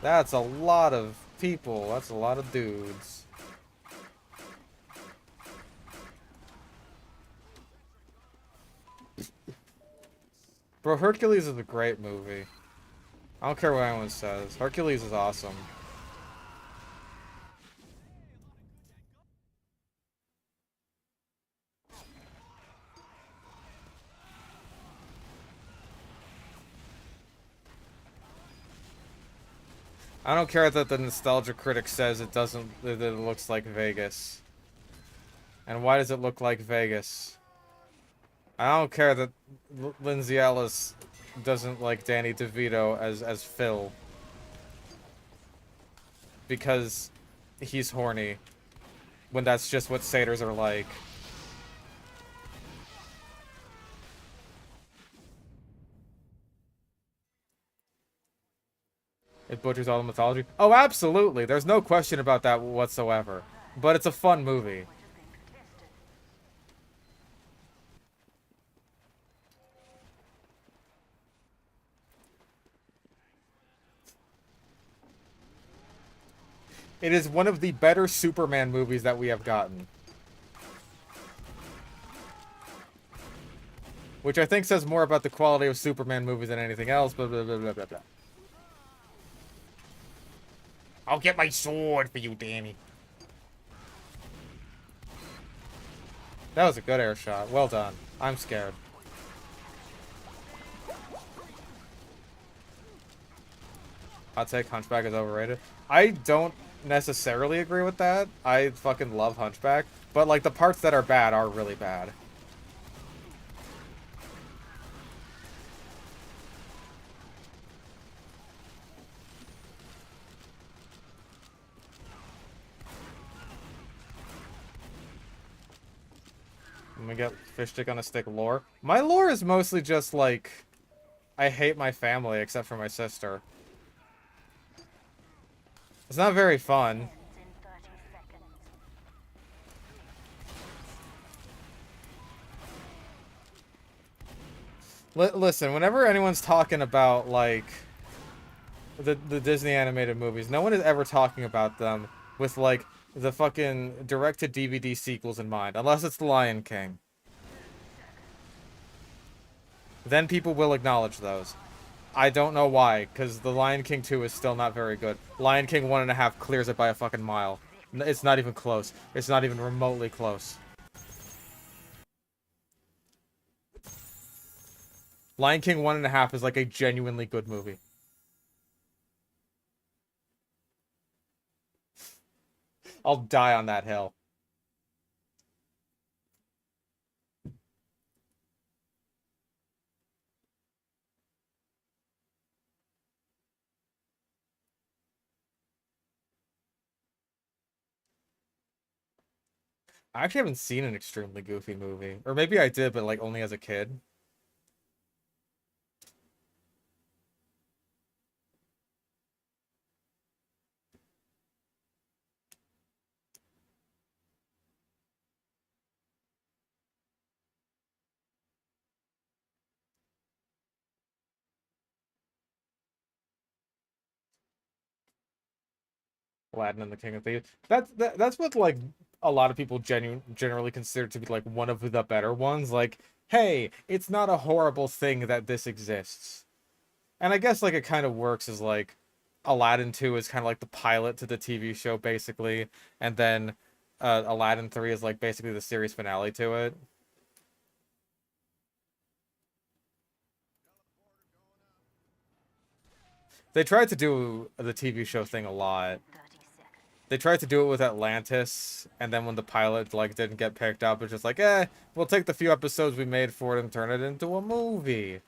That's a lot of people. That's a lot of dudes. Bro, Hercules is a great movie. I don't care what anyone says. Hercules is awesome. I don't care that the nostalgia critic says it doesn't, that it looks like Vegas. And why does it look like Vegas? I don't care that Lindsay Ellis doesn't like Danny DeVito as Phil. Because he's horny. When that's just what satyrs are like. It butchers all the mythology. Oh, absolutely. There's no question about that whatsoever. But it's a fun movie. It is one of the better Superman movies that we have gotten. Which I think says more about the quality of Superman movies than anything else, blah, blah, blah, blah, blah, blah. I'll get my sword for you, Danny. That was a good air shot. Well done. I'm scared. Hot take, Hunchback is overrated. I don't necessarily agree with that. I fucking love Hunchback. But, like, the parts that are bad are really bad. Let me get fish stick on a stick lore. My lore is mostly just, like, I hate my family except for my sister. It's not very fun. Listen, whenever anyone's talking about, like, the Disney animated movies, no one is ever talking about them with, like, the fucking direct-to-DVD sequels in mind. Unless it's The Lion King. Then people will acknowledge those. I don't know why, because The Lion King 2 is still not very good. Lion King 1.5 clears it by a fucking mile. It's not even close. It's not even remotely close. Lion King 1.5 is like a genuinely good movie. I'll die on that hill. I actually haven't seen an extremely goofy movie. Or maybe I did, but like only as a kid. Aladdin and the King of Thieves. That's what like a lot of people generally consider to be like one of the better ones. Like, hey, it's not a horrible thing that this exists. And I guess like it kind of works as like Aladdin 2 is kind of like the pilot to the TV show basically, and then Aladdin 3 is like basically the series finale to it. They tried to do the TV show thing a lot. 30 seconds. They tried to do it with Atlantis, and then when the pilot like didn't get picked up, it's just like, eh, we'll take the few episodes we made for it and turn it into a movie.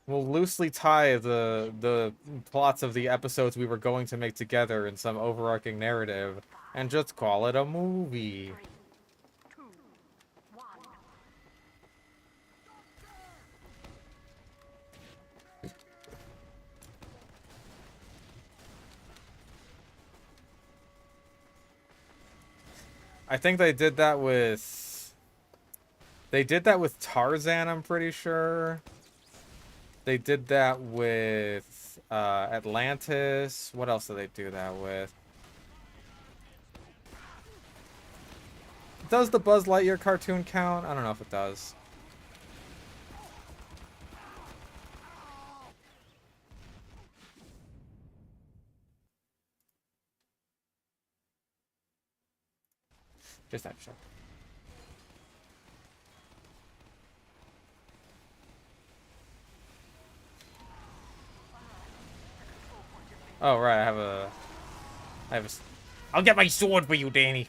We'll loosely tie the plots of the episodes we were going to make together in some overarching narrative, and just call it a movie. 3, 2, 1. I think they did that with... They did that with Tarzan, I'm pretty sure. They did that with Atlantis. What else did they do that with? Does the Buzz Lightyear cartoon count? I don't know if it does. Just that show. Oh, right, I have a... I'll get my sword for you, Danny.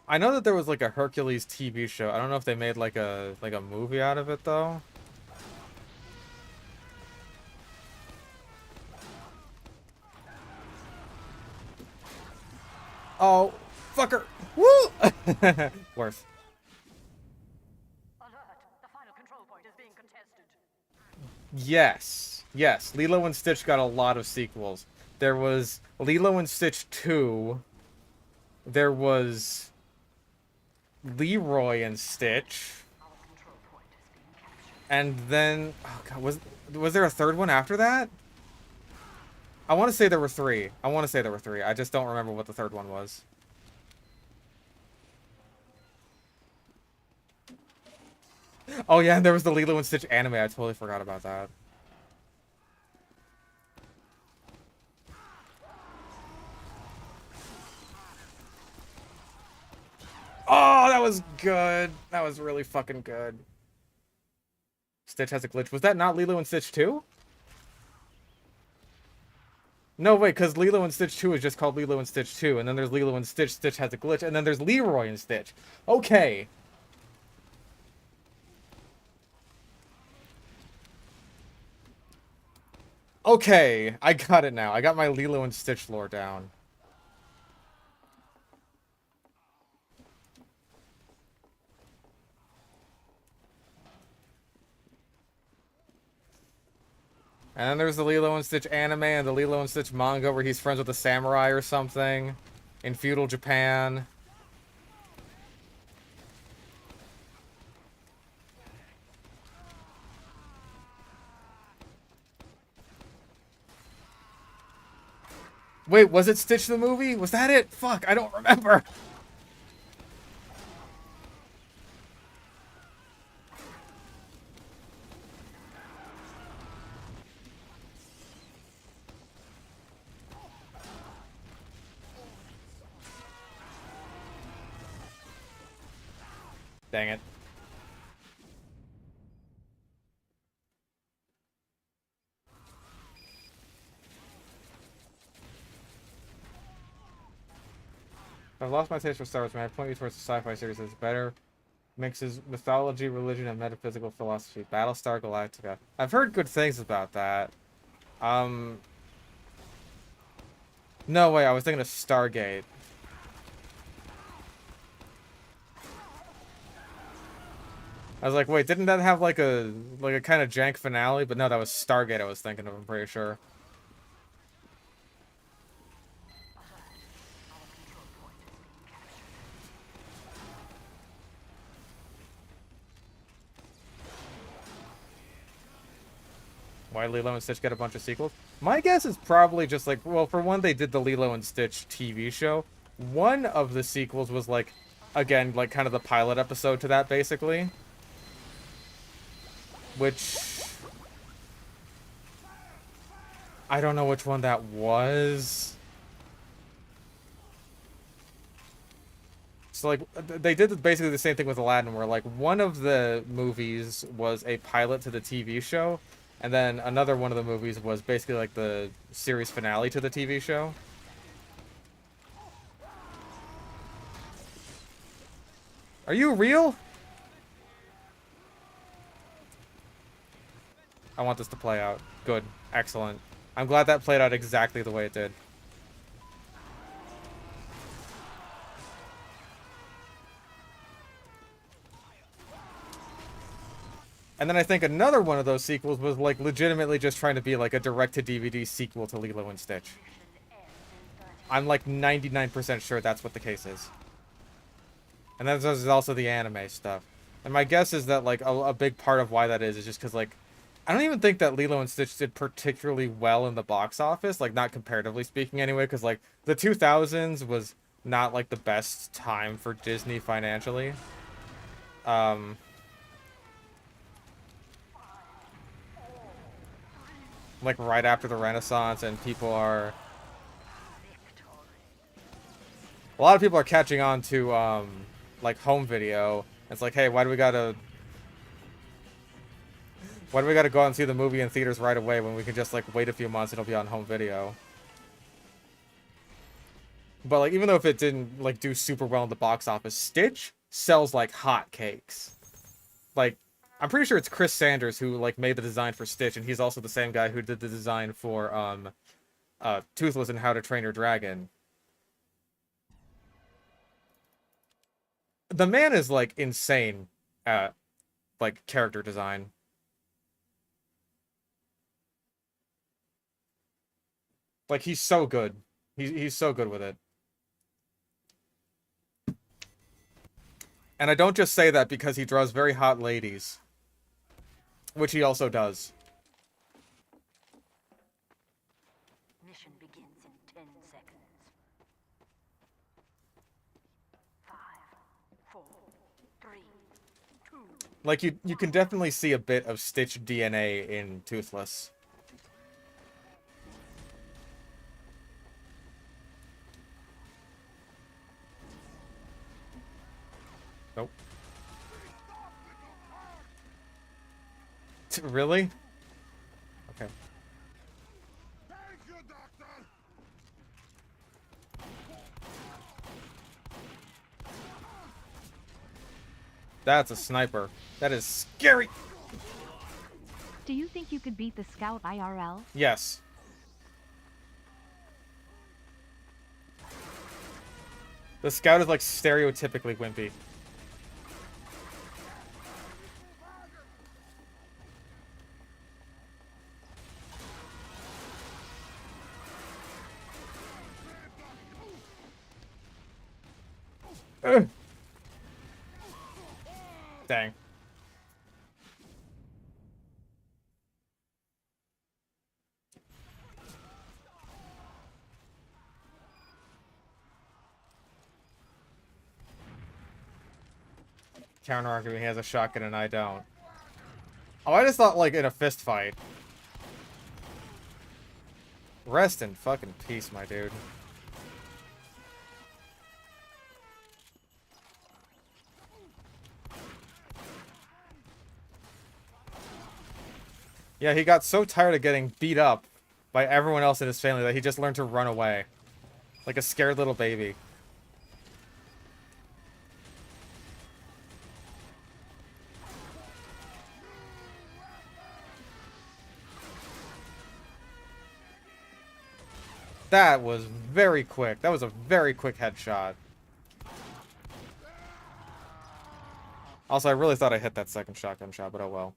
I know that there was like a Hercules TV show. I don't know if they made like a movie out of it though. Oh, fucker. Woo! Worse. Alert! The final control point is being contested. Yes. Yes, Lilo and Stitch got a lot of sequels. There was Lilo and Stitch 2. There was Leroy and Stitch. Our control point is being captured. And then, oh god, was there a third one after that? I want to say there were 3. I just don't remember what the third one was. Oh yeah, and there was the Lilo and Stitch anime. I totally forgot about that. Oh, that was good. That was really fucking good. Stitch has a glitch. Was that not Lilo and Stitch 2? No, wait, because Lilo and Stitch 2 is just called Lilo and Stitch 2, and then there's Lilo and Stitch, Stitch has a glitch, and then there's Leroy and Stitch. Okay. Okay, I got it now. I got my Lilo and Stitch lore down. And then there's the Lilo and Stitch anime and the Lilo and Stitch manga where he's friends with a samurai or something in feudal Japan. Wait, was it Stitch the movie? Was that it? Fuck, I don't remember. Dang it. I've lost my taste for Star Wars, man. I point you towards the sci-fi series that's better. Mixes mythology, religion, and metaphysical philosophy. Battlestar Galactica. I've heard good things about that. No way, I was thinking of Stargate. I was like, wait, didn't that have like a kind of jank finale? But no, that was Stargate I was thinking of, I'm pretty sure. Why Lilo and Stitch get a bunch of sequels? My guess is probably just like, well, for one, they did the Lilo and Stitch TV show, One of the sequels was like, again, like kind of the pilot episode to that, basically. Which... I don't know which one that was. So, like, they did basically the same thing with Aladdin, where, like, one of the movies was a pilot to the TV show, and then another one of the movies was basically, like, the series finale to the TV show. Are you real? I want this to play out. Good. Excellent. I'm glad that played out exactly the way it did. And then I think another one of those sequels was, like, legitimately just trying to be, like, a direct-to-DVD sequel to Lilo and Stitch. I'm, like, 99% sure that's what the case is. And then there's also the anime stuff. And my guess is that, like, a big part of why that is just because, like, I don't even think that Lilo and Stitch did particularly well in the box office. Like, not comparatively speaking anyway, because, like, the 2000s was not, like, the best time for Disney financially. Like, right after the Renaissance, and people are... A lot of people are catching on to, like, home video. It's like, hey, why do we gotta go out and see the movie in theaters right away when we can just, like, wait a few months and it'll be on home video? But, like, even though if it didn't, like, do super well in the box office, Stitch sells like hotcakes. Like, I'm pretty sure it's Chris Sanders who, like, made the design for Stitch, and he's also the same guy who did the design for, Toothless and How to Train Your Dragon. The man is, like, insane at, like, character design. Like, he's so good. He's so good with it. And I don't just say that because he draws very hot ladies. Which he also does. Mission begins in 10 seconds. 5, 4, 3, 2. Like, you can definitely see a bit of Stitch DNA in Toothless. Nope. Really? Okay. That's a sniper. That is scary. Do you think you could beat the Scout IRL? Yes. The Scout is, like, stereotypically wimpy. Ugh. Dang. Counter-arguing, he has a shotgun and I don't. Oh, I just thought, like, in a fist fight. Rest in fucking peace, my dude. Yeah, he got so tired of getting beat up by everyone else in his family that he just learned to run away. Like a scared little baby. That was very quick. That was a very quick headshot. Also, I really thought I hit that second shotgun shot, but oh well.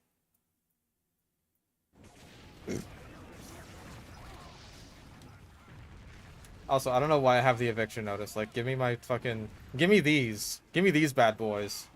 Also, I don't know why I have the eviction notice. Like, give me my fucking... Give me these. Give me these bad boys.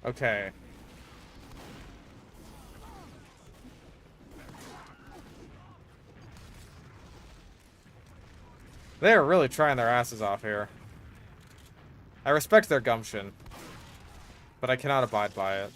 Okay. They are really trying their asses off here. I respect their gumption, but I cannot abide by it.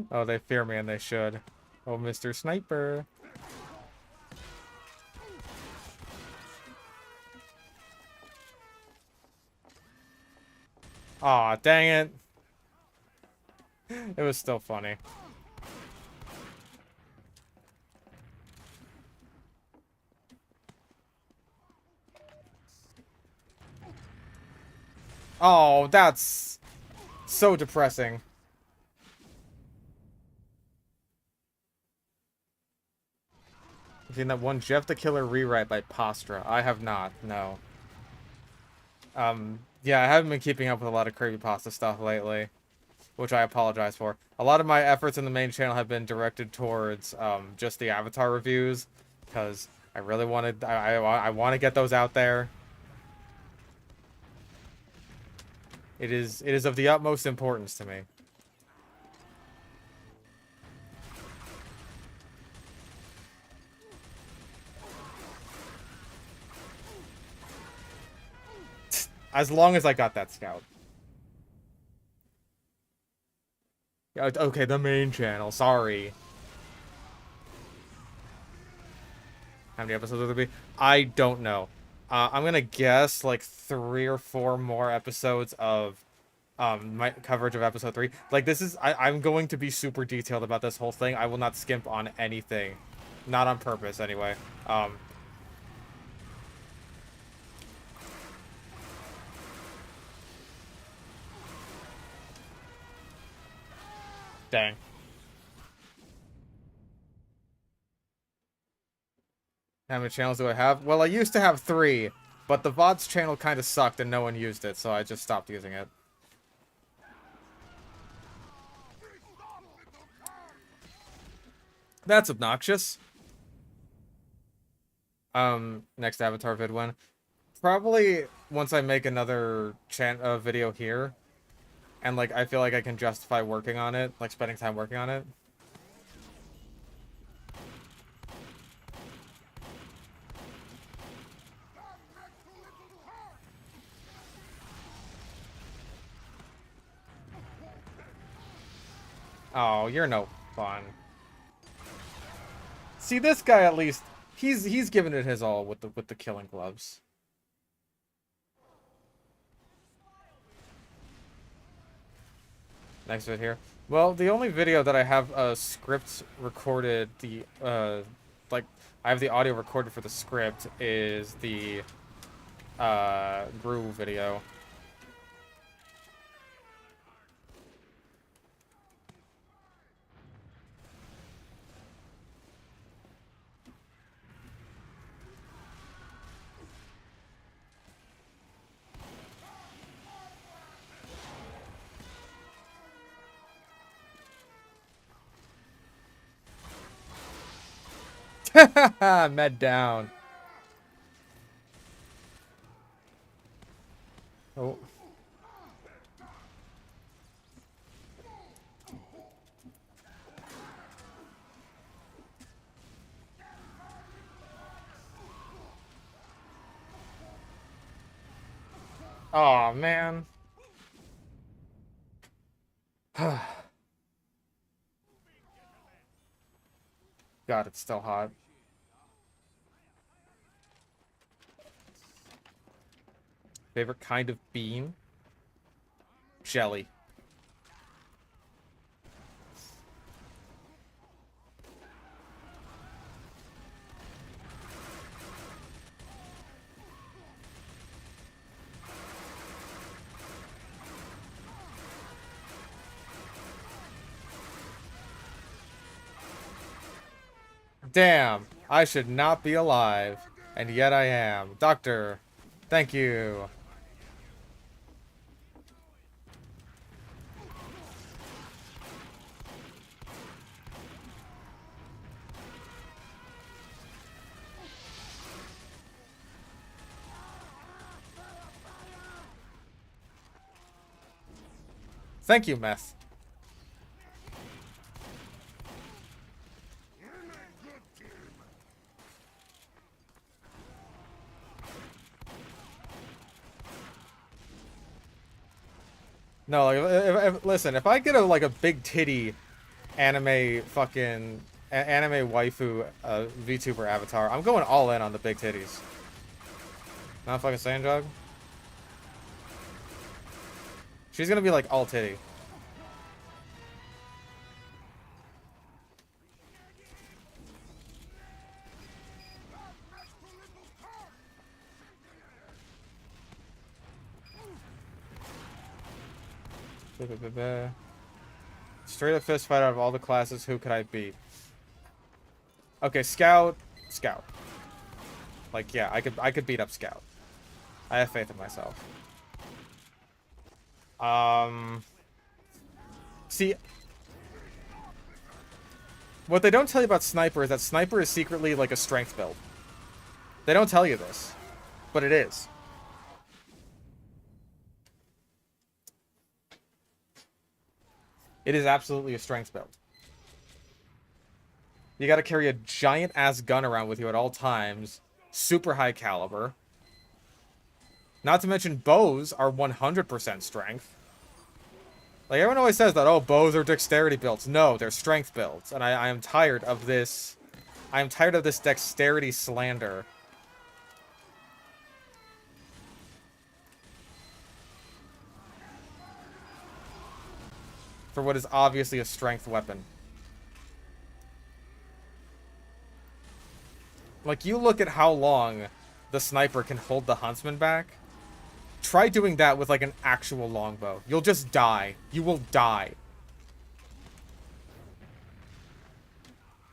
Oh, they fear me and they should. Oh, Mr. Sniper. Aw, dang it. It was still funny. Oh, that's so depressing. You've seen that one Jeff the Killer rewrite by Postra? I have not, no. Yeah, I haven't been keeping up with a lot of creepypasta stuff lately, which I apologize for. A lot of my efforts in the main channel have been directed towards just the Avatar reviews, because I really wanted, I want to get those out there. It is of the utmost importance to me. As long as I got that scout. Okay, the main channel, sorry. How many episodes will there be? I don't know. I'm gonna guess like 3 or 4 more episodes of my coverage of episode 3. Like, this is, I'm going to be super detailed about this whole thing. I will not skimp on anything. Not on purpose, anyway. Dang. How many channels do I have? Well, I used to have 3, but the VODs channel kind of sucked and no one used it, so I just stopped using it. That's obnoxious. Next Avatar vid when? Probably once I make another video here, and like I feel like I can justify working on it, like spending time working on it. Oh, you're no fun. See, this guy at least, he's giving it his all with the killing gloves. Next vid here. Well, the only video that I have a script recorded, like, I have the audio recorded for the script is the, Brew video. Med down. Oh. Oh man. God, it's still hot. Favorite kind of bean? Jelly. Damn, I should not be alive. And yet I am. Doctor, thank you. Thank you, Meth. No, like, listen, if I get a big titty anime fucking anime waifu VTuber avatar, I'm going all in on the big titties. Not fucking saying, Jog. She's gonna be like all titty. Straight up fist fight out of all the classes, who could I beat? Okay, Scout. Like, yeah, I could beat up Scout. I have faith in myself. See, what they don't tell you about Sniper is that Sniper is secretly like a strength build. They don't tell you this, but it is. It is absolutely a strength build. You gotta carry a giant-ass gun around with you at all times. Super high caliber. Not to mention bows are 100% strength. Like, everyone always says that, oh, bows are dexterity builds. No, they're strength builds. And I am tired of this. I am tired of this dexterity slander. For what is obviously a strength weapon. Like, you look at how long the Sniper can hold the Huntsman back. Try doing that with, like, an actual longbow. You'll just die. You will die.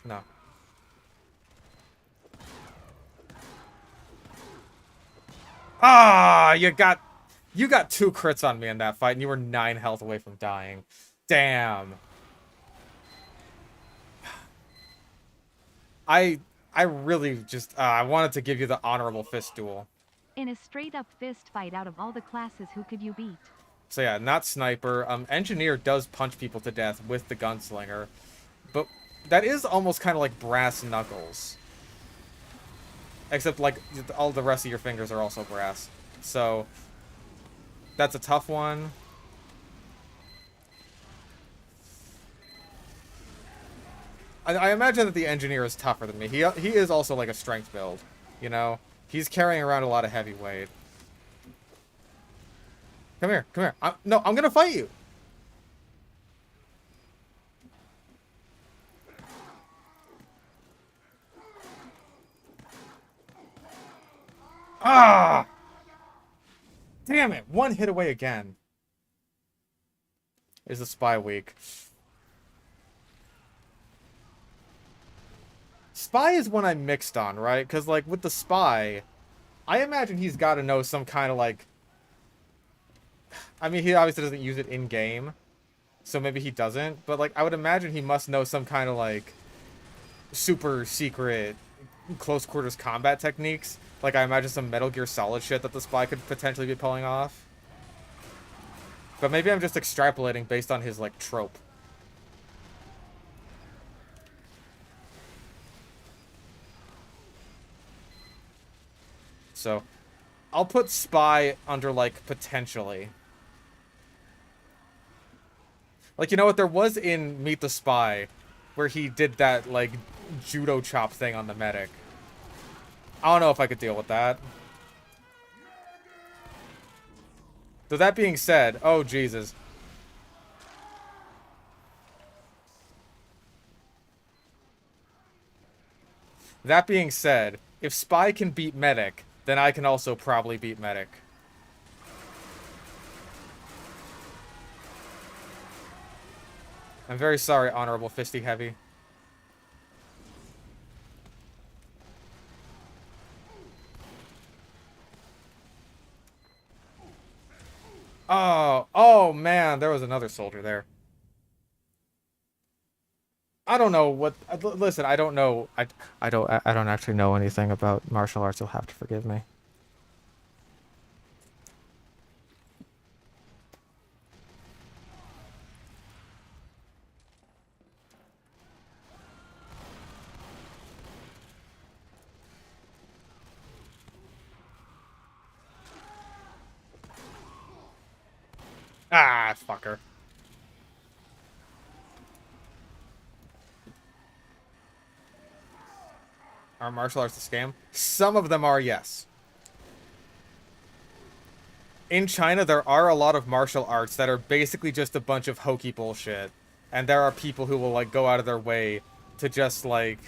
No. Ah, you got 2 crits on me in that fight, and you were 9 health away from dying. Damn. I really just, I wanted to give you the honorable fist duel. In a straight-up fist fight out of all the classes, who could you beat? So yeah, not Sniper. Engineer does punch people to death with the Gunslinger. But that is almost kind of like brass knuckles. Except, like, all the rest of your fingers are also brass. So, that's a tough one. I imagine that the Engineer is tougher than me. He is also like a strength build, you know? He's carrying around a lot of heavy weight. Come here, come here. No, I'm gonna fight you! Ah! Damn it! 1 hit away again. Is the Spy weak? Spy is one I'm mixed on, right? Because, like, with the Spy, I imagine he's got to know some kind of, like... I mean, he obviously doesn't use it in-game, so maybe he doesn't. But, like, I would imagine he must know some kind of, like, super secret close-quarters combat techniques. Like, I imagine some Metal Gear Solid shit that the Spy could potentially be pulling off. But maybe I'm just extrapolating based on his, like, trope. So, I'll put Spy under, like, potentially. Like, you know what? There was in Meet the Spy where he did that, like, judo chop thing on the medic. I don't know if I could deal with that. So that being said, oh, Jesus. That being said, if Spy can beat Medic, then I can also probably beat Medic. I'm very sorry, Honorable Fisty Heavy. Oh man, there was another soldier there. I don't know what. Listen, I don't know. I don't actually know anything about martial arts. You'll have to forgive me. Ah, fucker. Are martial arts a scam? Some of them are, yes. In China, there are a lot of martial arts that are basically just a bunch of hokey bullshit. And there are people who will, like, go out of their way to just, like,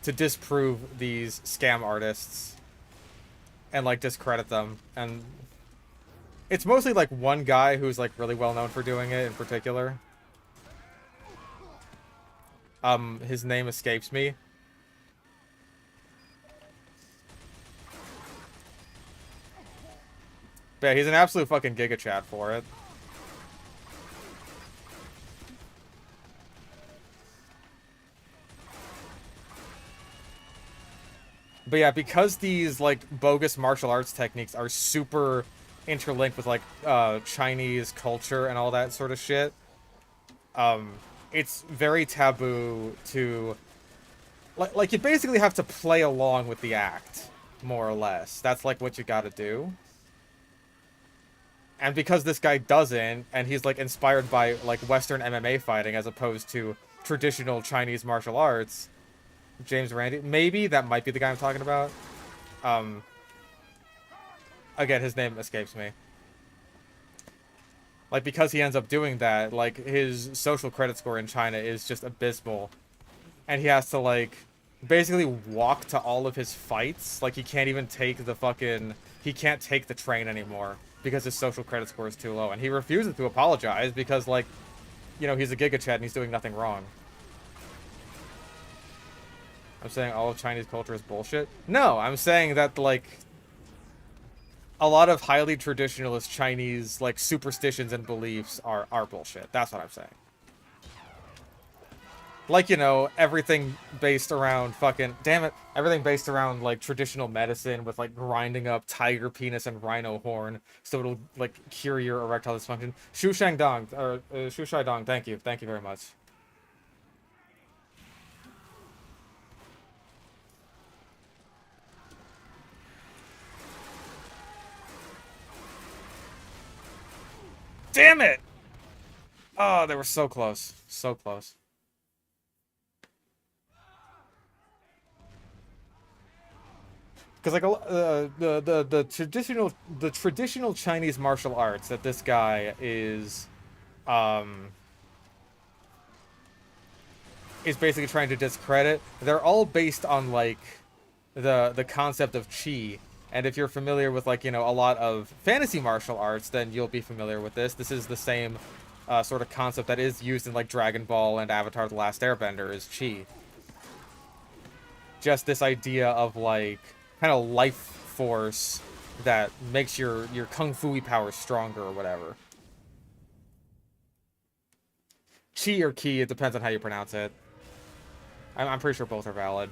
to disprove these scam artists and, like, discredit them. And it's mostly, like, one guy who's, like, really well known for doing it in particular. His name escapes me. But yeah, he's an absolute fucking giga chat for it. But yeah, because these, like, bogus martial arts techniques are super interlinked with, like, Chinese culture and all that sort of shit, it's very taboo to... Like, you basically have to play along with the act, more or less. That's, like, what you gotta do. And because this guy doesn't, and he's, like, inspired by, like, Western MMA fighting as opposed to traditional Chinese martial arts... James Randi, maybe that might be the guy I'm talking about. Again, his name escapes me. Like, because he ends up doing that, like, his social credit score in China is just abysmal. And he has to, like, basically walk to all of his fights. Like, he can't even take the fucking... He can't take the train anymore because his social credit score is too low. And he refuses to apologize because, like, you know, he's a giga chat and he's doing nothing wrong. I'm saying all of Chinese culture is bullshit? No, I'm saying that, like, a lot of highly traditionalist Chinese, like, superstitions and beliefs are bullshit. That's what I'm saying. Like, you know, everything based around fucking... Damn it. Everything based around, like, traditional medicine with, like, grinding up tiger penis and rhino horn so it'll, like, cure your erectile dysfunction. Shu Shangdong, or Shu Shaidong, thank you. Thank you very much. Damn it! Oh, they were so close. So close. Because like the traditional Chinese martial arts that this guy is basically trying to discredit, they're all based on like the concept of chi. And if you're familiar with, like, you know, a lot of fantasy martial arts, then you'll be familiar with this. This is the same sort of concept that is used in, like, Dragon Ball and Avatar: The Last Airbender, is chi. Just this idea of, like, kind of life force that makes your kung fu powers stronger or whatever. Chi or ki, it depends on how you pronounce it. I'm pretty sure both are valid.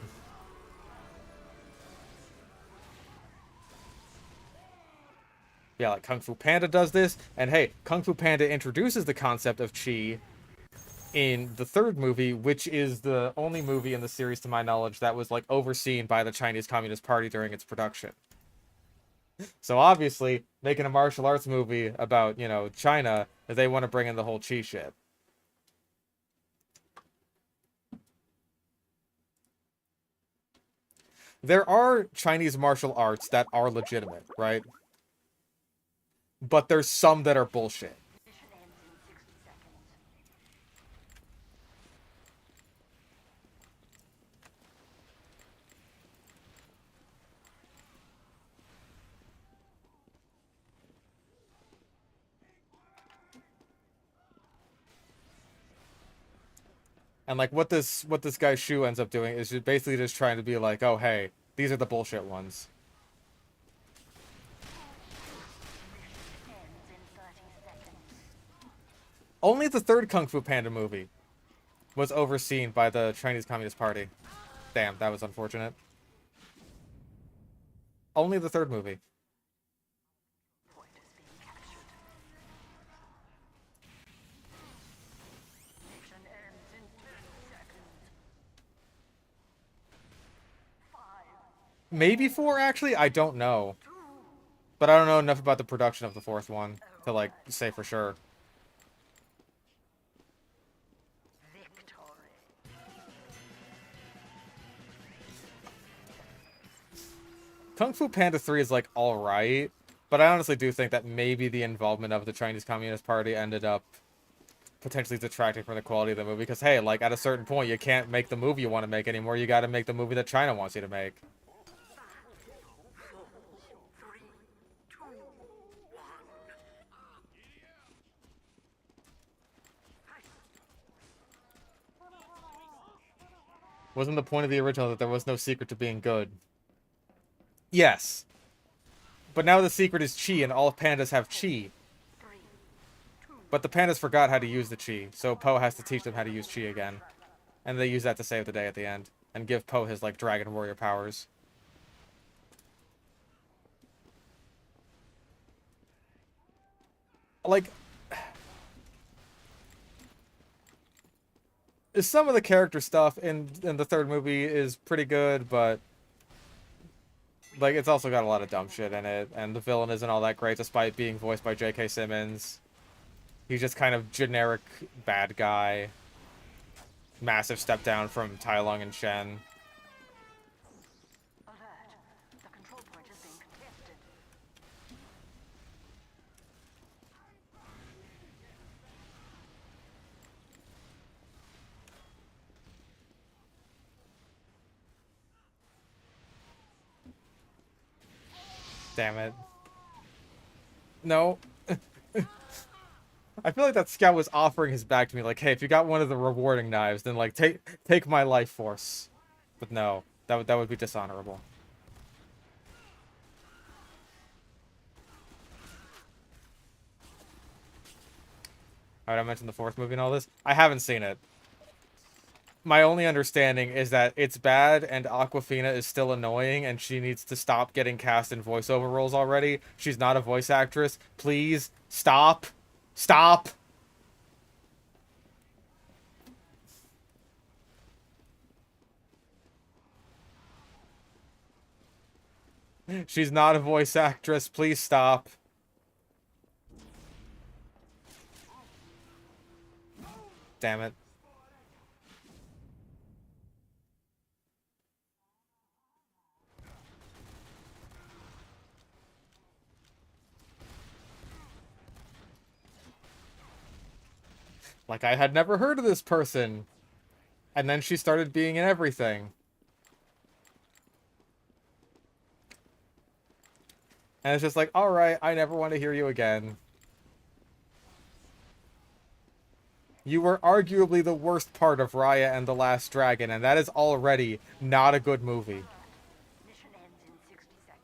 Yeah, like Kung Fu Panda does this, and hey, Kung Fu Panda introduces the concept of chi in the third movie, which is the only movie in the series, to my knowledge, that was, like, overseen by the Chinese Communist Party during its production. So obviously, making a martial arts movie about, you know, China, they want to bring in the whole chi shit. There are Chinese martial arts that are legitimate, right? But there's some that are bullshit. Mission ends in 60 seconds. And like what this guy Shu ends up doing is basically just trying to be like, oh hey, these are the bullshit ones. Mission ends in 30 seconds. Only the third Kung Fu Panda movie was overseen by the Chinese Communist Party. Damn, that was unfortunate. Only the third movie. Point is being captured. Mission ends in 10 seconds. 5, Maybe 4, actually? I don't know. 2, But I don't know enough about the production of the fourth one to, like, say for sure. Victory. Kung Fu Panda 3 is, like, alright. But I honestly do think that maybe the involvement of the Chinese Communist Party ended up potentially detracting from the quality of the movie. Because, hey, like, at a certain point, you can't make the movie you want to make anymore. You gotta make the movie that China wants you to make. 4, 3, 2, 1. Wasn't the point of the original that there was no secret to being good? Yes. But now the secret is chi, and all pandas have chi. 3, 2. But the pandas forgot how to use the chi, so Po has to teach them how to use chi again. And they use that to save the day at the end. And give Po his, like, dragon warrior powers. Like... some of the character stuff in the third movie is pretty good, but... like, it's also got a lot of dumb shit in it, and the villain isn't all that great despite being voiced by J.K. Simmons. He's just kind of generic bad guy. Massive step down from Tai Lung and Shen. Alert. The control point is being contested. Damn it. No. I feel like that scout was offering his back to me, like, hey, if you got one of the rewarding knives, then, like, take my life force. But no, that would be dishonorable. Alright, I mentioned the fourth movie and all this. I haven't seen it. My only understanding is that it's bad and Awkwafina is still annoying and she needs to stop getting cast in voiceover roles already. She's not a voice actress. Please, stop. Stop! She's not a voice actress. Please stop. Damn it. Like I had never heard of this person. And then she started being in everything. And it's just like, alright, I never want to hear you again. You were arguably the worst part of Raya and the Last Dragon, and that is already not a good movie. Mission ends in 60 seconds.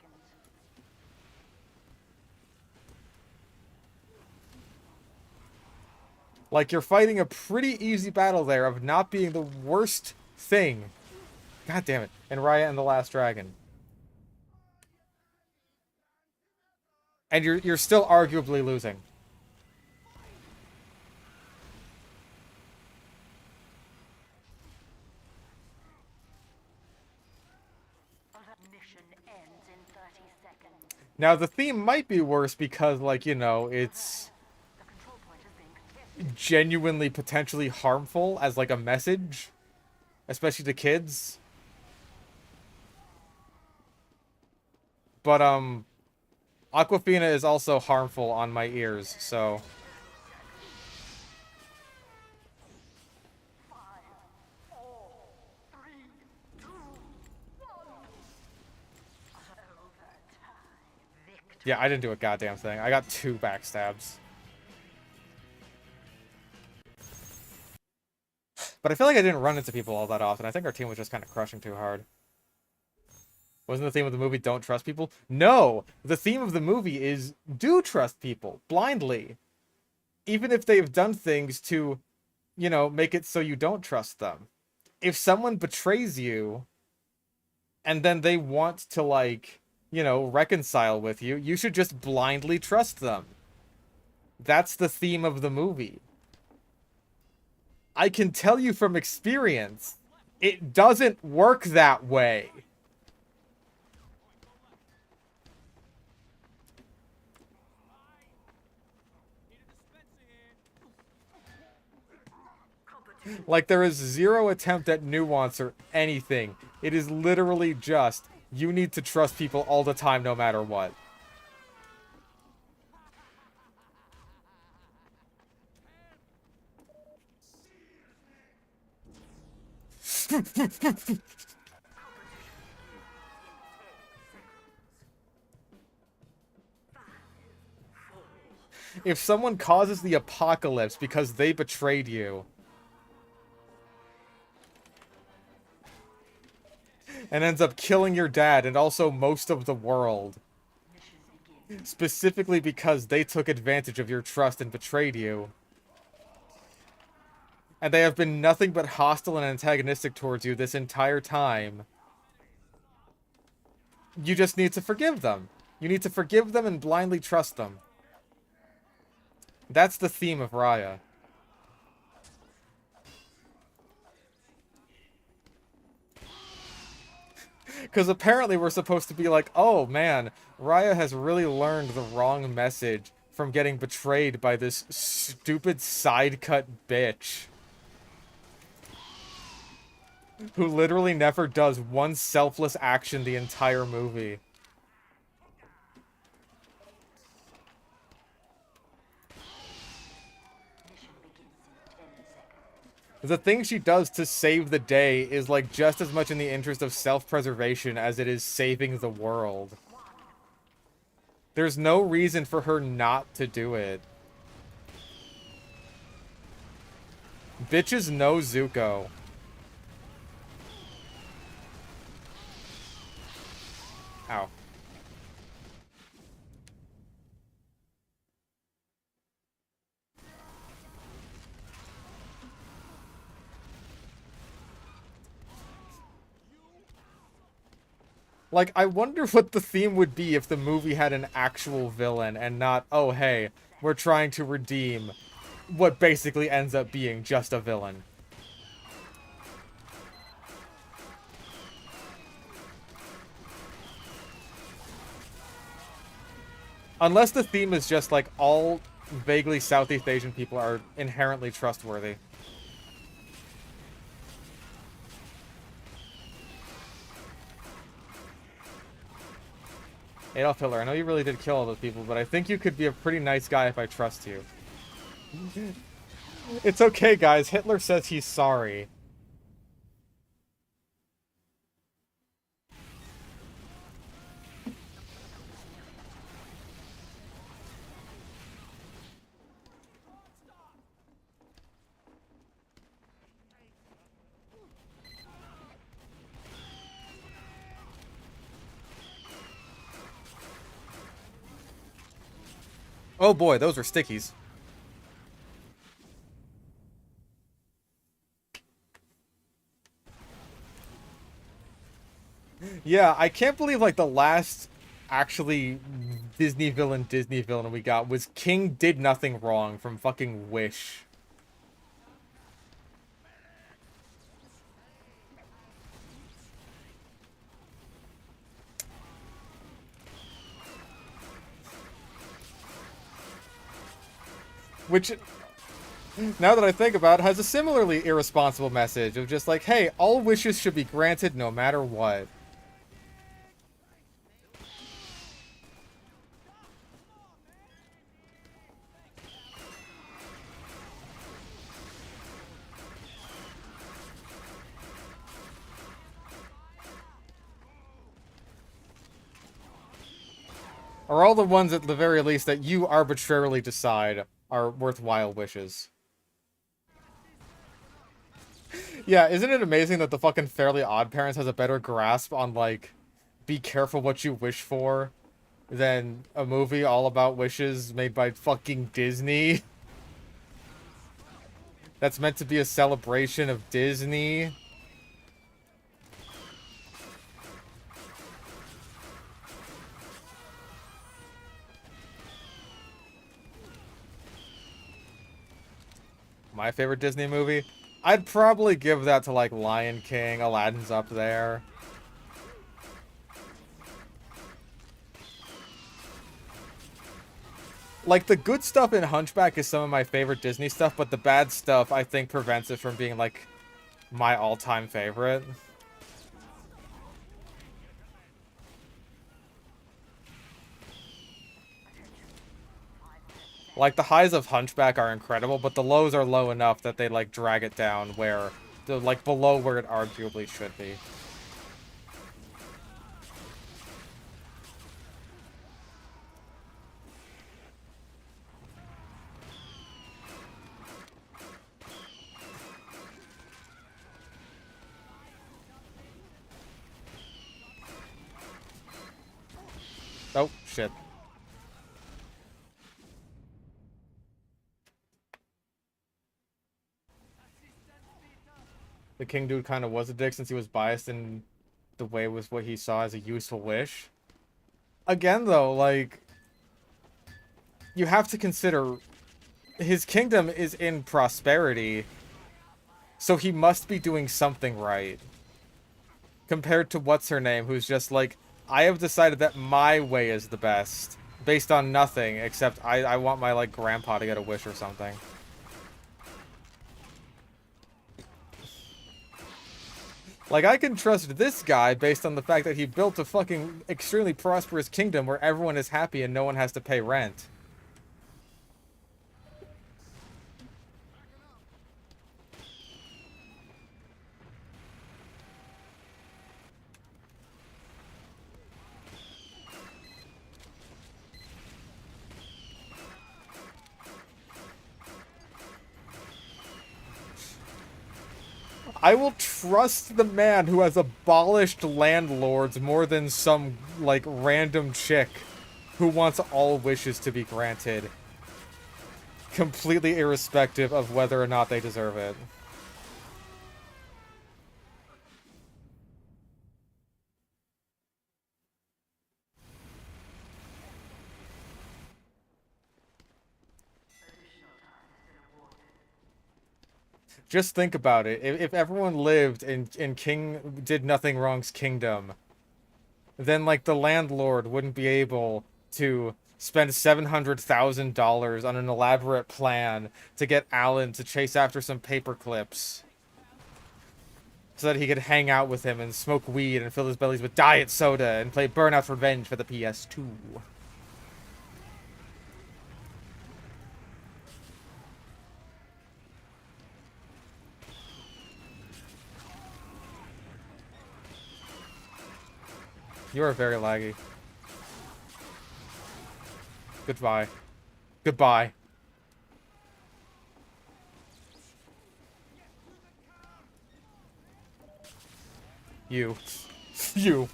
Like, you're fighting a pretty easy battle there of not being the worst thing. God damn it. In Raya and the Last Dragon. And you're still arguably losing. Mission ends in 30 seconds. Now, the theme might be worse because, like, you know, it's The control point is being contested. genuinely potentially harmful as, like, a message. Especially to kids. But, Awkwafina is also harmful on my ears, so... 5, 4, 3, 2, 1. Overtime. Victory. Yeah, I didn't do a goddamn thing. I got 2 backstabs. But I feel like I didn't run into people all that often. I think our team was just kind of crushing too hard. Wasn't the theme of the movie don't trust people? No! The theme of the movie is do trust people, blindly. Even if they've done things to, you know, make it so you don't trust them. If someone betrays you, and then they want to, like, you know, reconcile with you, you should just blindly trust them. That's the theme of the movie. I can tell you from experience, it doesn't work that way. Like, there is zero attempt at nuance or anything. It is literally just, you need to trust people all the time, no matter what. If someone causes the apocalypse because they betrayed you, and ends up killing your dad and also most of the world, specifically because they took advantage of your trust and betrayed you, and they have been nothing but hostile and antagonistic towards you this entire time, you just need to forgive them. You need to forgive them and blindly trust them. That's the theme of Raya. Because apparently we're supposed to be like, oh man, Raya has really learned the wrong message from getting betrayed by this stupid side-cut bitch. Who literally never does one selfless action the entire movie. The thing she does to save the day is like just as much in the interest of self-preservation as it is saving the world. There's no reason for her not to do it. Bitches know Zuko. Ow. Like, I wonder what the theme would be if the movie had an actual villain and not, oh hey, we're trying to redeem what basically ends up being just a villain. Unless the theme is just like all vaguely Southeast Asian people are inherently trustworthy. Adolf Hitler, I know you really did kill all those people, but I think you could be a pretty nice guy if I trust you. It's okay, guys. Hitler says he's sorry. Oh boy, those were stickies. Yeah, I can't believe, like, the last actually Disney villain we got was King Did Nothing Wrong from fucking Wish. Which, now that I think about it, has a similarly irresponsible message of just like, hey, all wishes should be granted no matter what. Or all the ones at the very least that you arbitrarily decide are worthwhile wishes. Yeah, isn't it amazing that the fucking Fairly Odd Parents has a better grasp on, like, be careful what you wish for than a movie all about wishes made by fucking Disney? That's meant to be a celebration of Disney. My favorite Disney movie? I'd probably give that to, like, Lion King. Aladdin's up there. Like, the good stuff in Hunchback is some of my favorite Disney stuff, but the bad stuff, I think, prevents it from being, like, my all-time favorite. Like, the highs of Hunchback are incredible, but the lows are low enough that they, like, drag it down where, like, below where it arguably should be. Oh, shit. The King Dude kind of was a dick since he was biased in the way was what he saw as a useful wish. Again, though, like, you have to consider his kingdom is in prosperity, so he must be doing something right. Compared to what's-her-name, who's just like, I have decided that my way is the best, based on nothing, except I want my, like, grandpa to get a wish or something. Like, I can trust this guy based on the fact that he built a fucking extremely prosperous kingdom where everyone is happy and no one has to pay rent. I will trust the man who has abolished landlords more than some, like, random chick who wants all wishes to be granted. Completely irrespective of whether or not they deserve it. Just think about it. If everyone lived in King Did Nothing Wrong's kingdom, then, like, the landlord wouldn't be able to spend $700,000 on an elaborate plan to get Alan to chase after some paper clips so that he could hang out with him and smoke weed and fill his bellies with diet soda and play Burnout's Revenge for the PS2. You are very laggy. Goodbye. Goodbye. You. You.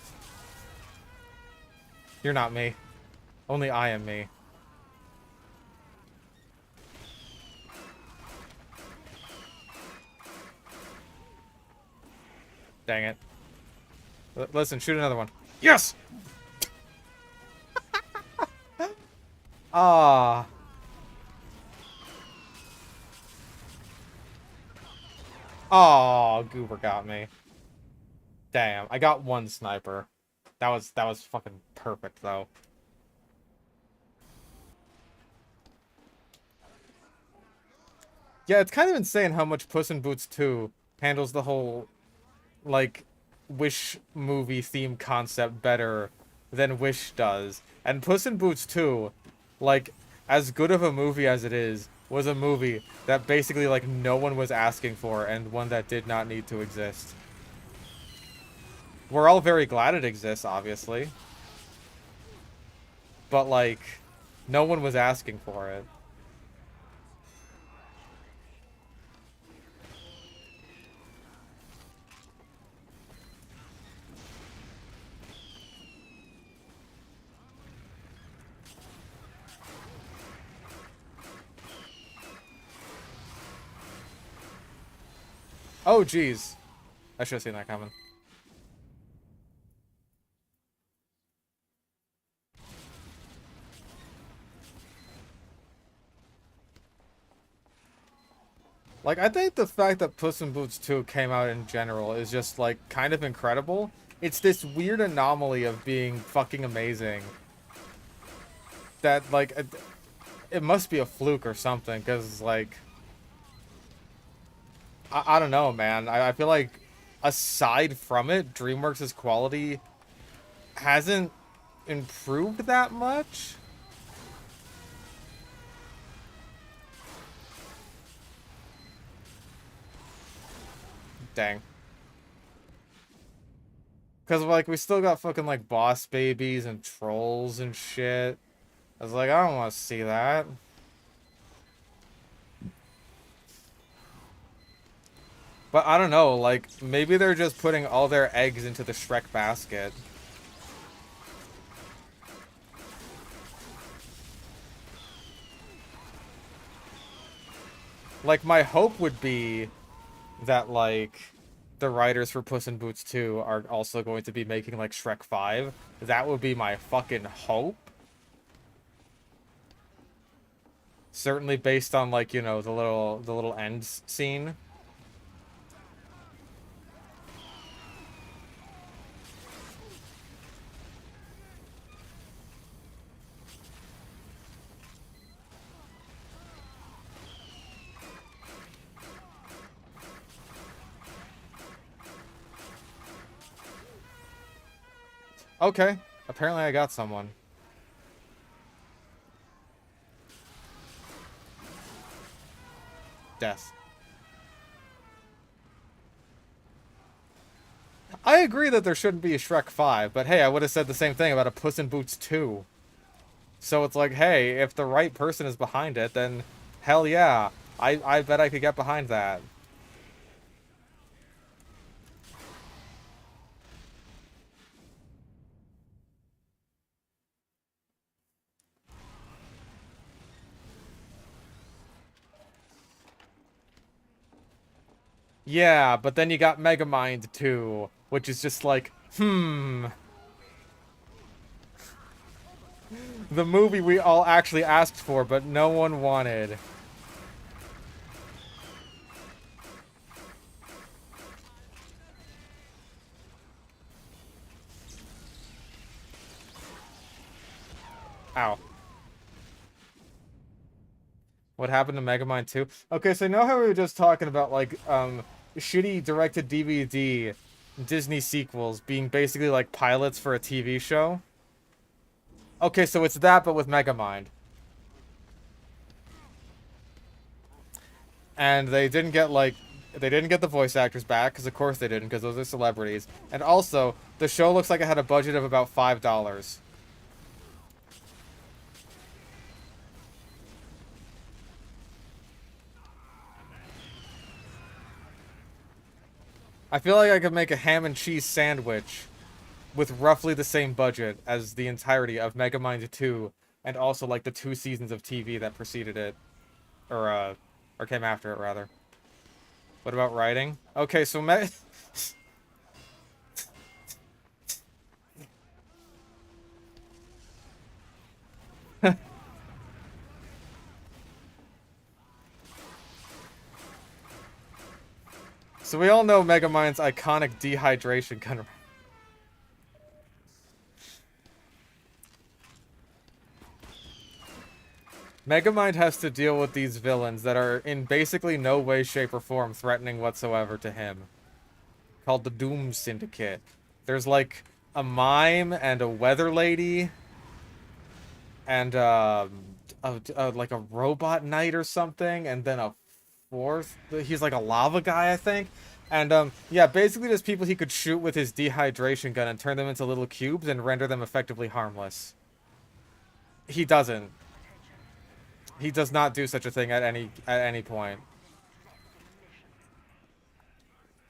You're not me. Only I am me. Dang it. Listen, shoot another one. Yes! Ah. Oh, Goober got me. Damn, I got one sniper. That was fucking perfect though. Yeah, it's kind of insane how much Puss in Boots 2 handles the whole, like, Wish movie theme concept better than Wish does. And Puss in Boots 2, like, as good of a movie as it is, was a movie that basically, like, no one was asking for and one that did not need to exist. We're all very glad it exists, obviously. But, like, no one was asking for it. Oh, jeez. I should have seen that coming. Like, I think the fact that Puss in Boots 2 came out in general is just, like, kind of incredible. It's this weird anomaly of being fucking amazing. That, like, it must be a fluke or something, because, like, I don't know, man. I feel like, aside from it, DreamWorks' quality hasn't improved that much. Dang. Because, like, we still got fucking, like, Boss Babies and Trolls and shit. I was like, I don't want to see that. But I don't know, like, maybe they're just putting all their eggs into the Shrek basket. Like, my hope would be that, like, the writers for Puss in Boots 2 are also going to be making, like, Shrek 5. That would be my fucking hope. Certainly based on, like, you know, the little end scene. Okay. Apparently I got someone. Death. I agree that there shouldn't be a Shrek 5, but hey, I would have said the same thing about a Puss in Boots 2. So it's like, hey, if the right person is behind it, then hell yeah. I bet I could get behind that. Yeah, but then you got Megamind 2, which is just like, the movie we all actually asked for, but no one wanted. Ow. What happened to Megamind 2? Okay, so you know how we were just talking about, like, shitty direct-to-DVD Disney sequels being basically like pilots for a TV show? Okay, so it's that, but with Megamind. And they didn't get, like, they didn't get the voice actors back, because of course they didn't, because those are celebrities. And also, the show looks like it had a budget of about $5. I feel like I could make a ham and cheese sandwich with roughly the same budget as the entirety of Megamind 2, and also, like, the 2 seasons of TV that preceded it. Or came after it, rather. What about writing? Okay, so so we all know Megamind's iconic dehydration gun. Megamind has to deal with these villains that are in basically no way, shape, or form threatening whatsoever to him. Called the Doom Syndicate. There's like a mime and a weather lady and like a robot knight or something, and then a fourth. He's like a lava guy, I think. And yeah, basically just people he could shoot with his dehydration gun and turn them into little cubes and render them effectively harmless. He doesn't. He does not do such a thing at any point.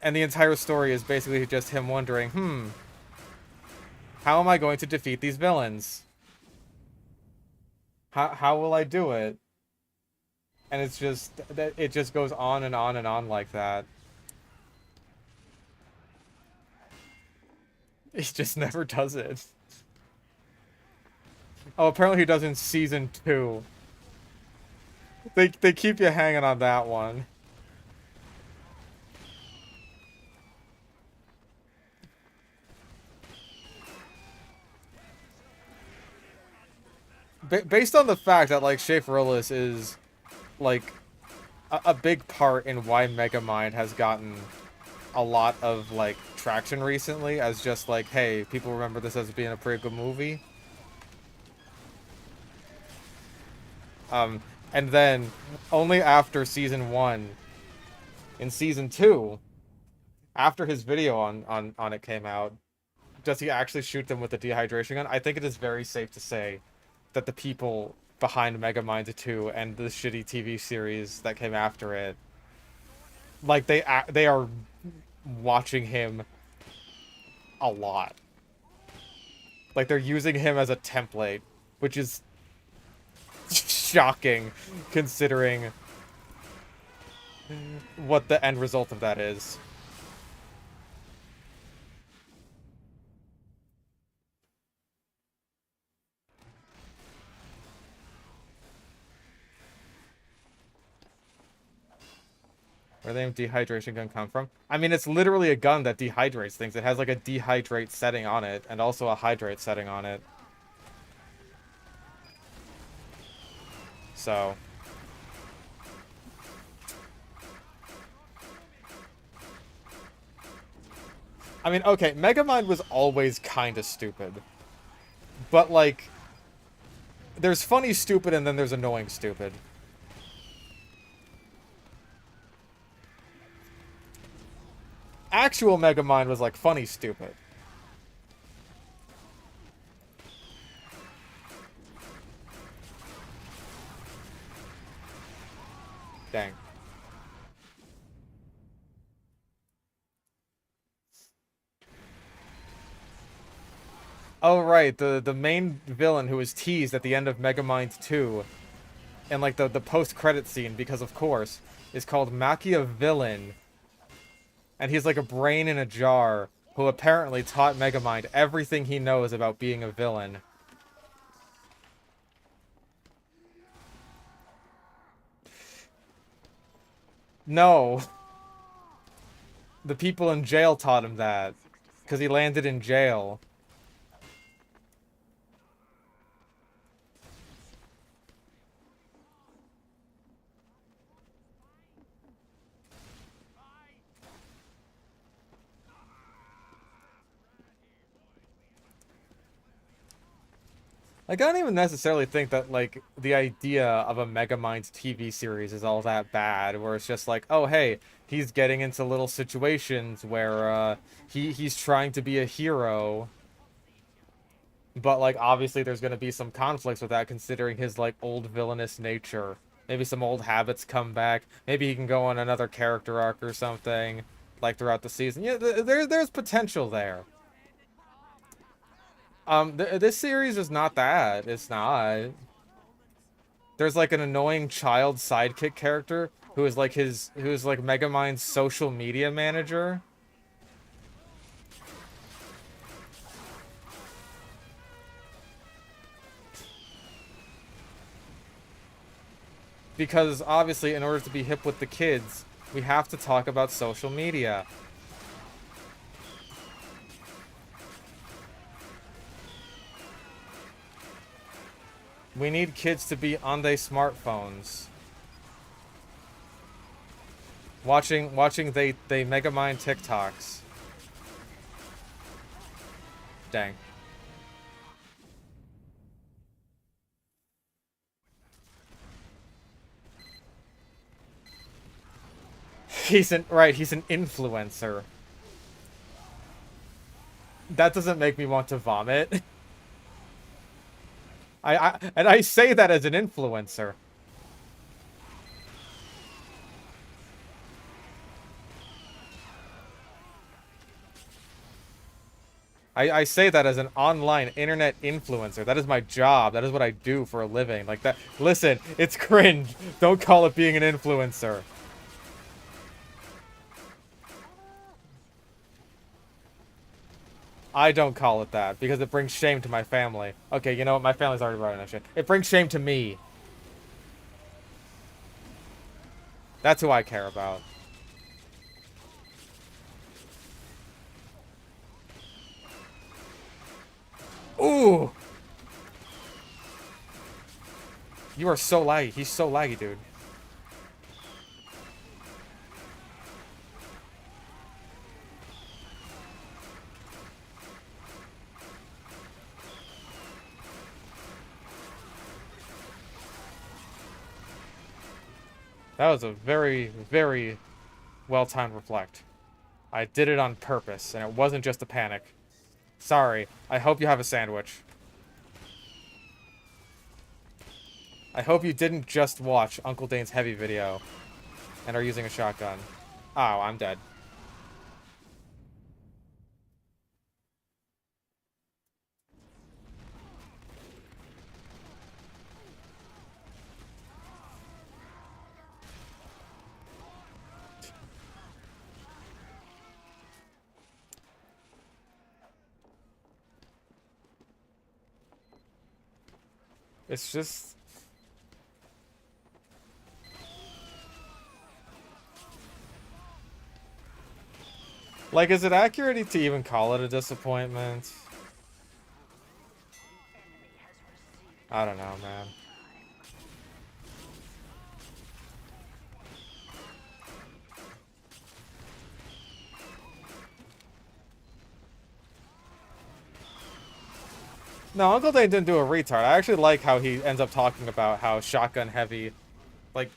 And the entire story is basically just him wondering, how am I going to defeat these villains? How will I do it? And it's just, it just goes on and on and on like that. He just never does it. Oh, apparently he does in season 2. They keep you hanging on that one. based on the fact that like Schaeferolus is like a big part in why Megamind has gotten a lot of like traction recently, as just like, hey, people remember this as being a pretty good movie. Um, and then only after season 1, in season 2, after his video on it came out, does he actually shoot them with a dehydration gun? I think it is very safe to say that the people behind Megamind 2 and the shitty TV series that came after it, like they are watching him a lot. Like they're using him as a template, which is shocking considering what the end result of that is. Where the name dehydration gun come from? I mean, it's literally a gun that dehydrates things. It has like a dehydrate setting on it and also a hydrate setting on it. So I mean, okay, Megamind was always kind of stupid. But like there's funny stupid and then there's annoying stupid. Actual Megamind was like funny stupid. Dang. Oh right, the main villain who was teased at the end of Megamind 2 and like the post-credit scene, because of course, is called Machiavillain. And he's like a brain in a jar who apparently taught Megamind everything he knows about being a villain. No. The people in jail taught him that. Because he landed in jail. Like, I don't even necessarily think that, like, the idea of a Megamind TV series is all that bad, where it's just like, oh, hey, he's getting into little situations where, he's trying to be a hero, but, like, obviously there's gonna be some conflicts with that, considering his, like, old villainous nature. Maybe some old habits come back. Maybe he can go on another character arc or something, like, throughout the season. Yeah, there's potential there. This series is not that. It's not. There's like an annoying child sidekick character who is like Megamind's social media manager. Because obviously, in order to be hip with the kids, we have to talk about social media. We need kids to be on their smartphones. Watching they Megamind TikToks. Dang. He's an influencer. That doesn't make me want to vomit. And I say that as an influencer. I say that as an online internet influencer. That is my job. That is what I do for a living. Like that. Listen, it's cringe. Don't call it being an influencer. I don't call it that because it brings shame to my family. Okay, you know what? My family's already brought enough shit. It brings shame to me. That's who I care about. Ooh! You are so laggy. He's so laggy, dude. That was a very, very well-timed reflect. I did it on purpose, and it wasn't just a panic. Sorry. I hope you have a sandwich. I hope you didn't just watch Uncle Dane's heavy video and are using a shotgun. Oh, I'm dead. It's just... Like, is it accurate to even call it a disappointment? I don't know, man. No, Uncle Dane didn't do a retard. I actually like how he ends up talking about how shotgun heavy, like,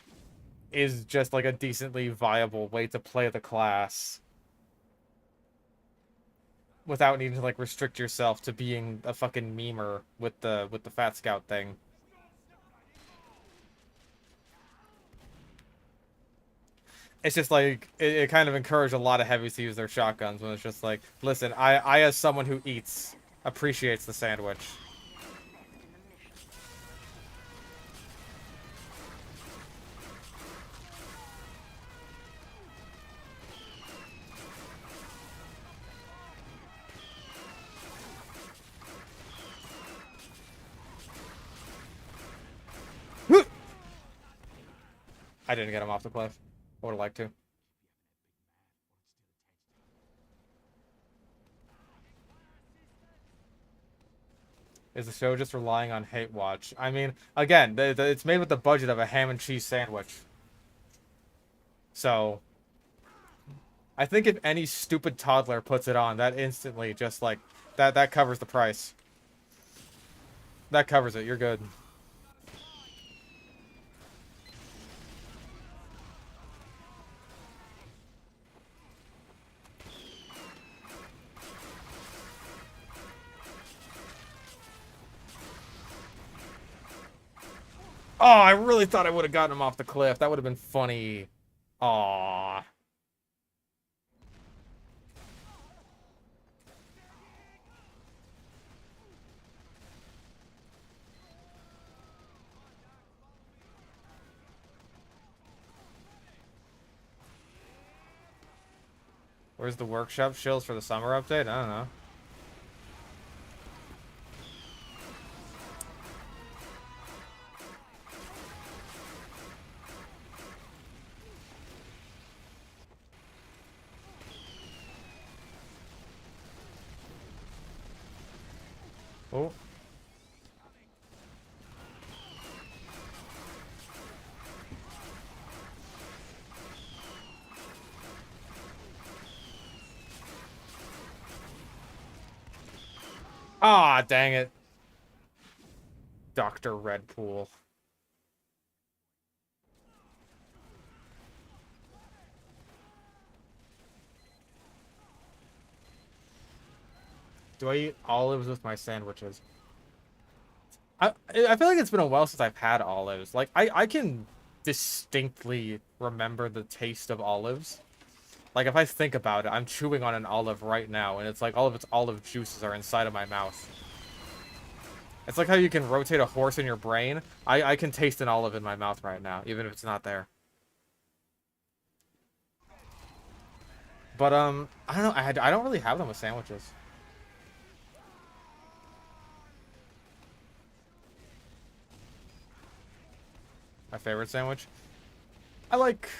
is just, like, a decently viable way to play the class. Without needing to, like, restrict yourself to being a fucking memer with the Fat Scout thing. It's just like it kind of encouraged a lot of heavies to use their shotguns when it's just like, listen, I as someone who eats appreciates the sandwich. I didn't get him off the cliff. I would have liked to. Is the show just relying on hate watch? I mean, again, it's made with the budget of a ham and cheese sandwich. So, I think if any stupid toddler puts it on, that instantly just like that covers the price. That covers it. You're good. Oh, I really thought I would have gotten him off the cliff. That would have been funny. Aww. Where's the workshop shills for the summer update? I don't know. Oh. Ah, dang it. Dr. Redpool. Do I eat olives with my sandwiches? I feel like it's been a while since I've had olives. Like, I can distinctly remember the taste of olives. Like, if I think about it, I'm chewing on an olive right now, and it's like all of its olive juices are inside of my mouth. It's like how you can rotate a horse in your brain. I can taste an olive in my mouth right now, even if it's not there. But, I don't know. I don't really have them with sandwiches. My favorite sandwich? I like...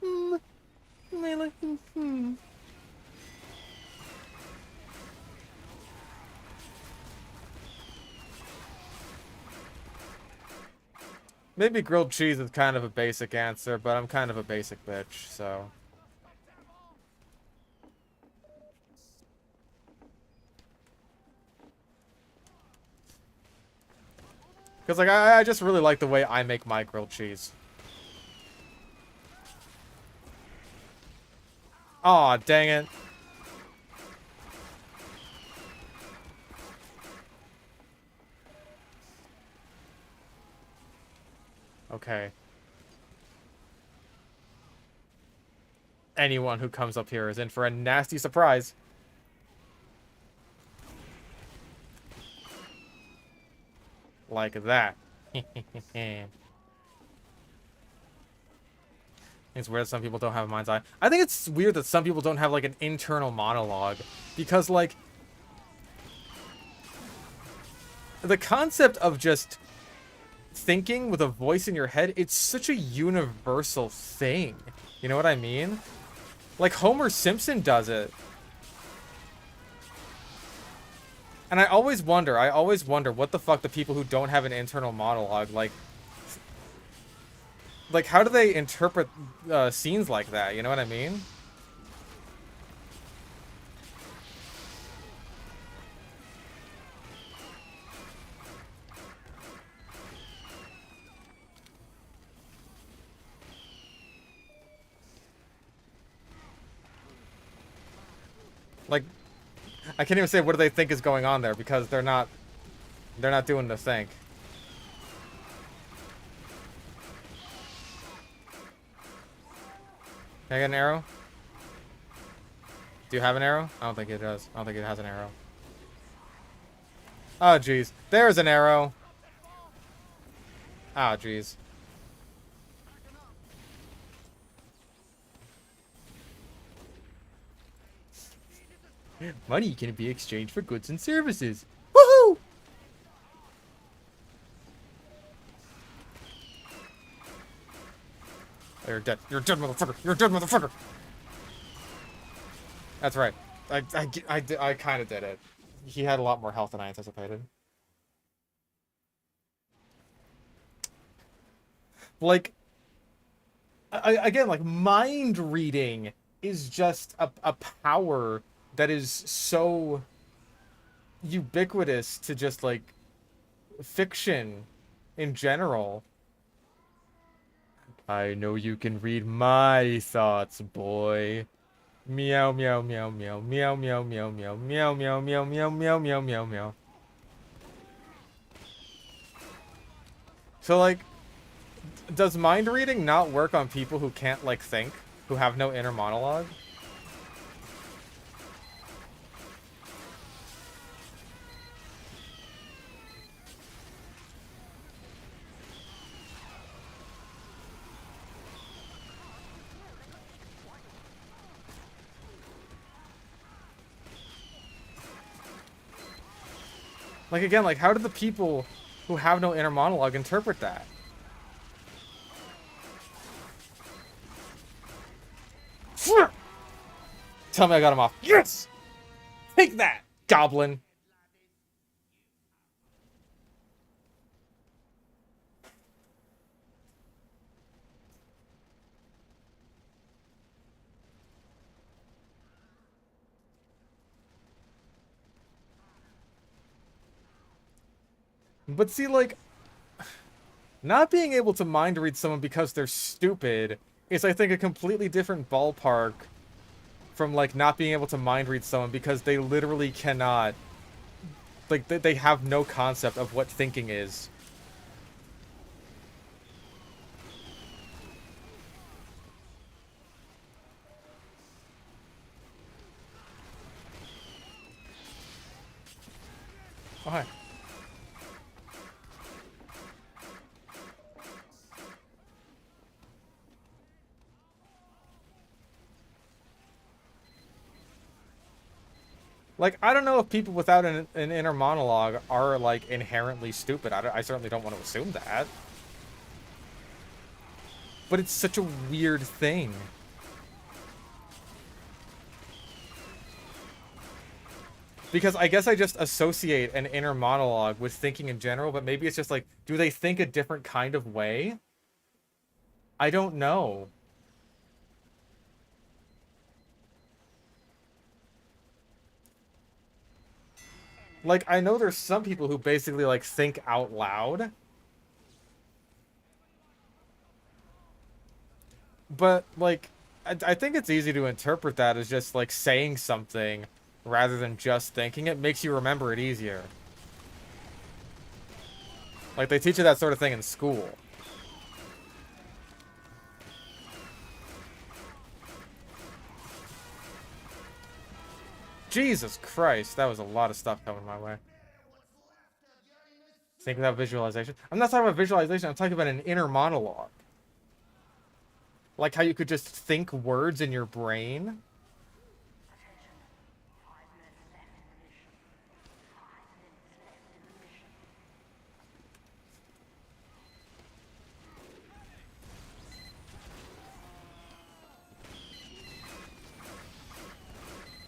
I like... Maybe grilled cheese is kind of a basic answer, but I'm kind of a basic bitch, so. Because, like, I just really like the way I make my grilled cheese. Aw, dang it. Okay. Anyone who comes up here is in for a nasty surprise. Like that. It's weird that some people don't have a mind's eye. I think it's weird that some people don't have, like, an internal monologue. Because, like, the concept of just thinking with a voice in your head, it's such a universal thing. You know what I mean? Like, Homer Simpson does it. And I always wonder what the fuck the people who don't have an internal monologue, like, how do they interpret scenes like that? You know what I mean? Like, I can't even say what do they think is going on there because they're not doing the think. Can I get an arrow? Do you have an arrow? I don't think it does. I don't think it has an arrow. Oh, jeez. There's an arrow. Ah, jeez. Money can be exchanged for goods and services. Woohoo! You're dead. You're dead, motherfucker. You're dead, motherfucker. That's right. I kind of did it. He had a lot more health than I anticipated. Like, again, like, mind reading is just a power that is so ubiquitous to just, like, fiction in general. I know you can read my thoughts, boy. Meow, meow, meow, meow, meow, meow, meow, meow, meow, meow, meow, meow, meow, meow, meow, meow. So, like, does mind reading not work on people who can't, like, think? Who have no inner monologue? Like, again, like, how do the people who have no inner monologue interpret that? Tell me I got him off. Yes! Take that, goblin! But see, like, not being able to mind read someone because they're stupid is, I think, a completely different ballpark from, like, not being able to mind read someone because they literally cannot, like, they have no concept of what thinking is. Oh, hi. Like, I don't know if people without an inner monologue are, like, inherently stupid. I certainly don't want to assume that. But it's such a weird thing. Because I guess I just associate an inner monologue with thinking in general, but maybe it's just like, do they think a different kind of way? I don't know. Like, I know there's some people who basically, like, think out loud. But, like, I think it's easy to interpret that as just, like, saying something rather than just thinking it. Makes you remember it easier. Like, they teach you that sort of thing in school. Jesus Christ, that was a lot of stuff coming my way. Think without visualization. I'm not talking about visualization, I'm talking about an inner monologue. Like how you could just think words in your brain.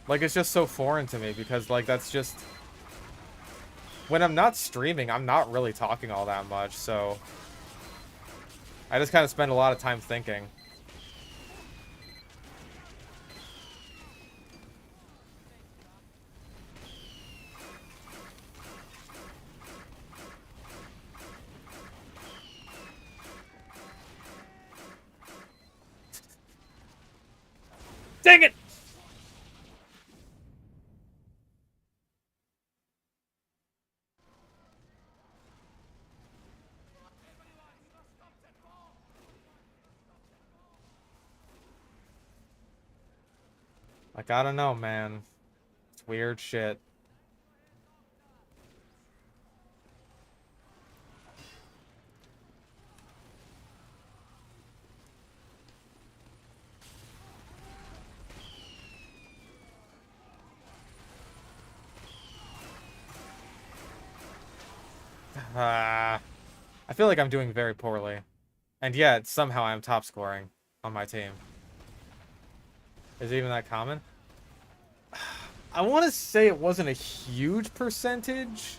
Like, it's just so foreign to me because, like, that's just... When I'm not streaming, I'm not really talking all that much, so... I just kind of spend a lot of time thinking. Dang it! Like, I don't know, man. It's weird shit. I feel like I'm doing very poorly. And yet, somehow I'm top scoring on my team. Is it even that common? I want to say it wasn't a huge percentage.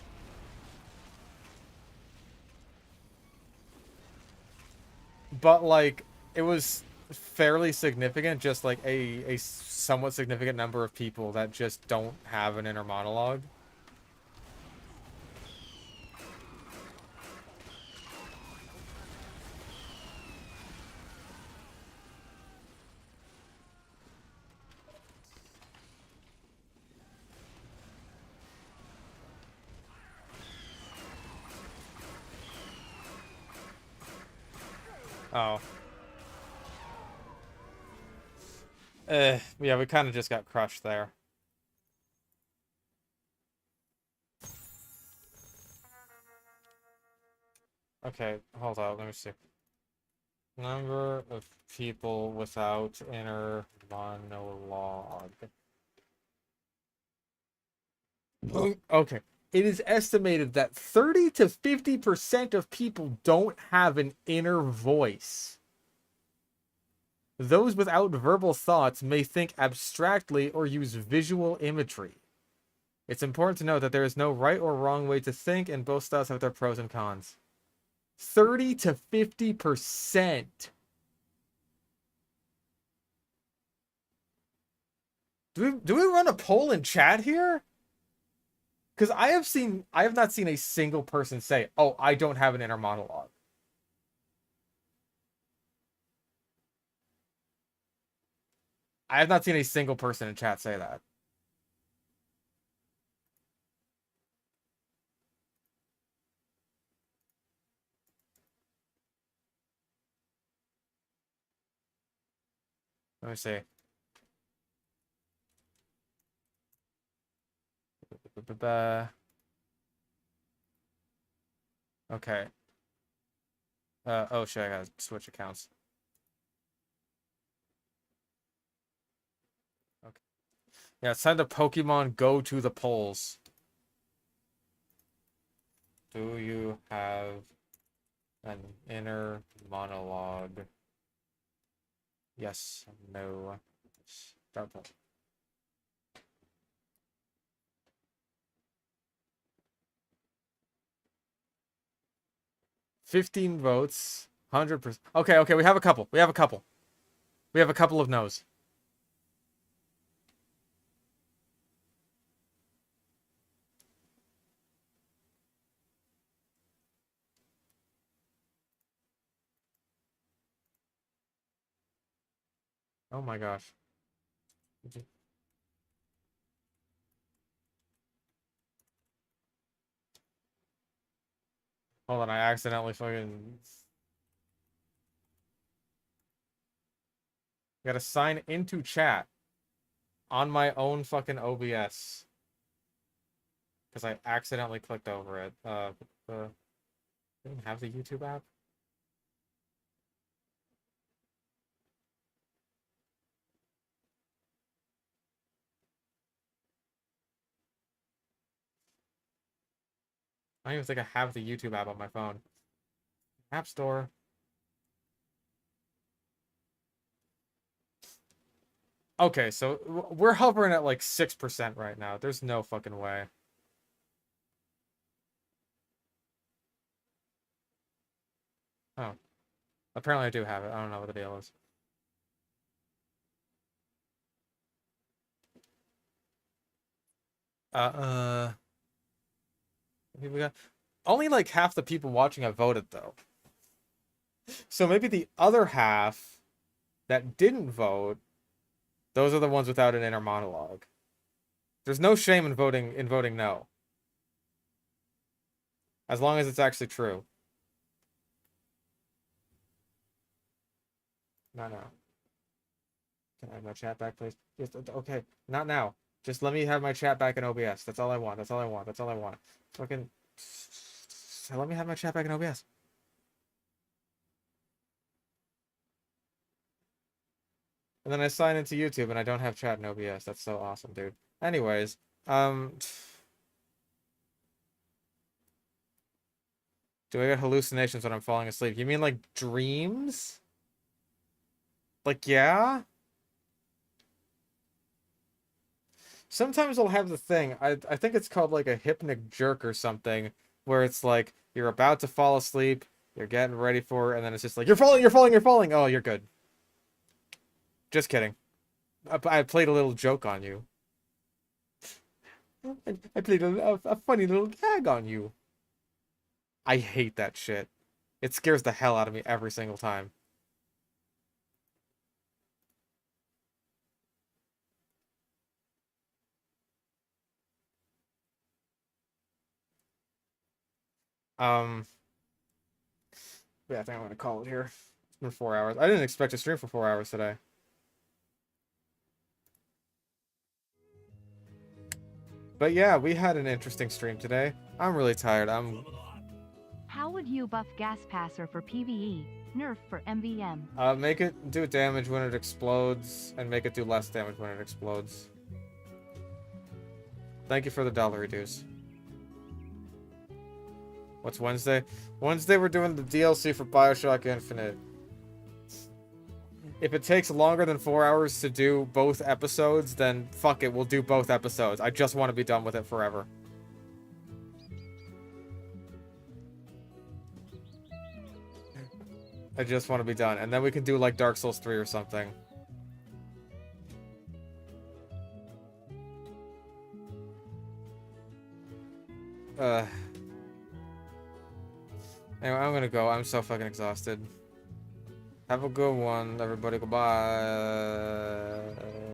But, like, it was fairly significant, just like a somewhat significant number of people that just don't have an inner monologue. Oh. Yeah, we kind of just got crushed there. Okay, hold on, let me see. Number of people without inner monologue. Okay. It is estimated that 30 to 50% of people don't have an inner voice. Those without verbal thoughts may think abstractly or use visual imagery. It's important to note that there is no right or wrong way to think, and both styles have their pros and cons. 30 to 50%. Do we run a poll in chat here? Because I have not seen a single person say, "Oh, I don't have an inner monologue." I have not seen a single person in chat say that. Let me see. Okay. Oh shit, I gotta switch accounts. Okay. Yeah, it's time to Pokemon Go to the polls. Do you have an inner monologue? Yes, no. Start poll. 15 votes. 100%. Okay, we have a couple. We have a couple. We have a couple of no's. Oh my gosh. Hold on, I accidentally fucking... Gotta sign into chat on my own fucking OBS. Because I accidentally clicked over it. I didn't have the YouTube app. I don't even think I have the YouTube app on my phone. App Store. Okay, so we're hovering at like 6% right now. There's no fucking way. Oh. Apparently I do have it. I don't know what the deal is. We got only like half the people watching have voted though. So maybe the other half that didn't vote, those are the ones without an inner monologue. There's no shame in voting no. As long as it's actually true. No. Can I have my chat back, please? Yes, okay, not now. Just let me have my chat back in OBS. That's all I want. That's all I want. That's all I want. Fucking... So let me have my chat back in OBS. And then I sign into YouTube and I don't have chat in OBS. That's so awesome, dude. Anyways, do I get hallucinations when I'm falling asleep? You mean like dreams? Like, yeah? Sometimes I'll have the thing, I think it's called like a hypnic jerk or something, where it's like, you're about to fall asleep, you're getting ready for it, and then it's just like, you're falling! Oh, you're good. Just kidding. I played a little joke on you. I played a funny little gag on you. I hate that shit. It scares the hell out of me every single time. Yeah, I think I'm gonna call it here. It's been 4 hours. I didn't expect to stream for 4 hours today. But yeah, we had an interesting stream today. I'm really tired. How would you buff Gas Passer for PvE, nerf for MVM? Make it do damage when it explodes, and make it do less damage when it explodes. Thank you for the dollar reduce. What's Wednesday? Wednesday we're doing the DLC for Bioshock Infinite. If it takes longer than 4 hours to do both episodes, then fuck it, we'll do both episodes. I just want to be done with it forever. I just want to be done. And then we can do like Dark Souls 3 or something. Anyway, I'm gonna go. I'm so fucking exhausted. Have a good one, everybody. Goodbye.